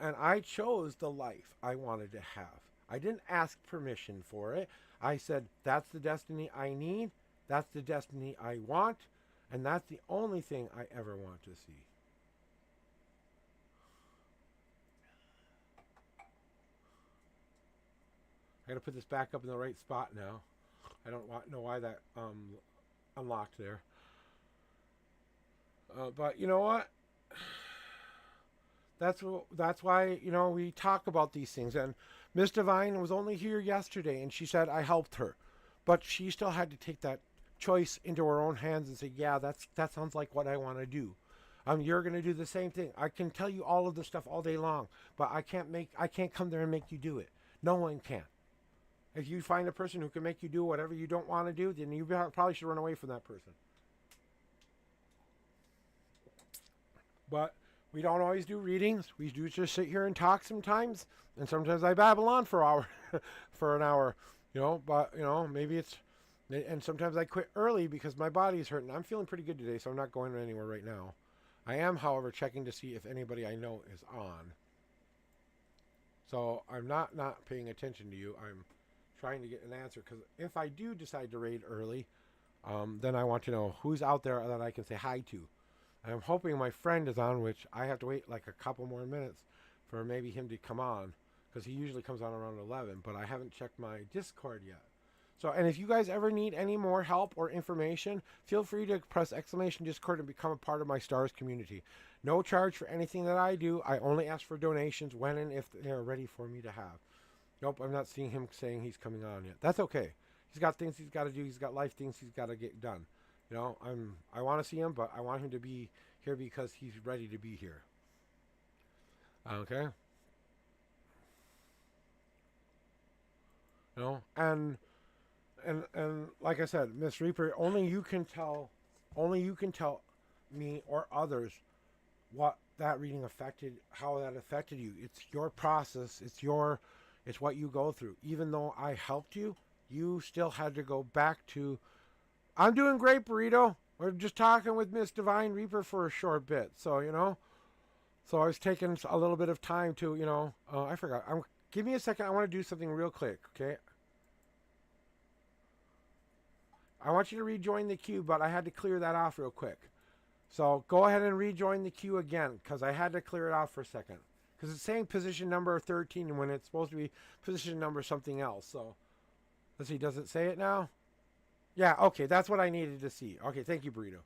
I chose the life I wanted to have. I didn't ask permission for it. I said, that's the destiny I need, that's the destiny I want, and that's the only thing I ever want to see. I gotta put this back up in the right spot now. I don't know why that unlocked there. But you know what? That's why, we talk about these things. And Miss Divine was only here yesterday, and she said I helped her. But she still had to take that choice into her own hands and say, yeah, that sounds like what I want to do. You're going to do the same thing. I can tell you all of this stuff all day long, but I can't come there and make you do it. No one can. If you find a person who can make you do whatever you don't want to do, then you probably should run away from that person. But we don't always do readings. We do just sit here and talk sometimes, and sometimes I babble on for an hour, But maybe it's, and sometimes I quit early because my body's hurting. I'm feeling pretty good today, so I'm not going anywhere right now. I am, however, checking to see if anybody I know is on. So I'm not paying attention to you. I'm trying to get an answer, because if I do decide to raid early, then I want to know who's out there that I can say hi to. And I'm hoping my friend is on, which I have to wait like a couple more minutes for maybe him to come on, because he usually comes on around 11, but I haven't checked my Discord yet. So, and if you guys ever need any more help or information, feel free to press !Discord and become a part of my Stars community. No charge for anything that I do. I only ask for donations when and if they're ready for me to have. Nope, I'm not seeing him saying he's coming on yet. That's okay. He's got things he's got to do. He's got life things he's got to get done. I want to see him, but I want him to be here because he's ready to be here. Okay? And like I said, Miss Reaper, only you can tell me or others what that reading affected, how that affected you. It's your process. It's what you go through. Even though I helped you, you still had to go back to, I'm doing great, Burrito. We're just talking with Miss Divine Reaper for a short bit. So, so I was taking a little bit of time to, I forgot. Give me a second. I want to do something real quick, okay? I want you to rejoin the queue, but I had to clear that off real quick. So go ahead and rejoin the queue again, because I had to clear it out for a second. Because it's saying position number 13 when it's supposed to be position number something else. So let's see, does it say it now? Yeah, okay, that's what I needed to see. Okay, thank you, Burrito.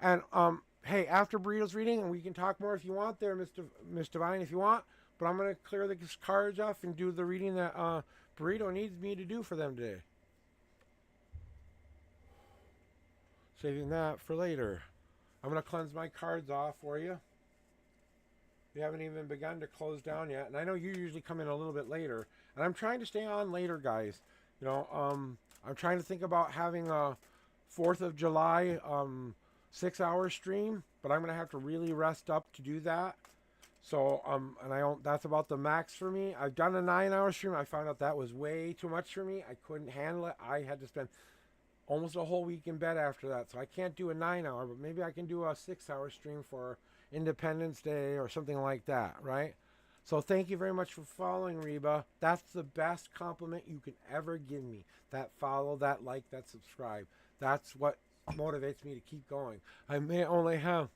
And hey, after Burrito's reading, and we can talk more if you want there, Miss Divine, if you want. But I'm gonna clear the cards off and do the reading that Burrito needs me to do for them today. Saving that for later. I'm gonna cleanse my cards off for you. We haven't even begun to close down yet, and I know you usually come in a little bit later. And I'm trying to stay on later, guys. You know, I'm trying to think about having a 4th of July 6-hour stream, but I'm gonna have to really rest up to do that. So and I don't. That's about the max for me. I've done a 9-hour stream. I found out that was way too much for me. I couldn't handle it. I had to spend almost a whole week in bed after that, so I can't do a 9-hour. But maybe I can do a 6-hour stream for Independence Day or something like that, right? So thank you very much for following, Reba. That's the best compliment you can ever give me. That follow, that like, that subscribe. That's what motivates me to keep going. I only have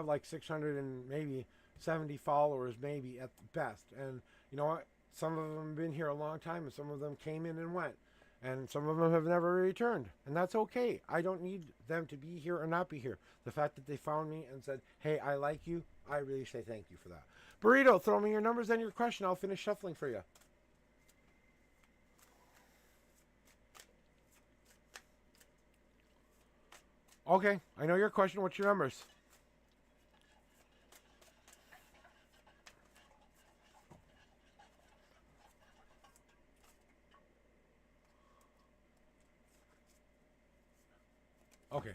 like 600 and maybe 70 followers, maybe at the best. And you know what? Some of them have been here a long time, and some of them came in and went. And some of them have never returned. And that's okay. I don't need them to be here or not be here. The fact that they found me and said, hey, I like you, I really say thank you for that. Burrito, throw me your numbers and your question. I'll finish shuffling for you. Okay, I know your question. What's your numbers? Okay.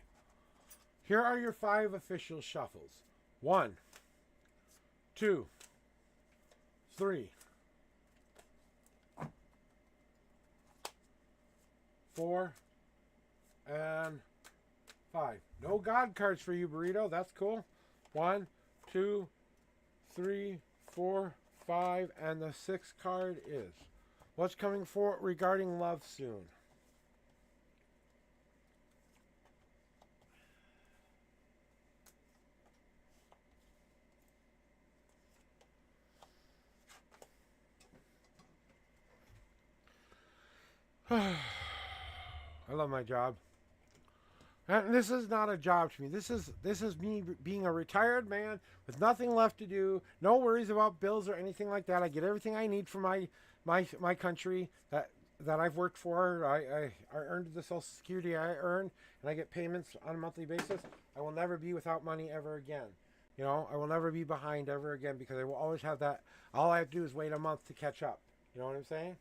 Here are your 5 official shuffles. 1, 2, 3, 4, and 5. No God cards for you, Burrito. That's cool. 1, 2, 3, 4, 5, and the 6th card is what's coming for regarding love soon. I love my job. And this is not a job to me. This is me being a retired man with nothing left to do, no worries about bills or anything like that. I get everything I need from my country that I've worked for. I earned the Social Security I earned, and I get payments on a monthly basis. I will never be without money ever again. You know, I will never be behind ever again, because I will always have that. All I have to do is wait a month to catch up. You know what I'm saying?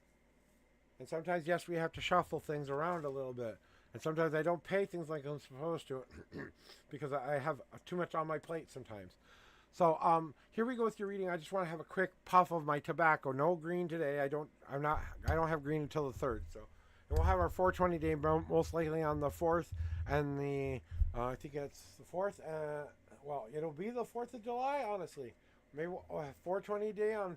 And sometimes, yes, we have to shuffle things around a little bit. And sometimes I don't pay things like I'm supposed to because I have too much on my plate sometimes. So here we go with your reading. I just want to have a quick puff of my tobacco. No green today. I don't have green until the 3rd. So and we'll have our 420 day most likely on the 4th and the I think it's the 4th. Well, it'll be the 4th of July, honestly. Maybe we'll have 420 day on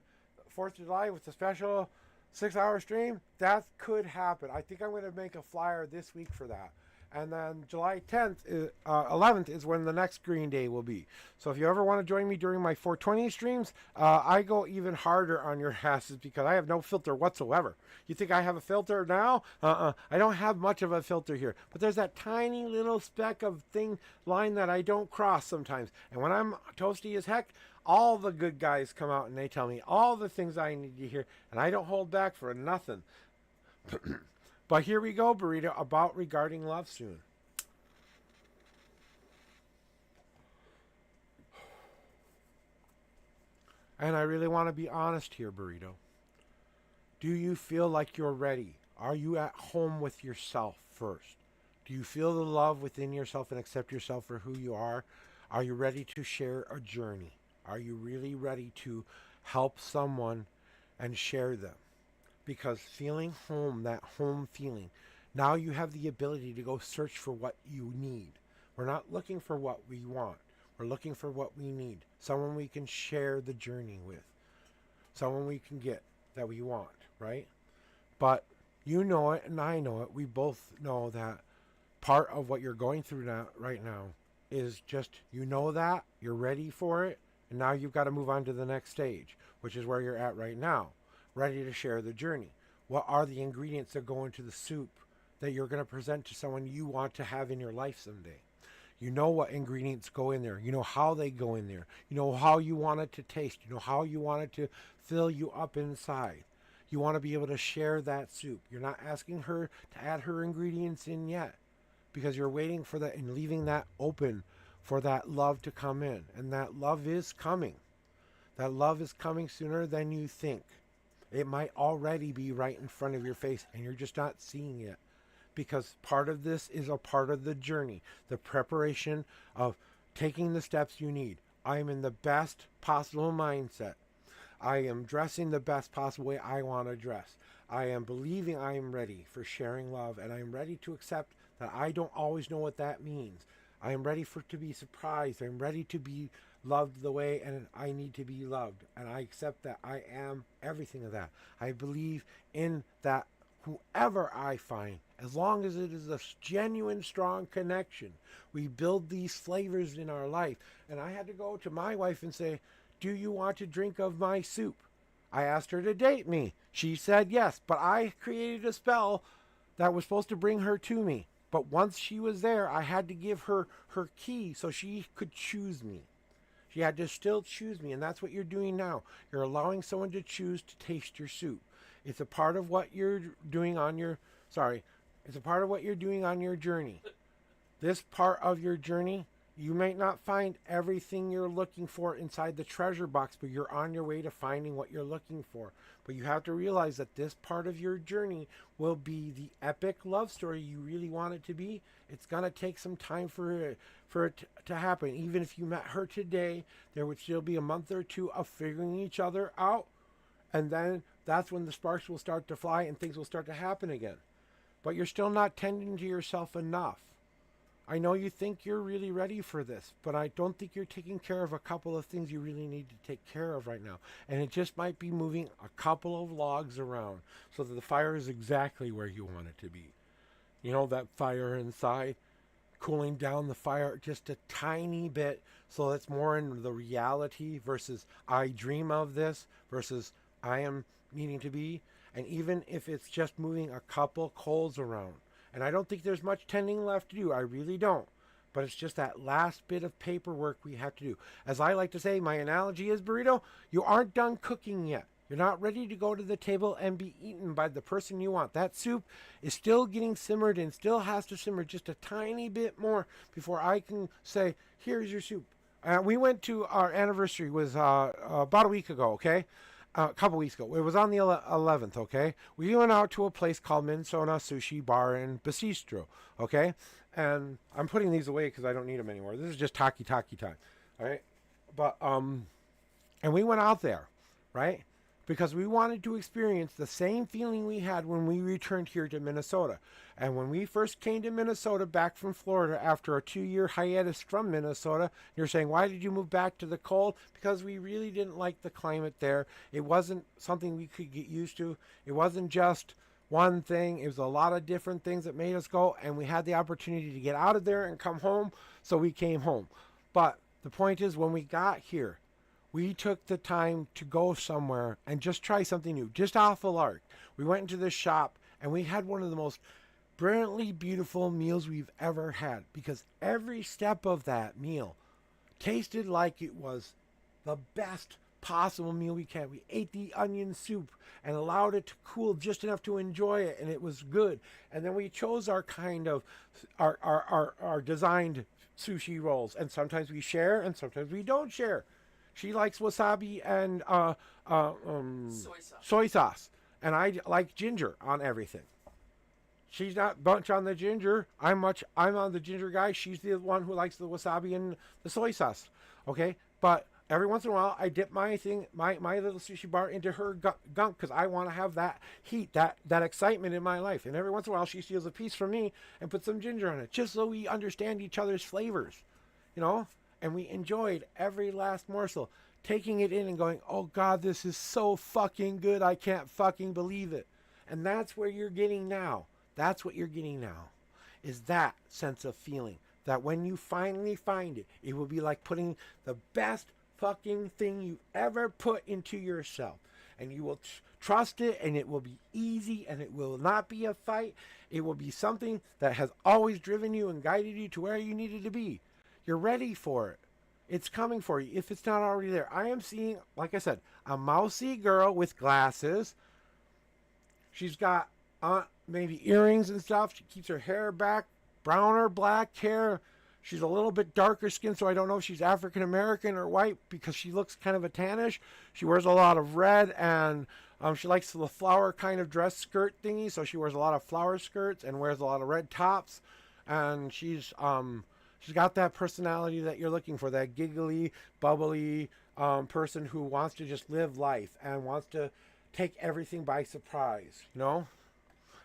4th of July with the special 6-hour stream. That could happen. I think I'm going to make a flyer this week for that. And then July 11th is when the next Green Day will be. So if you ever want to join me during my 420 streams, I go even harder on your asses because I have no filter whatsoever. You think I have a filter now? I don't have much of a filter here. But there's that tiny little speck of line that I don't cross sometimes. And when I'm toasty as heck, all the good guys come out and they tell me all the things I need to hear. And I don't hold back for nothing. But here we go, Burrito, about regarding love soon. And I really want to be honest here, Burrito. Do you feel like you're ready? Are you at home with yourself first? Do you feel the love within yourself and accept yourself for who you are? Are you ready to share a journey? Are you really ready to help someone and share them? Because feeling home, that home feeling, now you have the ability to go search for what you need. We're not looking for what we want. We're looking for what we need. Someone we can share the journey with. Someone we can get that we want, right? But you know it and I know it. We both know that part of what you're going through right now is just, you know that, you're ready for it, and now you've got to move on to the next stage, which is where you're at right now, ready to share the journey. What are the ingredients that go into the soup that you're going to present to someone you want to have in your life someday? You know what ingredients go in there. You know how they go in there. You know how you want it to taste. You know how you want it to fill you up inside. You want to be able to share that soup. You're not asking her to add her ingredients in yet, because you're waiting for that and leaving that open for that love to come in. And that love is coming. That love is coming sooner than you think. It might already be right in front of your face and you're just not seeing it. Because part of this is a part of the journey, the preparation of taking the steps you need. I am in the best possible mindset. I am dressing the best possible way I want to dress. I am believing I am ready for sharing love, and I am ready to accept that I don't always know what that means. I am ready to be surprised. I'm ready to be loved the way and I need to be loved. And I accept that I am everything of that. I believe in that whoever I find, as long as it is a genuine, strong connection, we build these flavors in our life. And I had to go to my wife and say, do you want to drink of my soup? I asked her to date me. She said yes, but I created a spell that was supposed to bring her to me. But once she was there, I had to give her her key so she could choose me. She had to still choose me, and that's what you're doing now. You're allowing someone to choose to taste your soup. It's a part of what you're doing on your, it's a part of what you're doing on your journey. This part of your journey, you may not find everything you're looking for inside the treasure box, but you're on your way to finding what you're looking for. But you have to realize that this part of your journey will be the epic love story you really want it to be. It's going to take some time for it to happen. Even if you met her today, there would still be a month or two of figuring each other out. And then that's when the sparks will start to fly and things will start to happen again. But you're still not tending to yourself enough. I know you think you're really ready for this, but I don't think you're taking care of a couple of things you really need to take care of right now. And it just might be moving a couple of logs around so that the fire is exactly where you want it to be. You know, that fire inside, cooling down the fire just a tiny bit so it's more in the reality versus I dream of this versus I am needing to be. And even if it's just moving a couple coals around. And I don't think there's much tending left to do. I really don't. But it's just that last bit of paperwork we have to do. As I like to say, my analogy is, burrito, you aren't done cooking yet. You're not ready to go to the table and be eaten by the person you want. That soup is still getting simmered and still has to simmer just a tiny bit more before I can say, here's your soup. We went to our anniversary, was about a week ago, okay? A couple weeks ago. It was on the 11th, okay? We went out to a place called Minnesota Sushi Bar and Bistro, okay? And I'm putting these away because I don't need them anymore. This is just talkie time, all right? But, and we went out there, right? Because we wanted to experience the same feeling we had when we returned here to Minnesota. And when we first came to Minnesota back from Florida after a 2-year hiatus from Minnesota, you're saying, why did you move back to the cold? Because we really didn't like the climate there. It wasn't something we could get used to. It wasn't just one thing. It was a lot of different things that made us go, and we had the opportunity to get out of there and come home, so we came home. But the point is, when we got here, we took the time to go somewhere and just try something new, just off the lark. We went into this shop and we had one of the most brilliantly beautiful meals we've ever had, because every step of that meal tasted like it was the best possible meal we can. We ate the onion soup and allowed it to cool just enough to enjoy it, and it was good. And then we chose our kind of our designed sushi rolls, and sometimes we share and sometimes we don't share. She likes wasabi and soy sauce. And I like ginger on everything. She's not bunch on the ginger. I'm on the ginger guy. She's the one who likes the wasabi and the soy sauce. Okay? But every once in a while, I dip my little sushi bar into her gunk because I want to have that heat, that excitement in my life. And every once in a while, she steals a piece from me and puts some ginger on it, just so we understand each other's flavors. You know? And we enjoyed every last morsel, taking it in and going, oh God, this is so fucking good. I can't fucking believe it. And that's where you're getting now. That's what you're getting now, is that sense of feeling, that when you finally find it, it will be like putting the best fucking thing you ever put into yourself. And you will trust it, and it will be easy, and it will not be a fight. It will be something that has always driven you and guided you to where you needed to be. You're ready for it. It's coming for you if it's not already there. I am seeing, like I said, a mousy girl with glasses. She's got maybe earrings and stuff. She keeps her hair back, brown or black hair. She's a little bit darker skin, so I don't know if she's African American or white because she looks kind of a tannish. She wears a lot of red, and she likes the flower kind of dress skirt thingy, so she wears a lot of flower skirts and wears a lot of red tops. And she's got that personality that you're looking for, that giggly, bubbly person who wants to just live life and wants to take everything by surprise, you know?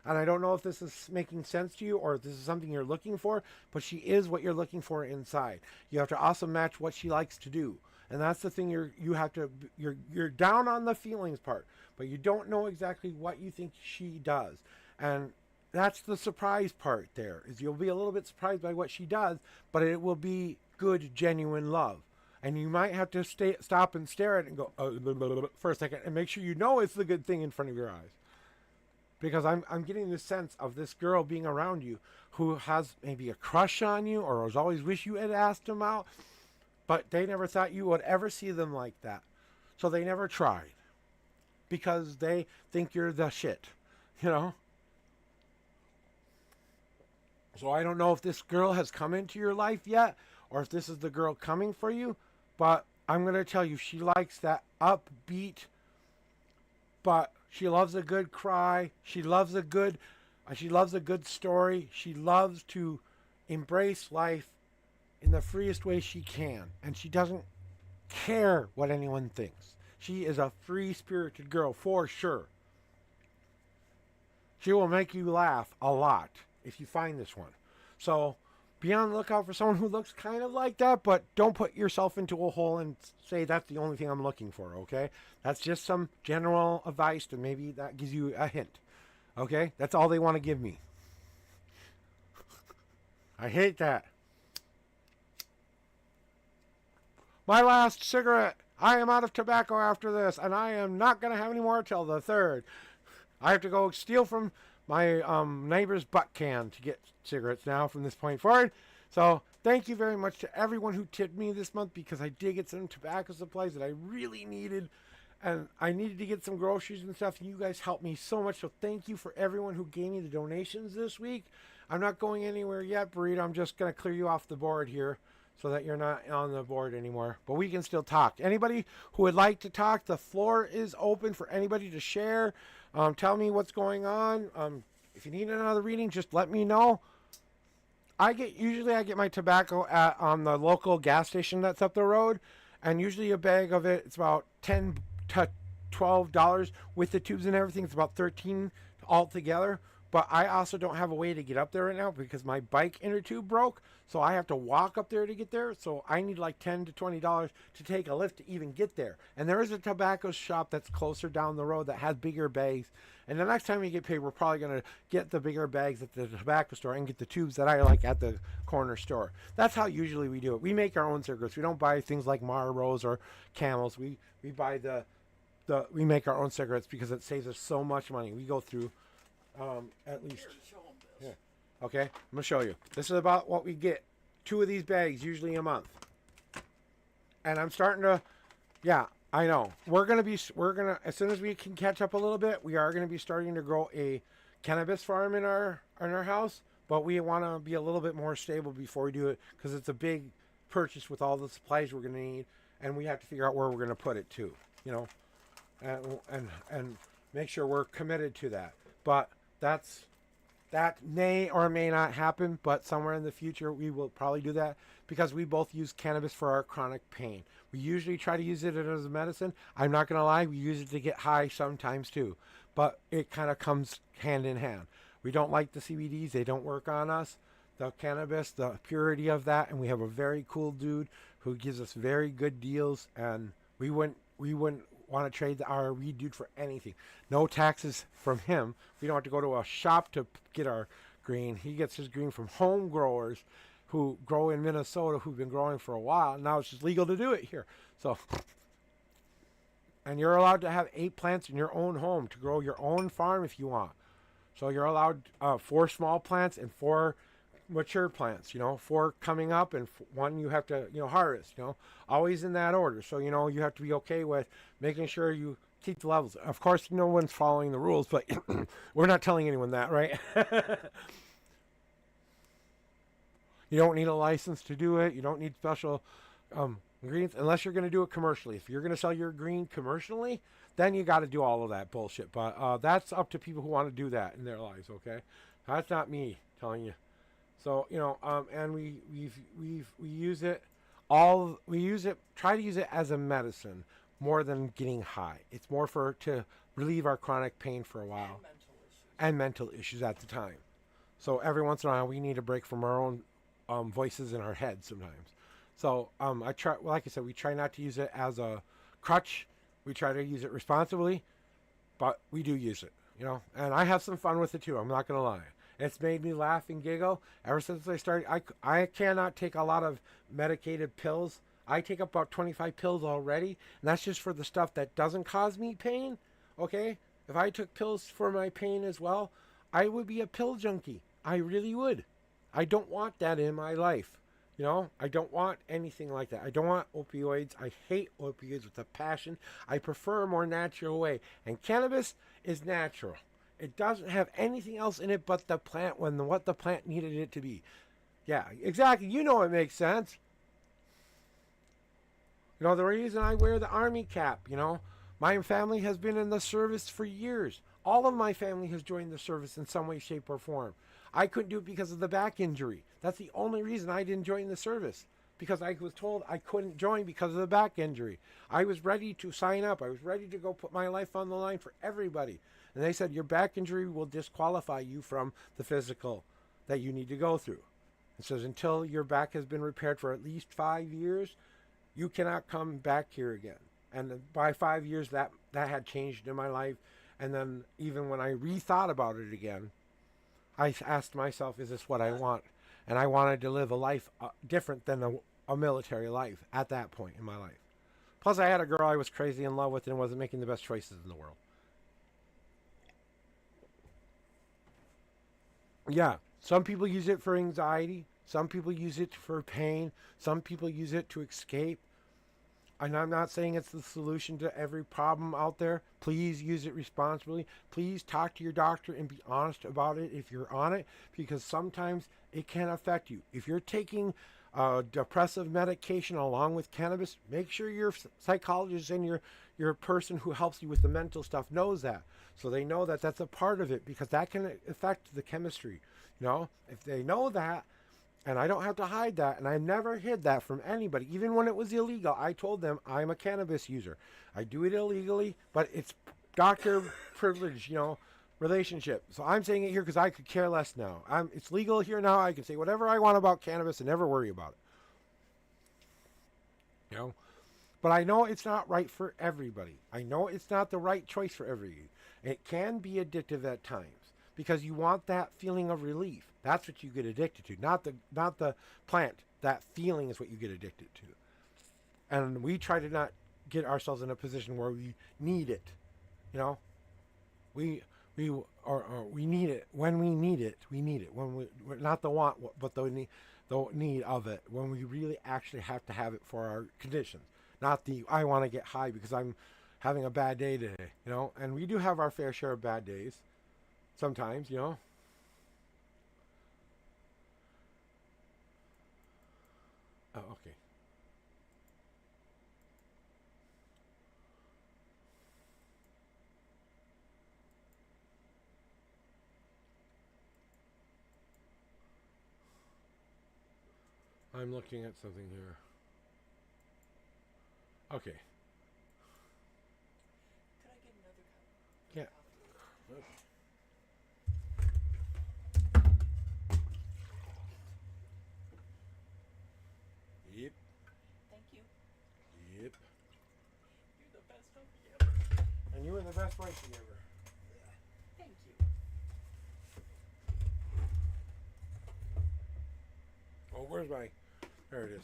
And I don't know if this is making sense to you or if this is something you're looking for, but she is what you're looking for inside. You have to also match what she likes to do. And that's the thing you're down on the feelings part, but you don't know exactly what you think she does. And that's the surprise part there, is you'll be a little bit surprised by what she does, but it will be good, genuine love. And you might have to stop and stare at it and go, for a second, and make sure you know it's the good thing in front of your eyes. Because I'm getting the sense of this girl being around you who has maybe a crush on you or has always wished you had asked them out, but they never thought you would ever see them like that. So they never tried because they think you're the shit, you know? So I don't know if this girl has come into your life yet or if this is the girl coming for you, but I'm going to tell you, she likes that upbeat, but she loves a good cry. She loves a good story. She loves to embrace life in the freest way she can. And she doesn't care what anyone thinks. She is a free-spirited girl for sure. She will make you laugh a lot if you find this one. So be on the lookout for someone who looks kind of like that, but don't put yourself into a hole and say that's the only thing I'm looking for, okay? That's just some general advice, and maybe that gives you a hint, okay? That's all they want to give me. I hate that. My last cigarette. I am out of tobacco after this, and I am not going to have any more till the 3rd. I have to go steal from my neighbor's butt can to get cigarettes now from this point forward. So thank you very much to everyone who tipped me this month, because I did get some tobacco supplies that I really needed, and I needed to get some groceries and stuff, and you guys helped me so much. So thank you for everyone who gave me the donations this week. I'm not going anywhere yet, Burrito. I'm just going to clear you off the board here so that you're not on the board anymore, but we can still talk. Anybody who would like to talk, the floor is open for anybody to share. Tell me what's going on. If you need another reading, just let me know. Usually I get my tobacco at the local gas station that's up the road, and usually a bag of it's about $10 to $12 with the tubes and everything. It's about $13 altogether. But I also don't have a way to get up there right now because my bike inner tube broke, so I have to walk up there to get there. So I need like $10 to $20 to take a lift to even get there. And there is a tobacco shop that's closer down the road that has bigger bags. And the next time we get paid, we're probably going to get the bigger bags at the tobacco store and get the tubes that I like at the corner store. That's how usually we do it. We make our own cigarettes. We don't buy things like Marlboros or Camels. We buy we make our own cigarettes because it saves us so much money. We go through at least. Yeah. Okay, I'm gonna show you. This is about what we get. 2 of these bags usually a month. And I'm starting to, yeah, I know. We're gonna as soon as we can catch up a little bit, we are gonna be starting to grow a cannabis farm in our house. But we want to be a little bit more stable before we do it, because it's a big purchase with all the supplies we're gonna need, and we have to figure out where we're gonna put it too. You know, and make sure we're committed to that. But that may or may not happen, but somewhere in the future we will probably do that, because we both use cannabis for our chronic pain. We usually try to use it as a medicine. I'm not going to lie, we use it to get high sometimes too, but it kind of comes hand in hand. We don't like the CBDs. They don't work on us. The cannabis, the purity of that, and we have a very cool dude who gives us very good deals, and we wouldn't want to trade our weed dude for anything. No taxes from him. We don't have to go to a shop to get our green. He gets his green from home growers who grow in Minnesota who've been growing for a while. Now it's just legal to do it here. So, and you're allowed to have 8 plants in your own home to grow your own farm if you want. So you're allowed 4 small plants and 4 mature plants, 4 coming up and 1 you have to, harvest, always in that order. So, you have to be okay with making sure you keep the levels. Of course, no one's following the rules, but we're not telling anyone that, right? You don't need a license to do it. You don't need special ingredients unless you're going to do it commercially. If you're going to sell your green commercially, then you got to do all of that bullshit. But that's up to people who want to do that in their lives, okay? That's not me telling you. So, and we use it try to use it as a medicine more than getting high. It's more to relieve our chronic pain for a while. And mental issues at the time. So every once in a while we need a break from our own voices in our head sometimes. So I try, like I said, we try not to use it as a crutch. We try to use it responsibly, but we do use it, and I have some fun with it too. I'm not going to lie. It's made me laugh and giggle ever since I started. I cannot take a lot of medicated pills. I take about 25 pills already, and that's just for the stuff that doesn't cause me pain, okay? If I took pills for my pain as well, I would be a pill junkie. I really would. I don't want that in my life. I don't want anything like that. I don't want opioids. I hate opioids with a passion. I prefer a more natural way. And cannabis is natural. It doesn't have anything else in it but the plant what the plant needed it to be. Yeah, exactly. It makes sense. The reason I wear the army cap, my family has been in the service for years. All of my family has joined the service in some way, shape, or form. I couldn't do it because of the back injury. That's the only reason I didn't join the service. Because I was told I couldn't join because of the back injury. I was ready to sign up. I was ready to go put my life on the line for everybody. And they said, your back injury will disqualify you from the physical that you need to go through. It says, until your back has been repaired for at least 5 years, you cannot come back here again. And by 5 years, that had changed in my life. And then even when I rethought about it again, I asked myself, is this what I want? And I wanted to live a life different than a military life at that point in my life. Plus, I had a girl I was crazy in love with and wasn't making the best choices in the world. Yeah, some people use it for anxiety. Some people use it for pain. Some people use it to escape. And I'm not saying it's the solution to every problem out there. Please use it responsibly. Please talk to your doctor and be honest about it if you're on it, because sometimes it can affect you. If you're taking depressive medication along with cannabis, make sure your psychologist and your person who helps you with the mental stuff knows that. So they know that that's a part of it, because that can affect the chemistry. If they know that, and I don't have to hide that, and I never hid that from anybody. Even when it was illegal, I told them I'm a cannabis user. I do it illegally, but it's doctor privilege, relationship. So I'm saying it here because I could care less now. It's legal here now. I can say whatever I want about cannabis and never worry about it. But I know it's not right for everybody. I know it's not the right choice for everybody. It can be addictive at times, because you want that feeling of relief. That's what you get addicted to, not the plant. That feeling is what you get addicted to. And we try to not get ourselves in a position where we need it. We need it when we need it. We need it when we're not the want, but the need of it, when we really actually have to have it for our conditions. Not the I want to get high because I'm having a bad day today. And we do have our fair share of bad days sometimes. Oh, okay. I'm looking at something here. Okay. Could I get another cup? Yeah. Yep. Thank you. Yep. You're the best homie ever. And you were the best wife ever. Thank you. Oh, where's my... There it is.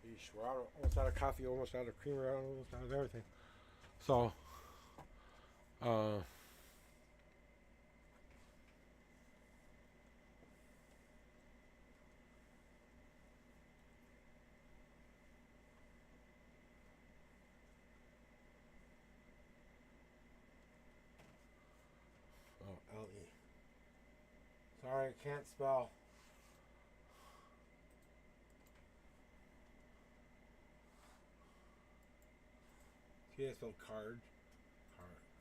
Yeesh, we're almost out of coffee, almost out of creamer, almost out of everything. So, L-E. Sorry, I can't spell. See, I spelled card.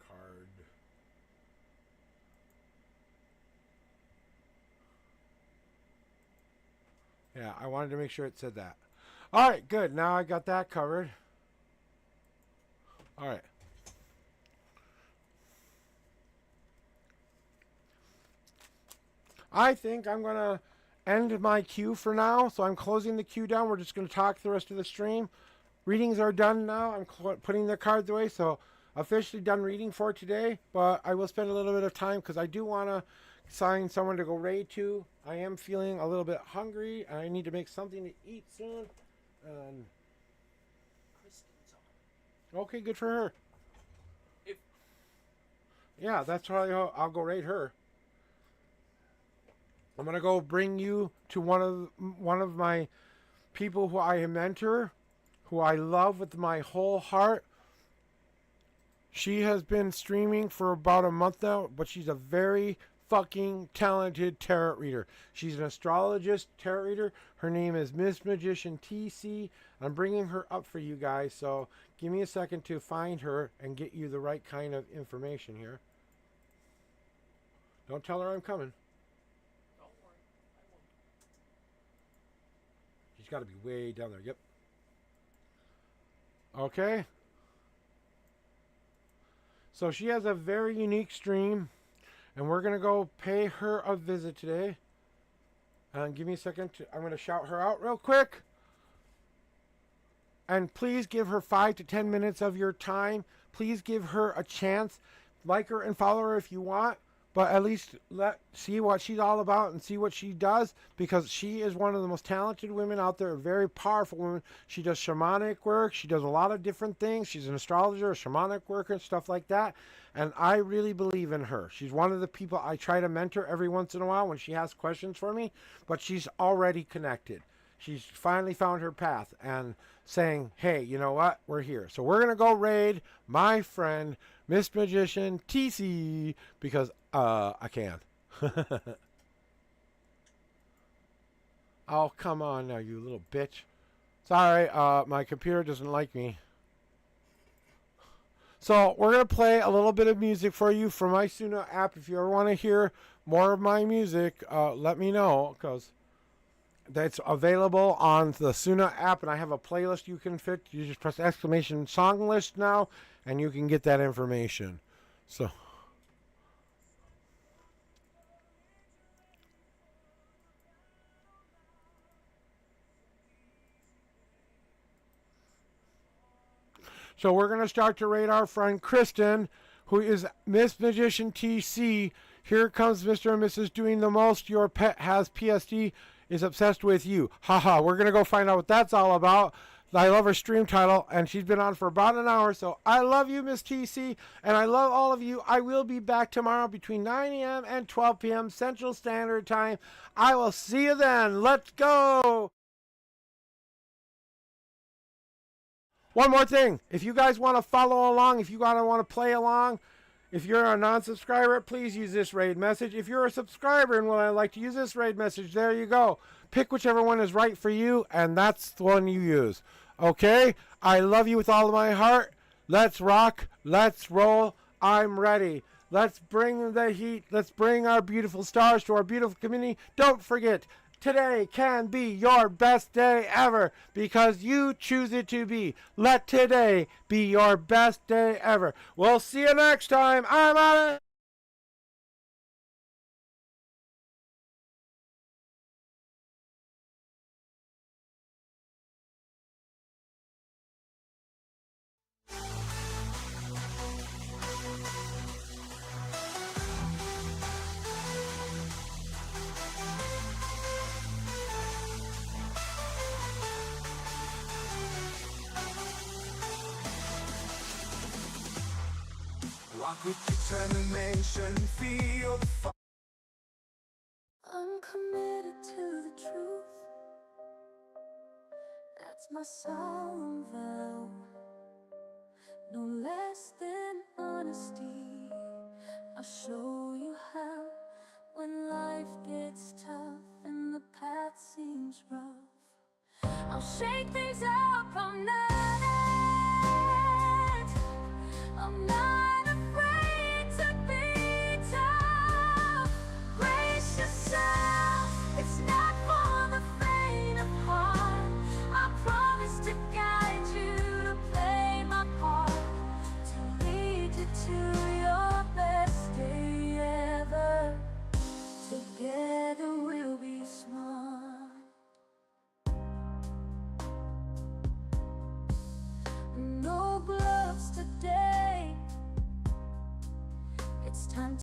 Card. Yeah, I wanted to make sure it said that. All right, good. Now I got that covered. All right. I think I'm going to end my queue for now. So I'm closing the queue down. We're just going to talk the rest of the stream. Readings are done now. I'm putting the cards away. So officially done reading for today. But I will spend a little bit of time because I do want to assign someone to go raid to. I am feeling a little bit hungry. I need to make something to eat soon. Kristen's on. Okay, good for her. If Yeah, that's why I'll go raid her. I'm gonna go bring you to one of my people who I mentor, who I love with my whole heart. She has been streaming for about a month now, but she's a very fucking talented tarot reader. She's an astrologist tarot reader. Her name is Miss Magician TC. I'm bringing her up for you guys, so give me a second to find her and get you the right kind of information here. Don't tell her I'm coming. don't worry, I won't. She's got to be way down there. Yep. Okay. So she has a very unique stream, and we're going to go pay her a visit today. Give me a second. I'm going to shout her out real quick. And please give her 5 to 10 minutes of your time. Please give her a chance. Like her and follow her if you want. But at least see what she's all about and see what she does, because she is one of the most talented women out there, a very powerful woman. She does shamanic work. She does a lot of different things. She's an astrologer, a shamanic worker, and stuff like that. And I really believe in her. She's one of the people I try to mentor every once in a while when she has questions for me, but she's already connected. She's finally found her path and saying, hey, you know what? We're here. So we're going to go raid my friend, Miss Magician TC, because I can. Oh, come on now, you little bitch. Sorry, my computer doesn't like me. So we're going to play a little bit of music for you from my Suna app. If you ever want to hear more of my music, let me know, because that's available on the Suna app, and I have a playlist you can fit. You just press exclamation song list now, and you can get that information. So... So we're going to start to rate our friend Kristen, who is Miss Magician TC. Here comes Mr. and Mrs. Doing the Most. Your pet has PSD, is obsessed with you. Haha, we're going to go find out what that's all about. I love her stream title, and she's been on for about an hour. So I love you, Miss TC, and I love all of you. I will be back tomorrow between 9 a.m. and 12 p.m. Central Standard Time. I will see you then. Let's go. One more thing, if you guys want to follow along, if you want to play along, if you're a non-subscriber, please use this raid message. If you're a subscriber and would like to use this raid message, there you go. Pick whichever one is right for you, and that's the one you use. Okay? I love you with all of my heart. Let's rock. Let's roll. I'm ready. Let's bring the heat. Let's bring our beautiful stars to our beautiful community. Don't forget, today can be your best day ever because you choose it to be. Let today be your best day ever. We'll see you next time. I'm out. Walk with determination, feel the fire. I'm committed to the truth. That's my solemn vow. No less than honesty. I'll show you how. When life gets tough and the path seems rough, I'll shake things up. I'm not afraid to be tough. Brace yourself, it's not for the faint of heart. I promise to guide you, to play my part, to lead you to your best day ever. Together